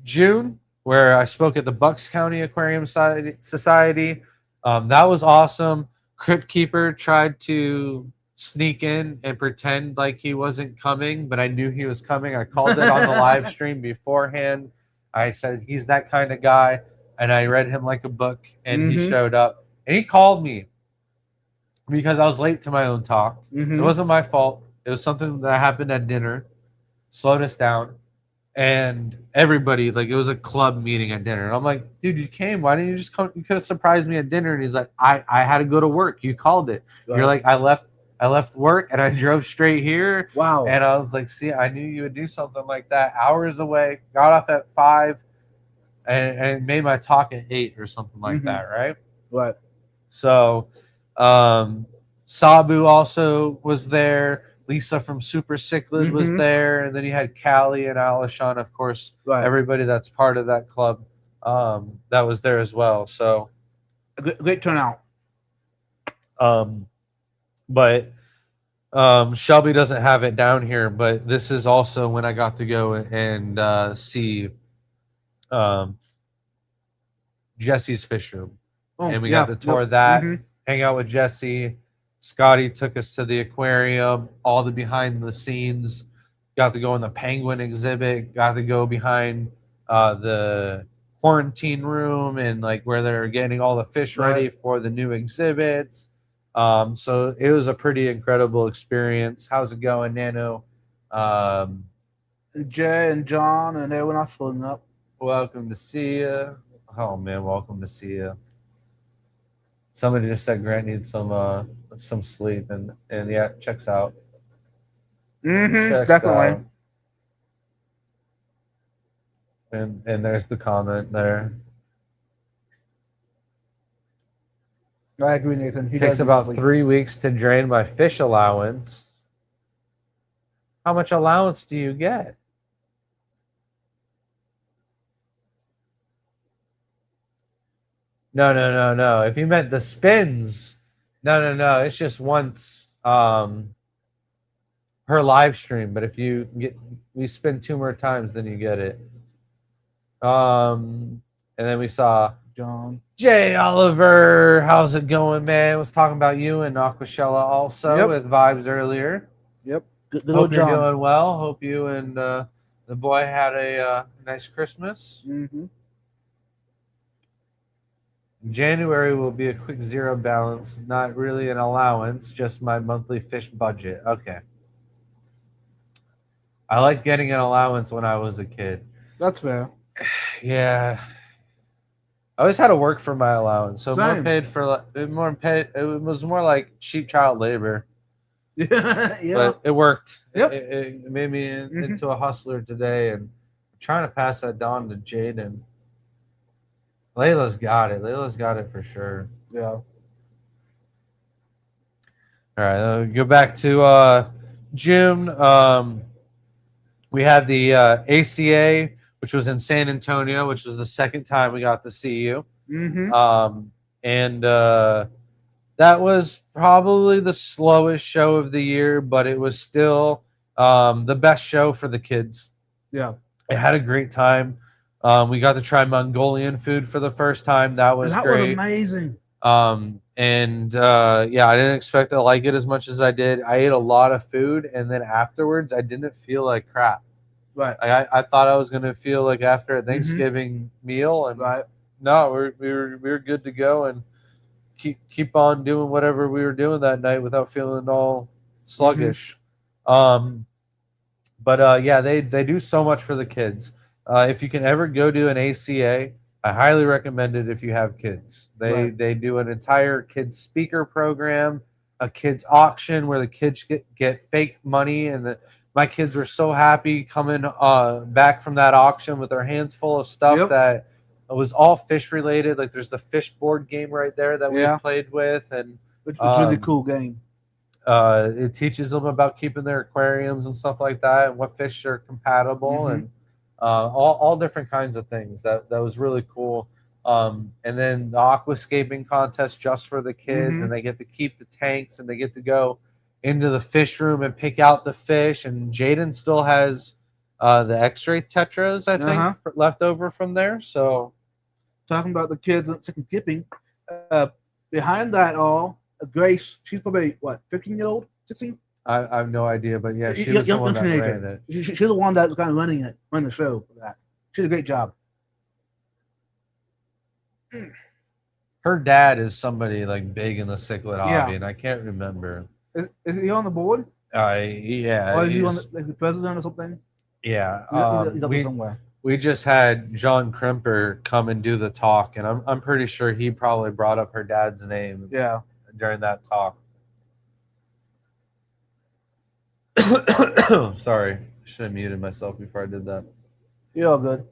June, where I spoke at the Bucks County Aquarium Society. That was awesome. Crypt Keeper tried to sneak in and pretend like he wasn't coming, but I knew he was coming. I called it on the live stream beforehand. I said he's that kind of guy, and I read him like a book, and he Mhm. showed up. And he called me because I was late to my own talk. Mhm. It wasn't my fault. It was something that happened at dinner, slowed us down, and everybody, like, it was a club meeting at dinner. And I'm like, dude, you came. Why didn't you just come? You could have surprised me at dinner. And he's like, I had to go to work. You called it. You're like, I left work and I drove straight here. Wow. And I was like, see, I knew you would do something like that. Hours away, got off at 5, and made my talk at 8 or something like Mhm. that, right? Right. So, Sabu also was there. Lisa from Super Cichlid was Mhm. there, and then you had Callie and Alishan, of course. Right. Everybody that's part of that club that was there as well. So, Great turnout. but Shelby doesn't have it down here, but this is also when I got to go and see Jesse's fish room. Oh, And we yeah. got to tour that, Mhm. hang out with Jesse. Scotty took us to the aquarium, all the behind the scenes. Got to go in the penguin exhibit. Got to go behind the quarantine room and like where they're getting all the fish ready Right. for the new exhibits. So it was a pretty incredible experience. How's it going, Nano? Um, Jay and John and everyone else pulling up. welcome to see you. Oh man, welcome to see you. Somebody just said Grant needs some sleep, and yeah, checks out. Mm-hmm. Checks Definitely. out. And there's the comment there. I agree, Nathan. He Takes does need about sleep. 3 weeks to drain my fish allowance. How much allowance do you get? No. If you meant the spins, no. It's just once per live stream. But if we spin 2 more times, then you get it. And then we saw John. Jay Oliver, how's it going, man? Was talking about you and Aquashella also Yep. with vibes earlier. Yep. Good Hope old you're John. doing well. Hope you and the boy had a nice Christmas. Mm-hmm. January will be a quick zero balance, not really an allowance, just my monthly fish budget. Okay. I like getting an allowance when I was a kid. That's fair. Yeah. I always had to work for my allowance, so more Same. paid for more paid. It was more like cheap child labor, Yeah. but it worked. Yep. It made me Mhm. into a hustler today, and I'm trying to pass that on to Jaden. Layla's got it. Layla's got it for sure. Yeah. All right, go back to June. We had the ACA, which was in San Antonio, which was the second time we got to see you. Mm-hmm. And that was probably the slowest show of the year, but it was still the best show for the kids. Yeah. I had a great time. We got to try Mongolian food for the first time. That was That great. was amazing. Yeah, I didn't expect to like it as much as I did. I ate a lot of food, and then afterwards, I didn't feel like crap. Right. Like I thought I was gonna feel like after a Thanksgiving meal, and Right. no, we were good to go and keep on doing whatever we were doing that night without feeling all sluggish. Yeah, they do so much for the kids. If you can ever go to an ACA, I highly recommend it if you have kids. They do an entire kids speaker program, a kids auction where the kids get fake money, and my kids were so happy coming back from that auction with their hands full of stuff that was all fish related. Like there's the fish board game right there that we played with, and It's a really cool game. it teaches them about keeping their aquariums and stuff like that, and what fish are compatible, and all different kinds of things. That was really cool. And then the aquascaping contest just for the kids, and they get to keep the tanks, and they get to go into the fish room and pick out the fish. And Jaden still has the X-ray tetras, I think, left over from there. So talking about the kids and skipping, behind that all, Grace, she's probably what, 15-year-old, 16? I have no idea, but yeah, she was the one that ran it. She's the one that's kind of running the show for that. She did a great job. Her dad is somebody like big in the cichlid hobby, Yeah. and I can't remember. Is he on the board? Yeah, Or is he on the president or something? yeah. He's up there somewhere. We just had John Krimper come and do the talk, and I'm pretty sure he probably brought up her dad's name Yeah. during that talk. Sorry, should have muted myself before I did that. You're all good.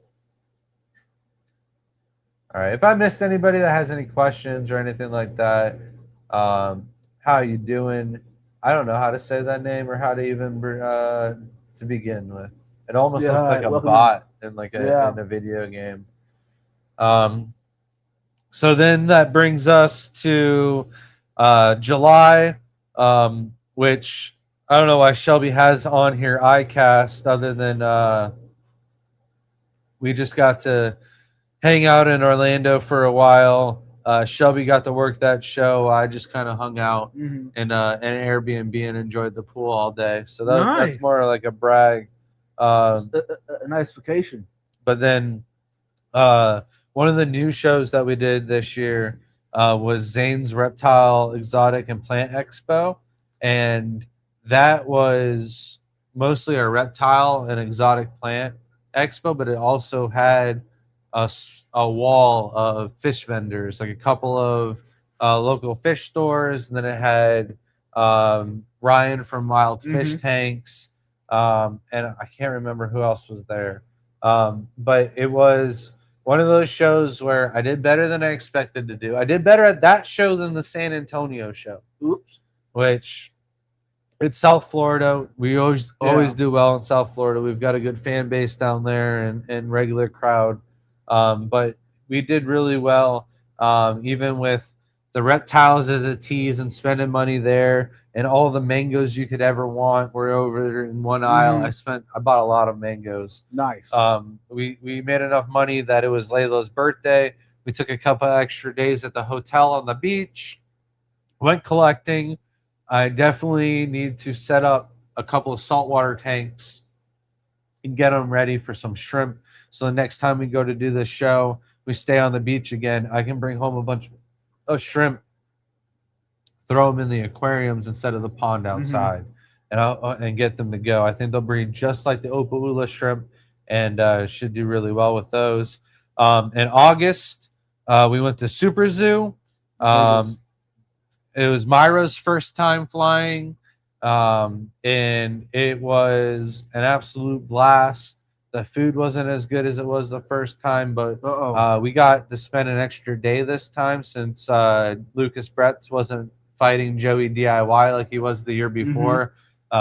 All right. If I missed anybody that has any questions or anything like that, how you doing? I don't know how to say that name or how to even to begin with. It almost looks like a bot in like in a video game. So then that brings us to July, which I don't know why Shelby has on here iCast other than we just got to hang out in Orlando for a while. Shelby got to work that show. I just kind of hung out in an Airbnb and enjoyed the pool all day. So that's more like a brag. A nice vacation. But then one of the new shows that we did this year was Zane's Reptile, Exotic, and Plant Expo. And that was mostly a reptile and exotic plant expo, but it also had a wall of fish vendors, like a couple of local fish stores, and then it had Ryan from Wild Fish Tanks, and I can't remember who else was there. But it was one of those shows where I did better than I expected to do. I did better at that show than the San Antonio show. Oops. Which it's South Florida. We always do well in South Florida. We've got a good fan base down there and regular crowd. But we did really well, even with the reptiles as a tease and spending money there, and all the mangoes you could ever want were over there in one aisle. I bought a lot of mangoes. Nice. We made enough money that it was Layla's birthday. We took a couple extra days at the hotel on the beach, went collecting. I definitely need to set up a couple of saltwater tanks and get them ready for some shrimp. So the next time we go to do this show, we stay on the beach again. I can bring home a bunch of shrimp, throw them in the aquariums instead of the pond outside, and get them to go. I think they'll breed just like the Opaula shrimp, and should do really well with those. In August, we went to Super Zoo. Vegas. It was Myra's first time flying, and it was an absolute blast. The food wasn't as good as it was the first time, but we got to spend an extra day this time since Lucas Bretz wasn't fighting Joey DIY like he was the year before.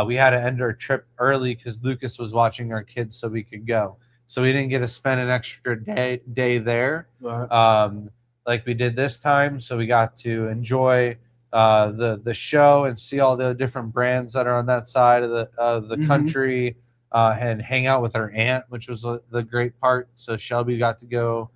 We had to end our trip early because Lucas was watching our kids so we could go. So we didn't get to spend an extra day there like we did this time. So we got to enjoy the show and see all the different brands that are on that side of the country, and hang out with her aunt, which was the great part. So Shelby got to go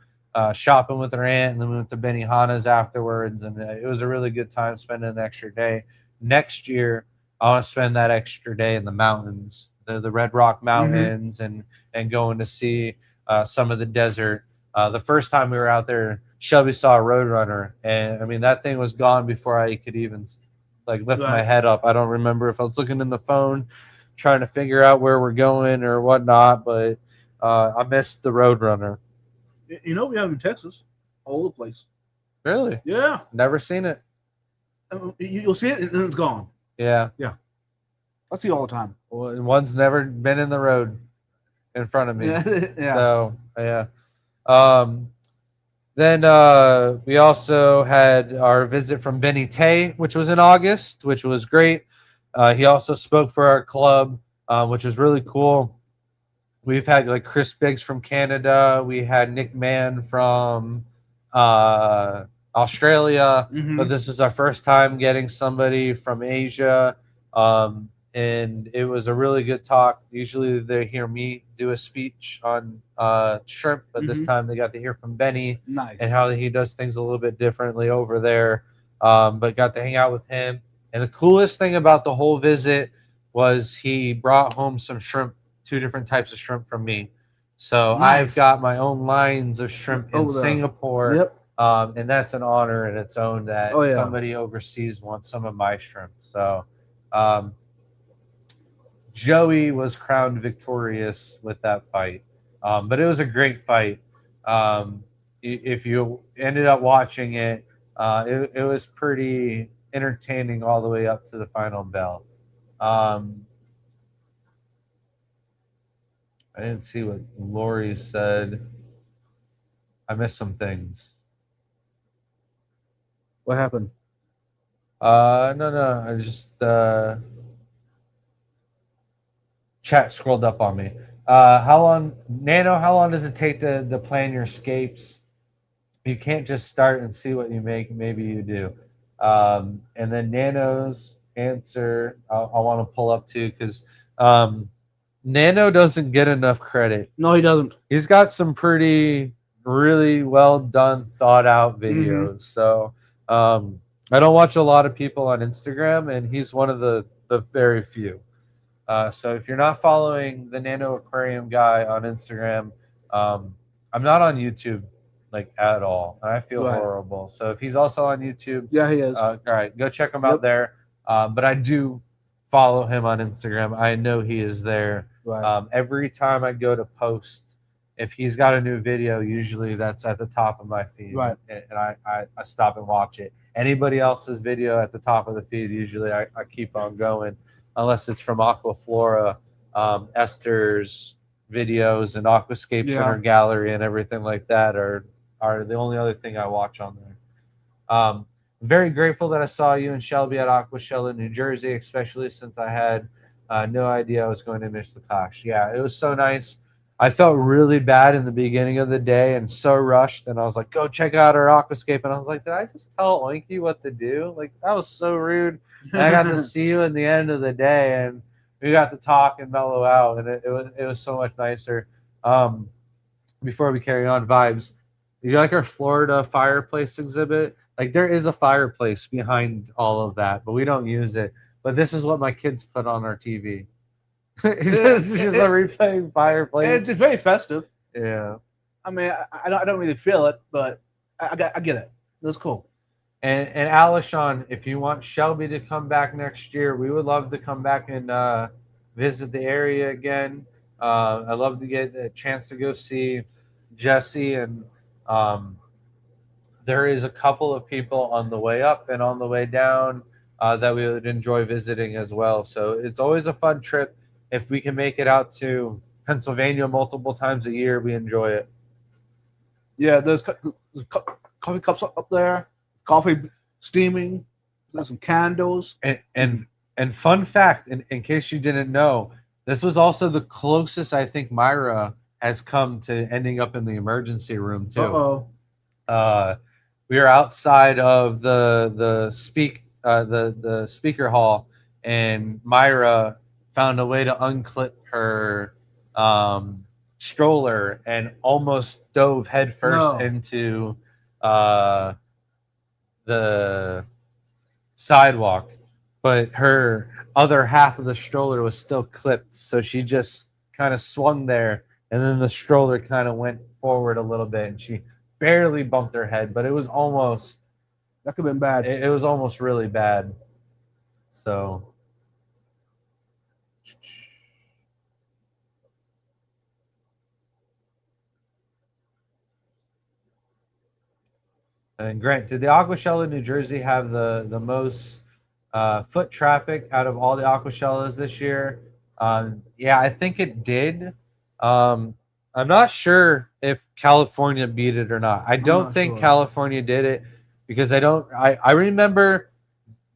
shopping with her aunt, and then we went to Benihana's afterwards, and it was a really good time spending an extra day. Next year, I want to spend that extra day in the mountains, the Red Rock Mountains, and going to see some of the desert. The first time we were out there, Shelby saw a Roadrunner, and I mean that thing was gone before I could even lift my head up. I don't remember if I was looking in the phone, trying to figure out where we're going or whatnot, but I missed the Roadrunner. You know we have in Texas, all over the place. Really? Yeah, Never seen it. you'll see it and then it's gone. Yeah. I see it all the time. Well, one's never been in the road in front of me. Yeah. So yeah. Then we also had our visit from Benny Tay, which was in August, which was great. He also spoke for our club, which was really cool. We've had like Chris Biggs from Canada. We had Nick Mann from Australia. But this is our first time getting somebody from Asia. And it was a really good talk. Usually they hear me do a speech on shrimp, but this time they got to hear from Benny Nice. and how he does things a little bit differently over there. But got to hang out with him. And the coolest thing about the whole visit was he brought home some shrimp, 2 different types of shrimp from me. So Nice. I've got my own lines of shrimp in Over there. Singapore. Yep. And that's an honor in its own that somebody overseas wants some of my shrimp. So Joey was crowned victorious with that fight. But it was a great fight. If you ended up watching it, it was pretty entertaining all the way up to the final bell. I didn't see what Lori said. I missed some things. What happened? No. I just chat scrolled up on me. How long does it take to plan your escapes? You can't just start and see what you make. Maybe you do. And then Nano's answer, I want to pull up too, because Nano doesn't get enough credit. No, he doesn't. He's got some really well done, thought out videos. So I don't watch a lot of people on Instagram, and he's one of the very few. So if you're not following the Nano Aquarium guy on Instagram, I'm not on YouTube at all. I feel horrible. So if he's also on YouTube, Yeah, he is. all right, go check him out there. But I do follow him on Instagram. I know he is there. Right. Every time I go to post, if he's got a new video, usually that's at the top of my feed. Right. And I stop and watch it. Anybody else's video at the top of the feed, usually I keep on going, unless it's from Aquaflora, Esther's videos and Aquascapes in her gallery and everything like that are the only other thing I watch on there. I'm very grateful that I saw you and Shelby at Aquashell in New Jersey, especially since I had no idea I was going to miss the clash. Yeah, it was so nice. I felt really bad in the beginning of the day and so rushed, and I was like, go check out our Aquascape. And I was like, did I just tell Oinky what to do? That was so rude. And I got to see you in the end of the day, and we got to talk and mellow out, and it was so much nicer. Before we carry on, Vibes, you like our Florida fireplace exhibit? Like there is a fireplace behind all of that, but we don't use it. But this is what my kids put on our TV. It's just a replaying fireplace. It's very festive. Yeah. I mean, I don't really feel it, but I get it. It was cool. And Alishon, if you want Shelby to come back next year, we would love to come back and visit the area again. I'd love to get a chance to go see Jesse, and there is a couple of people on the way up and on the way down that we would enjoy visiting as well. So it's always a fun trip. If we can make it out to Pennsylvania multiple times a year, we enjoy it. Yeah, there's coffee cups up there, coffee steaming. There's some candles. And fun fact, in case you didn't know, this was also the closest I think Myra has come to ending up in the emergency room too. Uh-oh. We were outside of the speaker hall, and Myra found a way to unclip her stroller and almost dove headfirst into the sidewalk, but her other half of the stroller was still clipped, so she just kind of swung there, and then the stroller kind of went forward a little bit, and she barely bumped her head, but it was almost That could have been bad. it was almost really bad. So and Grant, did the Aquashella New Jersey have the most foot traffic out of all the Aquashellas this year? Yeah, I think it did. I'm not sure if California beat it or not. I don't not think sure. California did it because I remember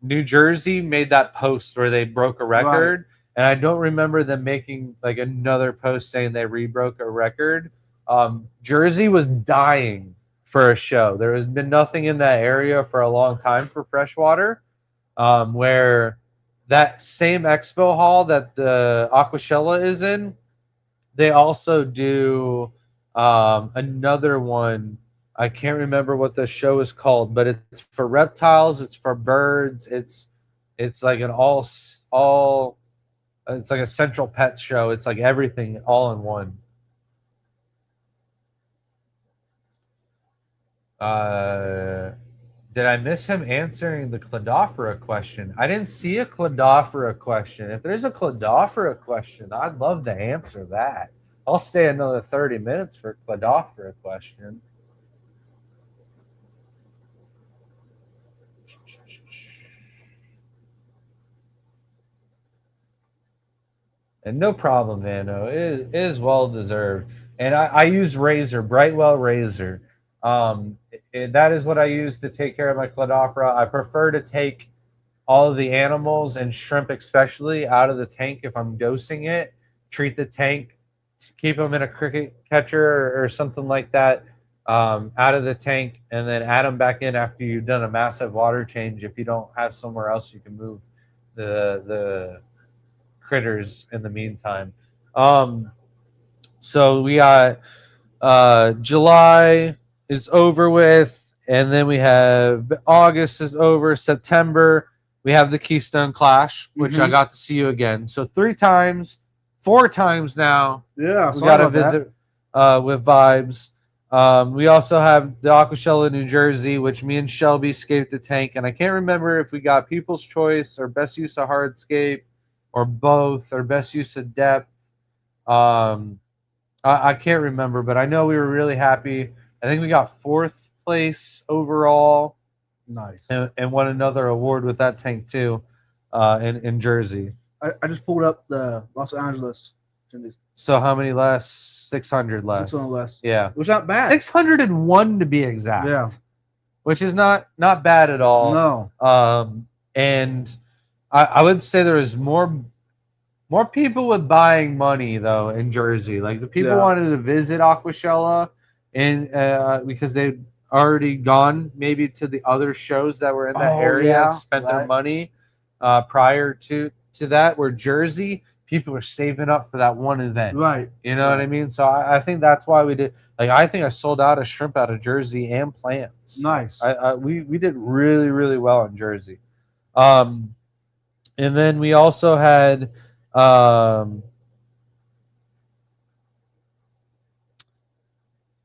New Jersey made that post where they broke a record, and I don't remember them making like another post saying they rebroke a record. Jersey was dying for a show. There has been nothing in that area for a long time for freshwater, where that same expo hall that the Aquashella is in, they also do another one. I can't remember what the show is called, but it's for reptiles, it's for birds, it's like an all it's like a central pet show. It's like everything all in one. Did I miss him answering the Cladophora question? I didn't see a Cladophora question. If there's a Cladophora question, I'd love to answer that. I'll stay another 30 minutes for a Cladophora question. And no problem, Vano. It is well deserved. And I use Razor, Brightwell Razor. That is what I use to take care of my Cladophora. I prefer to take all of the animals and shrimp especially out of the tank if I'm dosing it. Treat the tank, keep them in a cricket catcher or something like that out of the tank, and then add them back in after you've done a massive water change if you don't have somewhere else you can move the critters in the meantime. So we got July is over with, and then we have August is over. September we have the Keystone Clash, which I got to see you again. So 4 times now. Yeah, We got a visit with Vibes. We also have the Aquashella New Jersey, which me and Shelby scaped the tank, and I can't remember if we got People's Choice or Best Use of Hardscape or both or Best Use of Depth. I can't remember, but I know we were really happy. I think we got 4th place overall. Nice. And won another award with that tank too in Jersey. I just pulled up the Los Angeles. So how many less? 600 less. 600 less. Yeah. Which is not bad. 601 to be exact. Yeah. Which is not bad at all. No. And I would say there was more people with buying money though in Jersey. Like the people wanted to visit Aquashella and because they'd already gone maybe to the other shows that were in that area, spent their money prior to that. Where Jersey, people are saving up for that one event. Right. You know what I mean? So I think that's why we did. Like I think I sold out of shrimp out of Jersey and plants. Nice. We did really really well in Jersey. And then we also had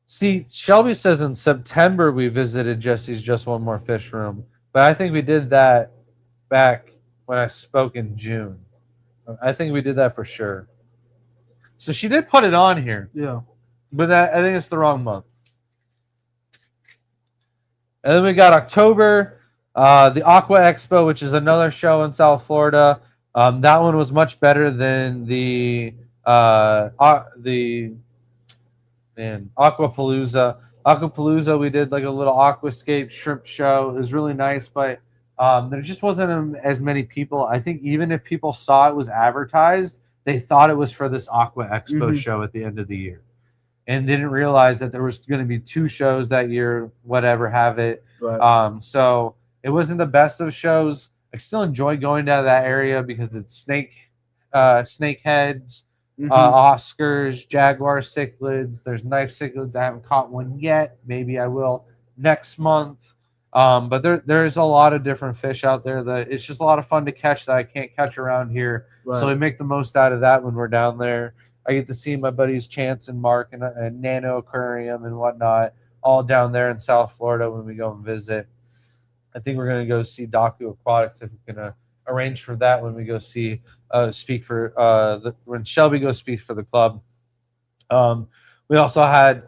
see, Shelby says in September we visited Jesse's Just One More Fish Room, but I think we did that back when I spoke in June. I think we did that for sure. So she did put it on here, Yeah. but I think it's the wrong month. And then we got October, the Aqua Expo, which is another show in South Florida. That one was much better than the Aquapalooza. Aquapalooza, we did like a little aquascape shrimp show. It was really nice, but there just wasn't as many people. I think even if people saw it was advertised, they thought it was for this Aqua Expo show at the end of the year, and didn't realize that there was going to be 2 shows that year. Whatever, have it. Right. So it wasn't the best of shows. I still enjoy going to that area because it's snakeheads. Oscars, Jaguar cichlids. There's knife cichlids. I haven't caught one yet. Maybe I will next month. But there's a lot of different fish out there that it's just a lot of fun to catch that I can't catch around here. Right. So we make the most out of that when we're down there. I get to see my buddies Chance and Mark and Nano Aquarium and whatnot all down there in South Florida when we go and visit. I think we're going to go see Daku Aquatics if we're going to arrange for that when we go see speak for when Shelby goes speak for the club. We also had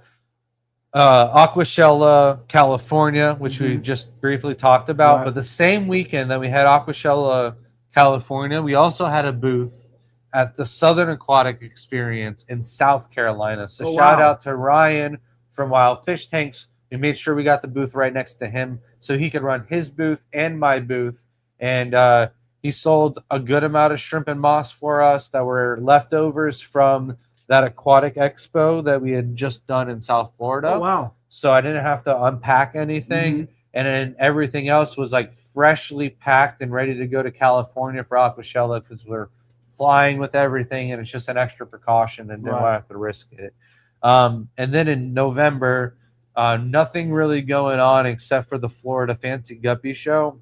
Aquashella, California, which we just briefly talked about. Right. But the same weekend that we had Aquashella, California, we also had a booth at the Southern Aquatic Experience in South Carolina. So shout out to Ryan from Wild Fish Tanks. We made sure we got the booth right next to him so he could run his booth and my booth. And he sold a good amount of shrimp and moss for us that were leftovers from that aquatic expo that we had just done in South Florida. Oh, wow. So I didn't have to unpack anything. And then everything else was like freshly packed and ready to go to California for Aquashella because we're flying with everything and it's just an extra precaution and didn't have to risk it. And then in November, nothing really going on except for the Florida Fancy Guppy Show.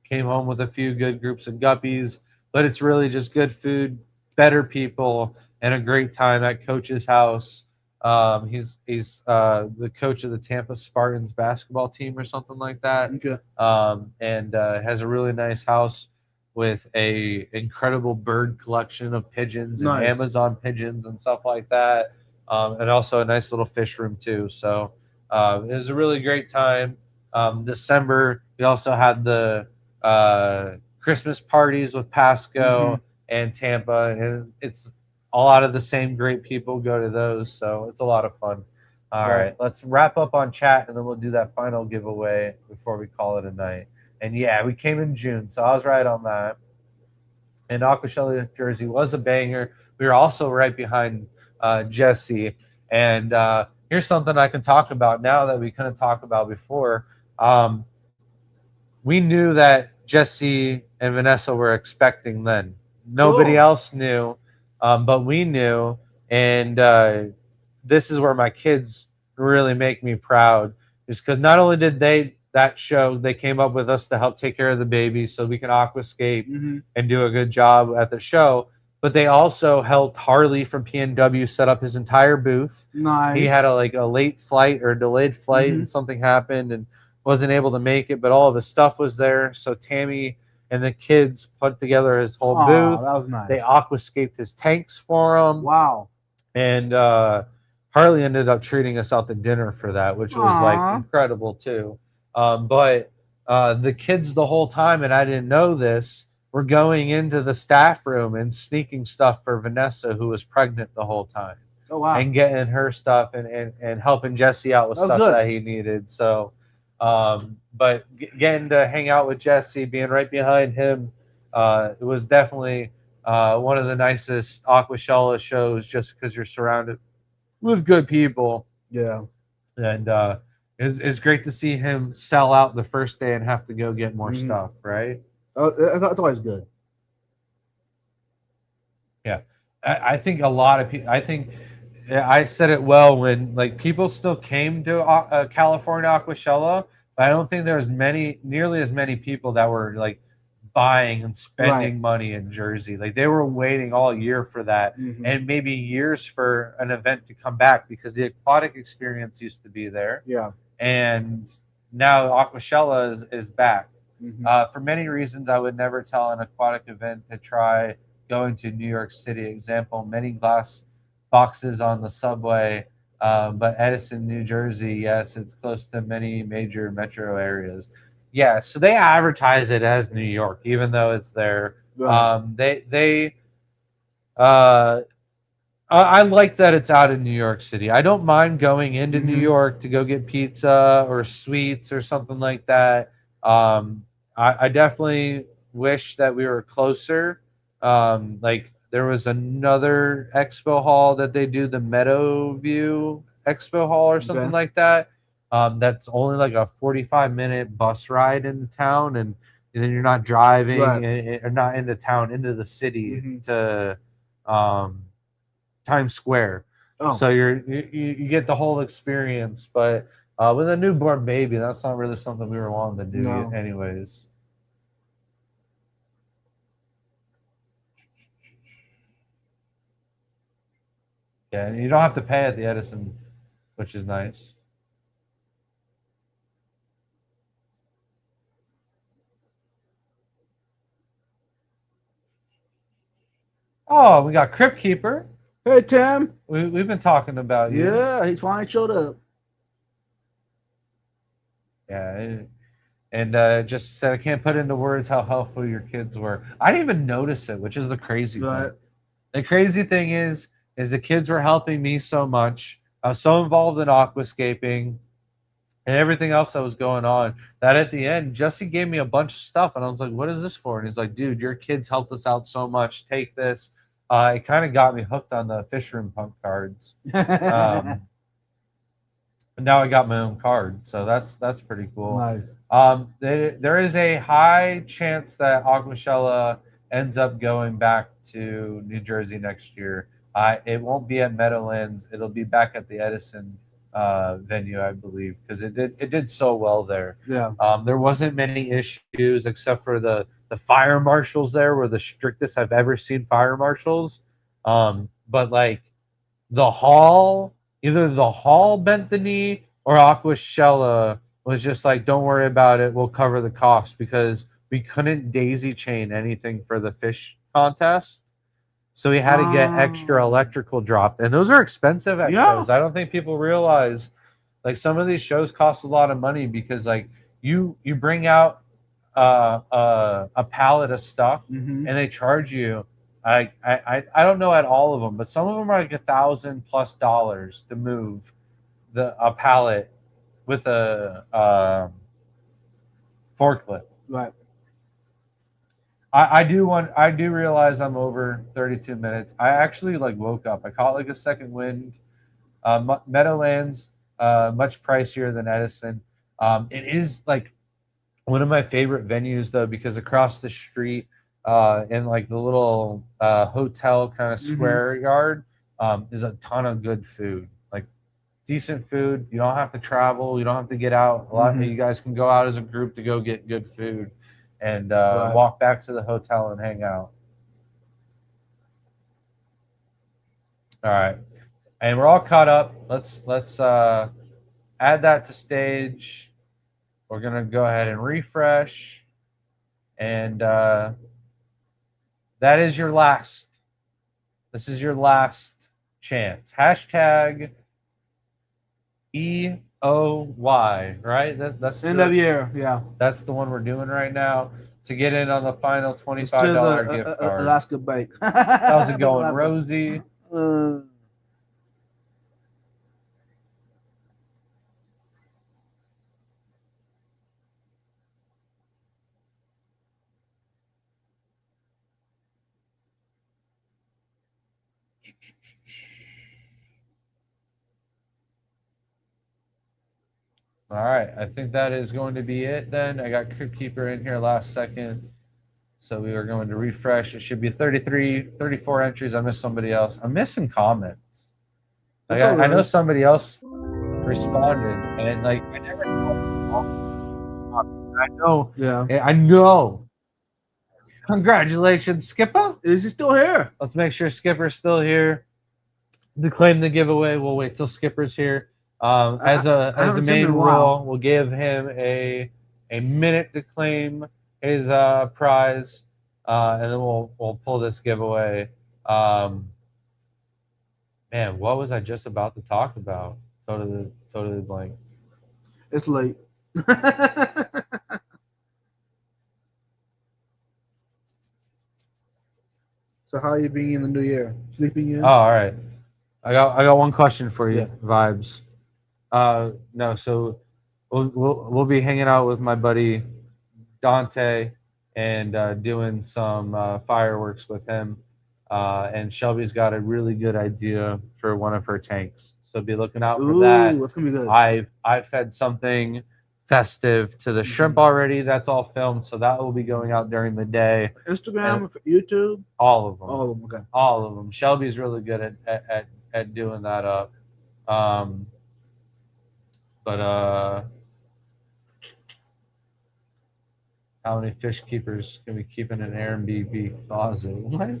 Came home with a few good groups of guppies, but it's really just good food, better people, and a great time at Coach's house. He's the coach of the Tampa Spartans basketball team or something like that. Okay. And has a really nice house with a incredible bird collection of pigeons and Amazon pigeons and stuff like that. And also a nice little fish room too. So it was a really great time. December, we also had the Christmas parties with Pasco and Tampa, and it's a lot of the same great people go to those, so it's a lot of fun. All right, let's wrap up on chat, and then we'll do that final giveaway before we call it a night. And yeah, we came in June, so I was right on that. And Aquashella Jersey was a banger. We were also right behind Jesse, and here's something I can talk about now that we couldn't talk about before. We knew that Jesse and Vanessa were expecting then. Nobody else knew, but we knew. And this is where my kids really make me proud, is because not only did they came up with us to help take care of the baby so we can aquascape and do a good job at the show, but they also helped Harley from PNW set up his entire booth. Nice. He had a late flight or delayed flight and something happened and wasn't able to make it, but all of his stuff was there. So Tammy and the kids put together his whole booth. That was nice. They aquascaped his tanks for him. Wow. And Harley ended up treating us out to dinner for that, which was like incredible too. But the kids the whole time, and I didn't know this, were going into the staff room and sneaking stuff for Vanessa, who was pregnant the whole time. Oh, wow. And getting her stuff and helping Jesse out with stuff that he needed. So, but getting to hang out with Jesse, being right behind him, it was definitely one of the nicest Aquashella shows, just because you're surrounded with good people. Yeah. And it's great to see him sell out the first day and have to go get more stuff, right? Oh, that's always good. Yeah. I think a lot of people, I think I said it well when like people still came to California Aquashella, but I don't think there's nearly as many people that were like buying and spending money in Jersey. Like they were waiting all year for that, Mhm. and maybe years for an event to come back because the aquatic experience used to be there, Yeah. and now Aquashella is back. Mhm. For many reasons, I would never tell an aquatic event to try going to New York City. Example, many glass boxes on the subway, but Edison, New Jersey, yes, it's close to many major metro areas. Yeah, so they advertise it as New York, even though it's there. Right. They uh, I like that it's out in New York City. I don't mind going into New Mhm. York to go get pizza or sweets or something like that. I definitely wish that we were closer. Like there was another expo hall that they do, the Meadowview Expo Hall or something Okay. like that. That's only like a 45-minute bus ride into town, and then you're not driving Right. or not into town, into the city Mhm. to um, Times Square. Oh. So you get the whole experience, but with a newborn baby, that's not really something we were wanting to do No. anyways. Yeah, and you don't have to pay at the Edison, which is nice. Oh, we got Crypt Keeper. Hey Tim. We've been talking about you. Yeah, he finally showed up. Yeah, and just said I can't put into words how helpful your kids were. I didn't even notice it, which is the crazy Right. thing. The crazy thing is the kids were helping me so much. I was so involved in aquascaping and everything else that was going on that at the end, Jesse gave me a bunch of stuff, and I was like, "What is this for?" And he's like, "Dude, your kids helped us out so much. Take this." It kind of got me hooked on the fish room punk cards. Um, and now I got my own card, so that's pretty cool. Nice. There is a high chance that Aquashella ends up going back to New Jersey next year. It won't be at Meadowlands. It'll be back at the Edison venue, I believe, because it did so well there. Yeah. There wasn't many issues except for the fire marshals there were the strictest I've ever seen fire marshals. But like the hall, either the hall bent the knee or Aquashella was just like, don't worry about it. We'll cover the cost because we couldn't daisy chain anything for the fish contest. So we had to get extra electrical dropped. And those are expensive at Yeah. shows. I don't think people realize like some of these shows cost a lot of money because like you bring out a pallet of stuff Mhm. and they charge you I don't know at all of them, but some of them are like $1,000+ to move a pallet with a forklift. Right. I do realize I'm over 32 minutes. I actually like woke up. I caught like a second wind. Meadowlands, much pricier than Edison. It is like one of my favorite venues though because across the street in like the little hotel kind of square yard is a ton of good food, like decent food. You don't have to travel, you don't have to get out a lot. Mhm. You guys can go out as a group to go get good food and Right. walk back to the hotel and hang out. All right, and we're all caught up. Let's add that to stage. We're gonna go ahead and refresh, and that is your last. This is your last chance. Hashtag EOY, right? That's End of year. Yeah. that's the one we're doing right now to get in on the final Let's do $25 the, gift card. Alaska bake. How's it going, Alaska. Rosie? All right, I think that is going to be it then. I got Crypt Keeper in here last second. So we are going to refresh. It should be 33, 34 entries. I missed somebody else. I'm missing comments. Like, It's all I know right. somebody else responded, and like I never. I know. Yeah. I know. Congratulations, Skipper. Is he still here? Let's make sure Skipper's still here to claim the giveaway. We'll wait till Skipper's here. As I a haven't seen him main in a while. rule, we'll give him a minute to claim his prize, and then we'll pull this giveaway. Man, what was I just about to talk about? Totally blanked. It's late. So how are you being in the new year? Sleeping in? Oh, all right. I got one question for you, Yeah. Vibes. No, so we'll be hanging out with my buddy Dante and doing some fireworks with him. And Shelby's got a really good idea for one of her tanks, so be looking out for that. Ooh, that's gonna be good. I've fed something festive to the shrimp already. That's all filmed, so that will be going out during the day. Instagram, YouTube, All of them. all of them. Okay. All of them. Shelby's really good at doing that up. But how many fish keepers can we keep in an Airbnb closet? What?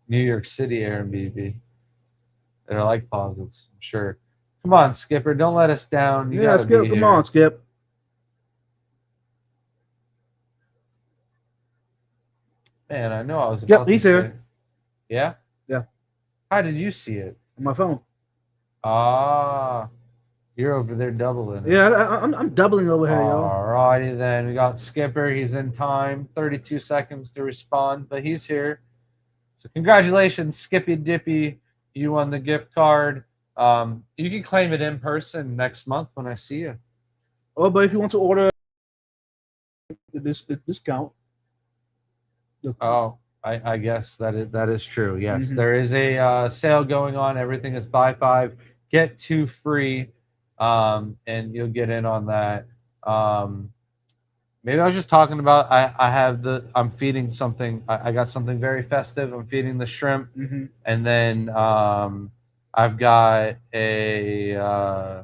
New York City Airbnb. They're like closets, I'm sure. Come on, Skipper, don't let us down. You Yeah, gotta Skip. be Come here. on, Skip. Man, I know I was Yep, about to he's say. here. Yeah? Yeah. How did you see it? On my phone. Ah, you're over there doubling it. Yeah, I'm doubling over here, yo. Alrighty then. We got Skipper. He's in time. 32 seconds to respond, but he's here. So congratulations, Skippy Dippy. You won the gift card. You can claim it in person next month when I see you. Oh, but if you want to order this discount, Oh, I guess that is true. Yes, Mhm. there is a sale going on. Everything is buy 5, get 2 free, and you'll get in on that. Maybe I was just talking about I'm feeding something. I got something very festive. I'm feeding the shrimp, mm-hmm. and then I've got a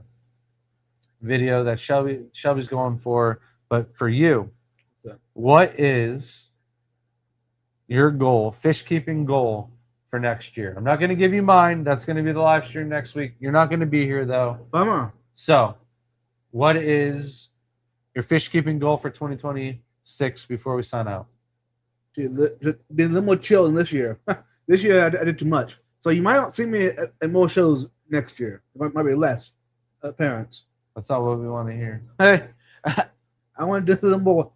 video that Shelby's going for. But for you, Okay. what is your goal, fish keeping goal for next year? I'm not going to give you mine. That's going to be the live stream next week. You're not going to be here though. Bummer. So, what is your fish keeping goal for 2026 before we sign out? Be a little more chill than this year. This year I did too much, so you might not see me at more shows next year. It might be less appearance. That's not what we want to hear. Hey, I want to do a little more.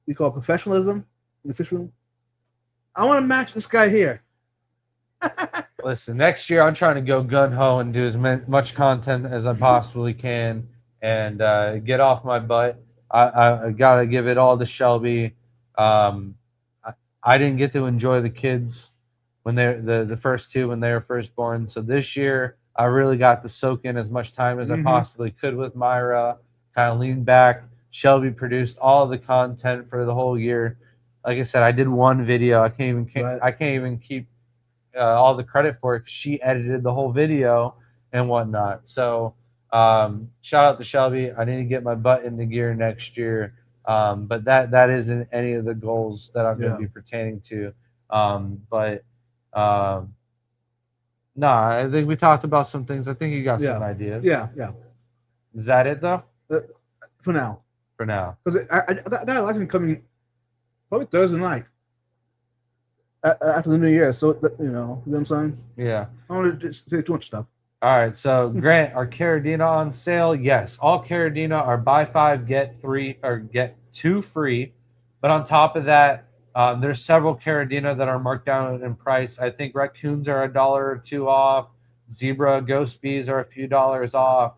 We call it professionalism in the fish room. I want to match this guy here. Listen, next year I'm trying to go gun ho and do as much content as I possibly can and get off my butt. I gotta give it all to Shelby. I didn't get to enjoy the kids when they're the first two when they were first born. So this year I really got to soak in as much time as I possibly could with Myra. Kind of lean back. Shelby produced all the content for the whole year. Like I said, I did one video. I can't even keep all the credit for it 'cause she edited the whole video and whatnot. So shout out to Shelby. I need to get my butt in the gear next year. But that isn't any of the goals that I'm going to be pertaining to. No, I think we talked about some things. I think you got some ideas. Yeah. Is that it though? For now. For now. Because that election coming probably Thursday night after the new year. So you know what I'm saying? Yeah. I don't want to say too much stuff. All right. So Grant, are Carradina on sale? Yes. All Carradina are buy 5, get 3, or get 2 free. But on top of that, there's several Carradina that are marked down in price. I think raccoons are $1 or $2 off. Zebra ghost bees are a few dollars off.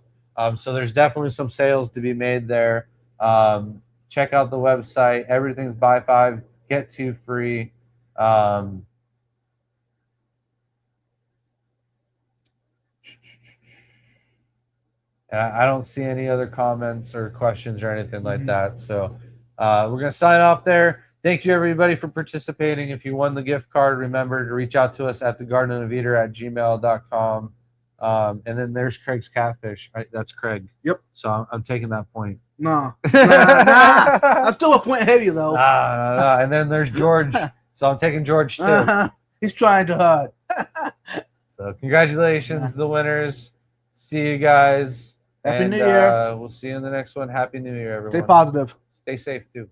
So there's definitely some sales to be made there. Check out the website. Everything's buy 5, get 2 free. And I don't see any other comments or questions or anything like that. So we're going to sign off there. Thank you, everybody, for participating. If you won the gift card, remember to reach out to us at thegardenofeater@gmail.com. And then there's Craig's catfish. Right? That's Craig. Yep. So I'm taking that point. No. Nah. I'm still a point heavy though. And then there's George. So I'm taking George too. He's trying too hard. So congratulations, the winners. See you guys. Happy And, New Year. We'll see you in the next one. Happy New Year, everyone. Stay positive. Stay safe too.